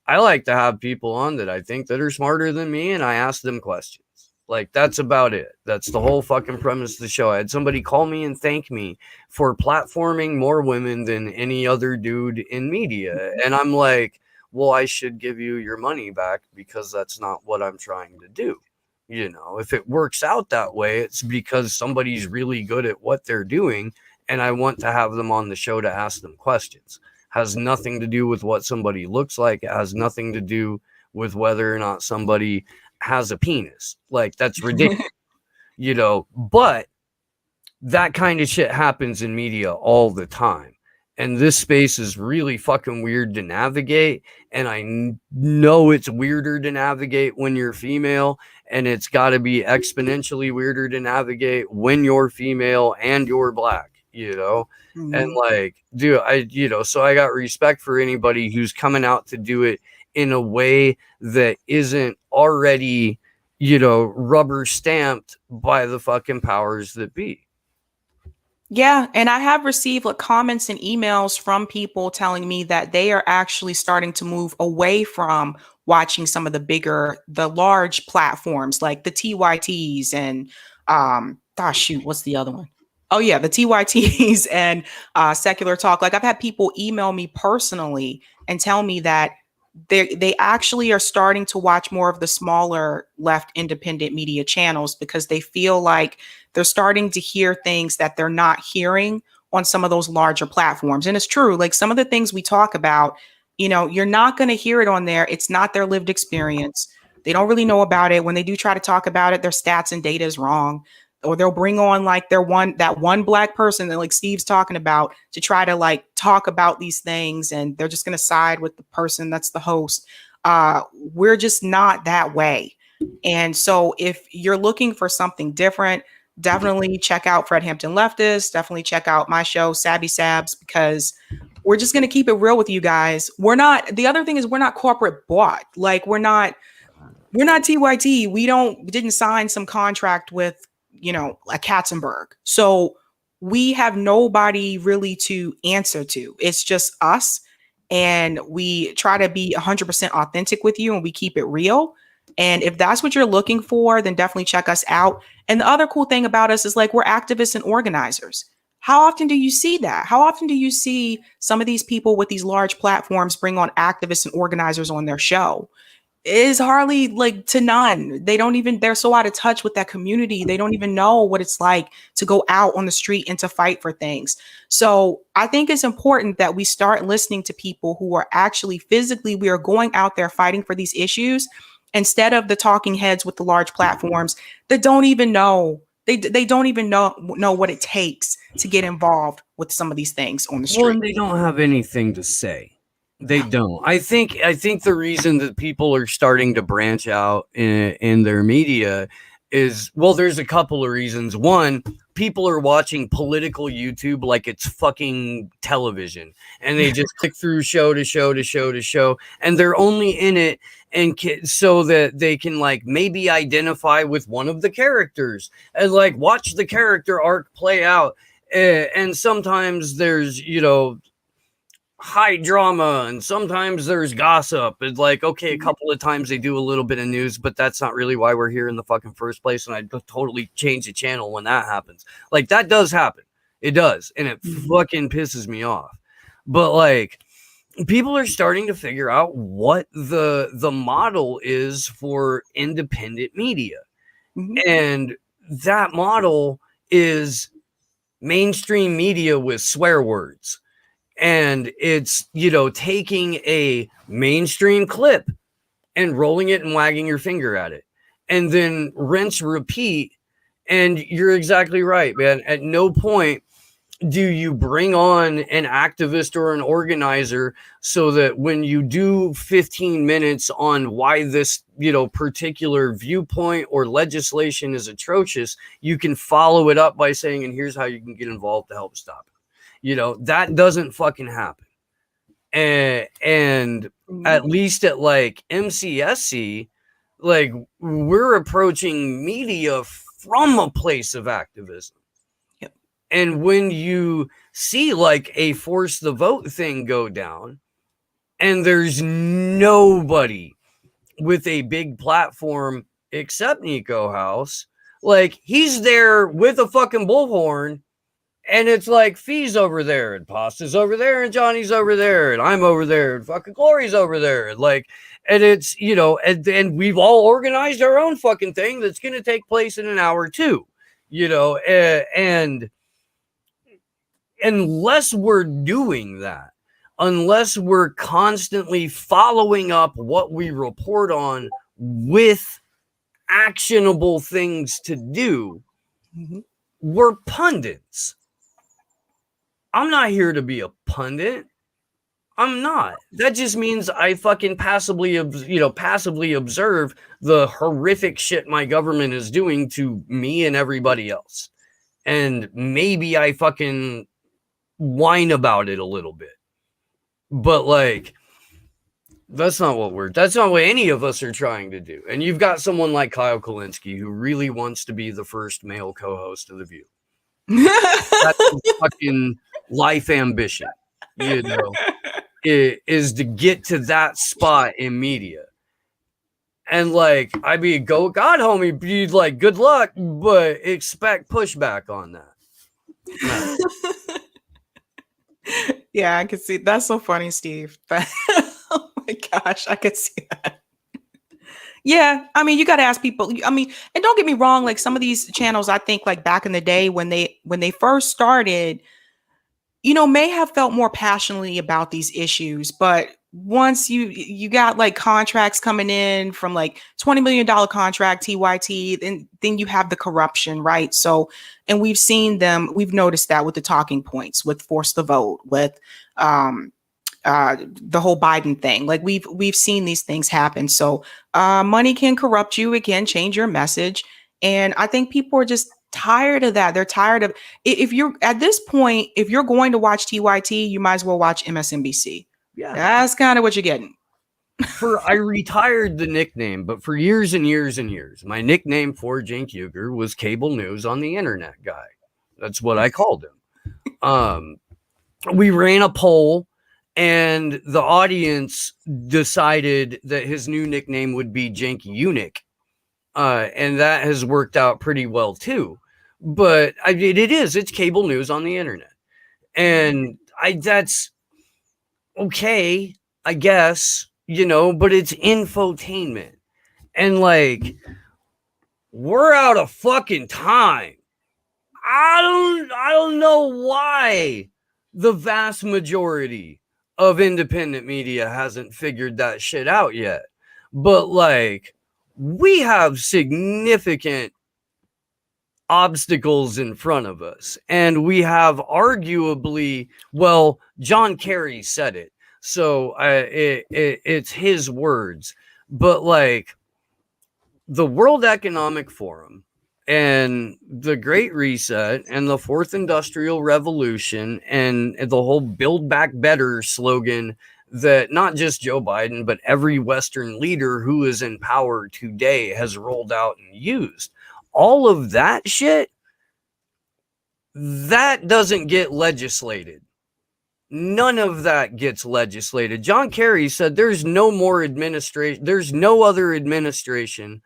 I like to have people on that I think that are smarter than me, and I ask them questions. Like, that's about it. That's the whole fucking premise of the show. I had somebody call me and thank me for platforming more women than any other dude in media, and I'm like, well, I should give you your money back, because that's not what I'm trying to do. If it works out that way, it's because somebody's really good at what they're doing, and I want to have them on the show to ask them questions. Has nothing to do with what somebody looks like. It has nothing to do with whether or not somebody has a penis. Like, that's ridiculous, but that kind of shit happens in media all the time. And this space is really fucking weird to navigate. And I know it's weirder to navigate when you're female. And it's got to be exponentially weirder to navigate when you're female and you're black, Mm-hmm. And like, dude, so I got respect for anybody who's coming out to do it in a way that isn't already, rubber stamped by the fucking powers that be. Yeah, and I have received like comments and emails from people telling me that they are actually starting to move away from watching some of the large platforms like the TYTs and what's the other one? Oh yeah, the TYTs and Secular Talk. Like, I've had people email me personally and tell me that they actually are starting to watch more of the smaller left independent media channels, because they feel like they're starting to hear things that they're not hearing on some of those larger platforms. And it's true, like some of the things we talk about, you're not going to hear it on there. It's not their lived experience. They don't really know about it. When they do try to talk about it, their stats and data is wrong. Or they'll bring on like that one black person that like Steve's talking about to try to like talk about these things, and they're just going to side with the person that's the host. We're just not that way. And so if you're looking for something different, definitely check out Fred Hampton Leftist. Definitely check out my show, Sabby Sabs, because we're just going to keep it real with you guys. The other thing is we're not corporate bought. Like, we're not TYT. We didn't sign some contract with, a Katzenberg. So we have nobody really to answer to. It's just us. And we try to be 100% authentic with you, and we keep it real. And if that's what you're looking for, then definitely check us out. And the other cool thing about us is like, we're activists and organizers. How often do you see that? How often do you see some of these people with these large platforms bring on activists and organizers on their show? It is hardly like to none. They're so out of touch with that community. They don't even know what it's like to go out on the street and to fight for things. So I think it's important that we start listening to people who are actually we are going out there fighting for these issues, instead of the talking heads with the large platforms that don't even know. They don't even know what it takes to get involved with some of these things on the street. Well, and they don't have anything to say. They don't. I think the reason that people are starting to branch out in their media is, well, there's a couple of reasons. One, people are watching political YouTube like it's fucking television, and they just click through show to show to show to show, and they're only in it and so that they can like maybe identify with one of the characters and like watch the character arc play out. And sometimes there's, you know, high drama, and sometimes there's gossip. It's like, okay, a couple of times they do a little bit of news, but that's not really why we're here in the fucking first place. And I totally change the channel when that happens. Like, that does happen. It does. And it fucking pisses me off. But like, people are starting to figure out what the model is for independent media. And that model is mainstream media with swear words. And it's, you know, taking a mainstream clip and rolling it and wagging your finger at it, and then rinse, repeat. And you're exactly right, man. At no point do you bring on an activist or an organizer so that when you do 15 minutes on why this, you know, particular viewpoint or legislation is atrocious, you can follow it up by saying, and here's how you can get involved to help stop it. You know, that doesn't fucking happen. And at least at like MCSC, like, we're approaching media from a place of activism. Yep. And when you see like a force the vote thing go down, and there's nobody with a big platform except Nico House, like, he's there with a fucking bullhorn. And it's like Fee's over there, and Pasta's over there, and Johnny's over there, and I'm over there, and fucking Glory's over there. And like, and it's, you know, and we've all organized our own fucking thing that's going to take place in an hour too, you know, and unless we're doing that, unless we're constantly following up what we report on with actionable things to do, we're pundits. I'm not here to be a pundit. I'm not. That just means I fucking passively observe the horrific shit my government is doing to me and everybody else. And maybe I fucking whine about it a little bit. But like, that's not what any of us are trying to do. And you've got someone like Kyle Kulinski who really wants to be the first male co-host of The View. That's his fucking life ambition, you know, is to get to that spot in media. And like, I mean, go God, homie, be like, good luck, but expect pushback on that. No. Yeah, I can see. That's so funny, Steve. Oh my gosh, I could see that. Yeah, I mean, you got to ask people. I mean, and don't get me wrong, like some of these channels, I think like back in the day when they first started, you know, may have felt more passionately about these issues, but once you got like contracts coming in from like $20 million contract TYT, then you have the corruption, right? So, and we've noticed that with the talking points, with Force the Vote, with the whole Biden thing. Like we've seen these things happen. So money can corrupt you. It can change your message. And I think people are just tired of that. They're tired of, if you're at this point, if you're going to watch TYT, you might as well watch MSNBC. Yeah, that's kind of what you're getting. I retired the nickname, but for years and years and years, my nickname for Cenk Uygur was Cable News on the Internet Guy. That's what I called him. We ran a poll, and the audience decided that his new nickname would be Cenk Eunuch. And that has worked out pretty well too. But it's cable news on the internet. And that's okay, I guess, you know, but it's infotainment. And like, we're out of fucking time. I don't know why the vast majority of independent media hasn't figured that shit out yet. But like, we have significant obstacles in front of us, and we have arguably, well, John Kerry said it, so it's his words, but like, the World Economic Forum and the Great Reset and the Fourth Industrial Revolution and the whole Build Back Better slogan that not just Joe Biden, but every Western leader who is in power today has rolled out and used. All of that shit, that doesn't get legislated. None of that gets legislated. John Kerry said there's no more administration, there's no other administration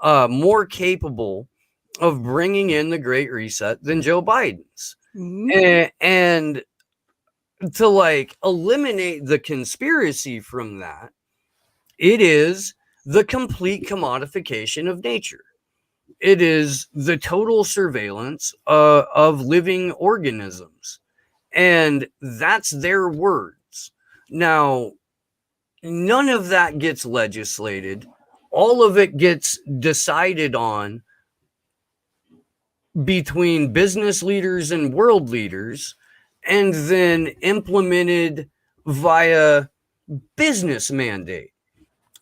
more capable of bringing in the Great Reset than Joe Biden's. And to like eliminate the conspiracy from that, it is the complete commodification of nature. It is the total surveillance of living organisms. And that's their words. Now, none of that gets legislated. All of it gets decided on between business leaders and world leaders, and then implemented via business mandate.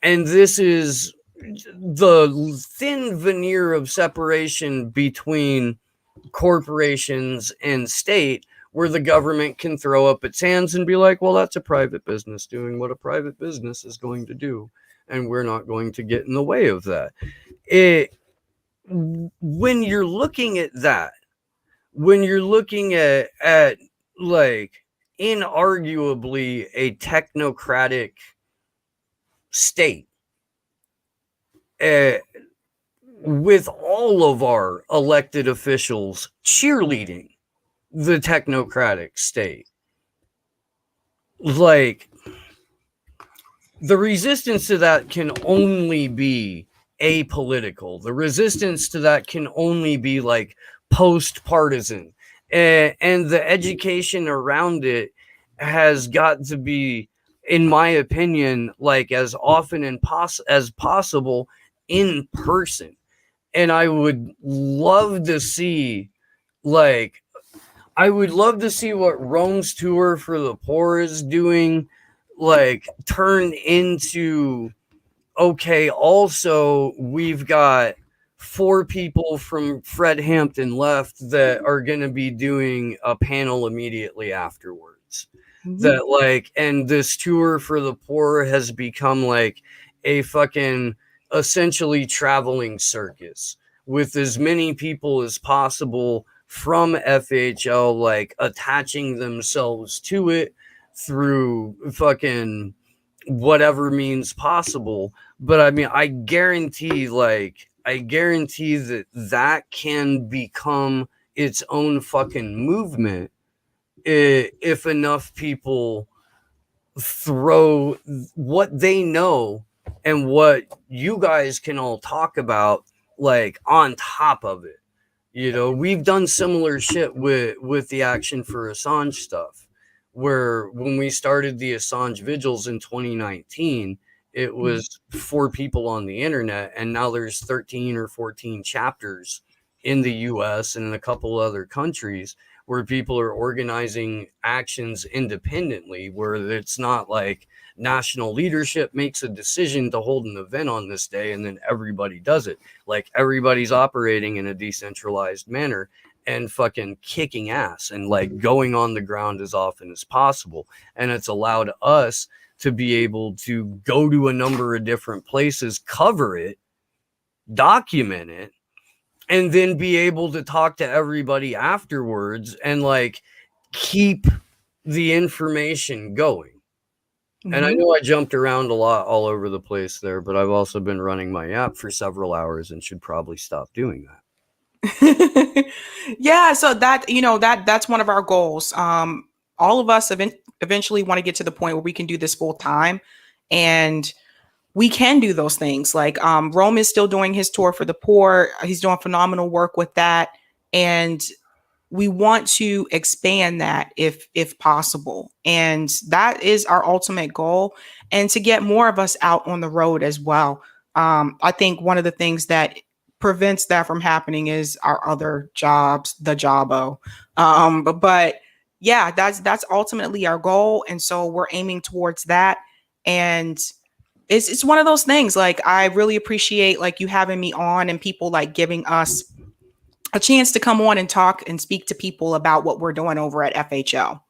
And this is the thin veneer of separation between corporations and state, where the government can throw up its hands and be like, well, that's a private business doing what a private business is going to do, and we're not going to get in the way of that. When you're looking at that, when you're looking at like inarguably a technocratic state, with all of our elected officials cheerleading the technocratic state, like the resistance to that can only be apolitical. The resistance to that can only be like post-partisan, and the education around it has got to be, in my opinion, like as often as possible in person. And I would love to see, like, I would love to see what Rome's Tour for the Poor is doing, like, turn into, okay, also, we've got 4 people from Fred Hampton left that are going to be doing a panel immediately afterwards. That, like, and this Tour for the Poor has become like a fucking essentially traveling circus with as many people as possible from FHL, like, attaching themselves to it through fucking whatever means possible. But I mean, I guarantee that that can become its own fucking movement if enough people throw what they know and what you guys can all talk about, like, on top of it. You know, we've done similar shit with the Action for Assange stuff, where when we started the Assange vigils in 2019, it was 4 people on the internet, and now there's 13 or 14 chapters in the US and in a couple other countries where people are organizing actions independently, where it's not like national leadership makes a decision to hold an event on this day and then everybody does it. Like, everybody's operating in a decentralized manner and fucking kicking ass and like going on the ground as often as possible. And it's allowed us to be able to go to a number of different places, cover it, document it, and then be able to talk to everybody afterwards and like keep the information going. And I know I jumped around a lot all over the place there, but I've also been running my app for several hours and should probably stop doing that. Yeah, so that, you know, that's one of our goals. All of us eventually want to get to the point where we can do this full time, and we can do those things. Like, Rome is still doing his tour for the poor. He's doing phenomenal work with that, and we want to expand that if possible. And that is our ultimate goal, and to get more of us out on the road as well. I think one of the things that prevents that from happening is our other jobs, the jobbo. But yeah, that's ultimately our goal. And so we're aiming towards that. And it's one of those things. Like, I really appreciate like you having me on and people like giving us a chance to come on and talk and speak to people about what we're doing over at FHL.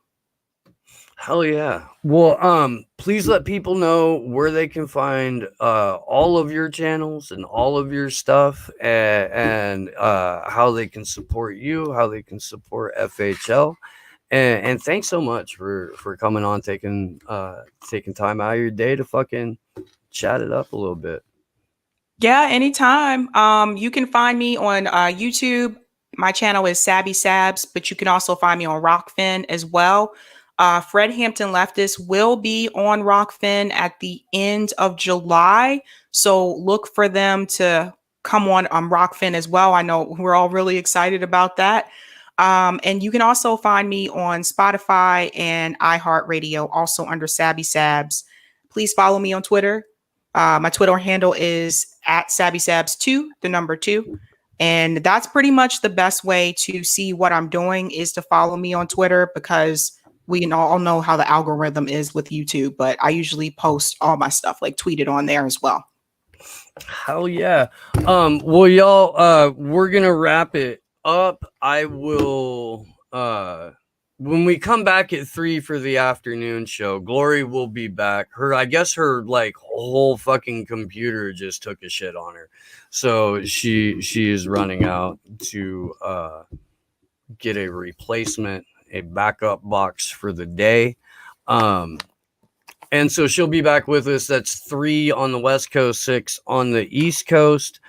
Hell yeah. Well, please let people know where they can find all of your channels and all of your stuff, and how they can support you, how they can support FHL. And thanks so much for coming on, taking time out of your day to fucking chat it up a little bit. Yeah, anytime. You can find me on YouTube. My channel is Sabby Sabs, but you can also find me on Rockfin as well. Fred Hampton Leftist will be on Rockfin at the end of July, so look for them to come on Rockfin as well. I know we're all really excited about that. And you can also find me on Spotify and iHeartRadio, also under Sabby Sabs. Please follow me on Twitter. My Twitter handle is @SabbySabs2, the number 2. And that's pretty much the best way to see what I'm doing, is to follow me on Twitter, because we all know how the algorithm is with YouTube, but I usually post all my stuff, like tweet it on there as well. Hell yeah. Well, y'all, we're gonna wrap it up. I will when we come back at 3 for the afternoon show, Glory will be back. I guess her like whole fucking computer just took a shit on her, so she is running out to get a replacement, a backup box for the day. And so she'll be back with us. That's 3 on the West Coast, 6 on the East Coast.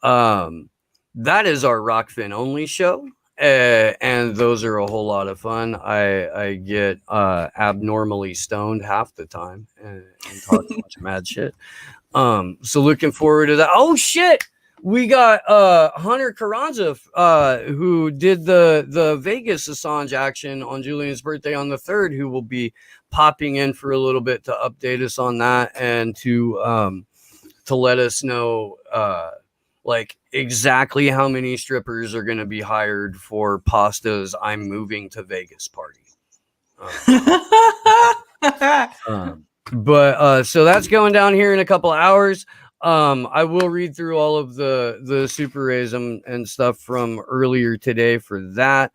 That is our Rockfin only show. And those are a whole lot of fun. I get abnormally stoned half the time and talk a bunch of mad shit. So looking forward to that. Oh shit! We got Hunter Carranza, who did the Vegas Assange action on Julian's birthday on the 3rd, who will be popping in for a little bit to update us on that, and to let us know like exactly how many strippers are going to be hired for Pasta's "I'm moving to Vegas" party. But so that's going down here in a couple of hours. I will read through all of the super rays and stuff from earlier today for that.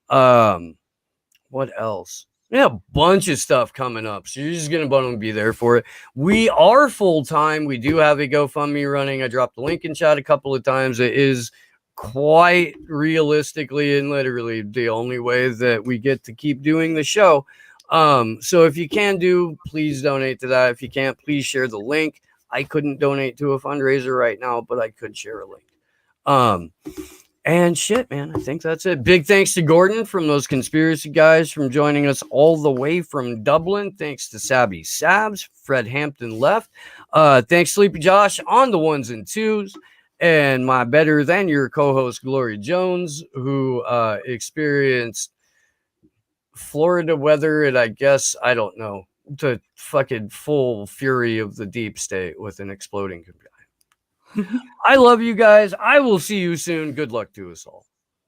What else? Yeah, a bunch of stuff coming up, so you're just gonna want to be there for it. We are full time. We do have a GoFundMe running. I dropped the link in chat a couple of times. It is quite realistically and literally the only way that we get to keep doing the show. So if you can do, please donate to that. If you can't, please share the link. I couldn't donate to a fundraiser right now, but I could share a link. And shit, man, I think that's it. Big thanks to Gordon from those conspiracy guys from joining us all the way from Dublin. Thanks to Sabby Sabs, Fred Hampton Left. Thanks Sleepy Josh on the 1s and 2s. And my better than your co-host Glory Jones, who experienced Florida weather, and I guess, I don't know, the fucking full fury of the deep state with an exploding computer. I love you guys. I will see you soon. Good luck to us all.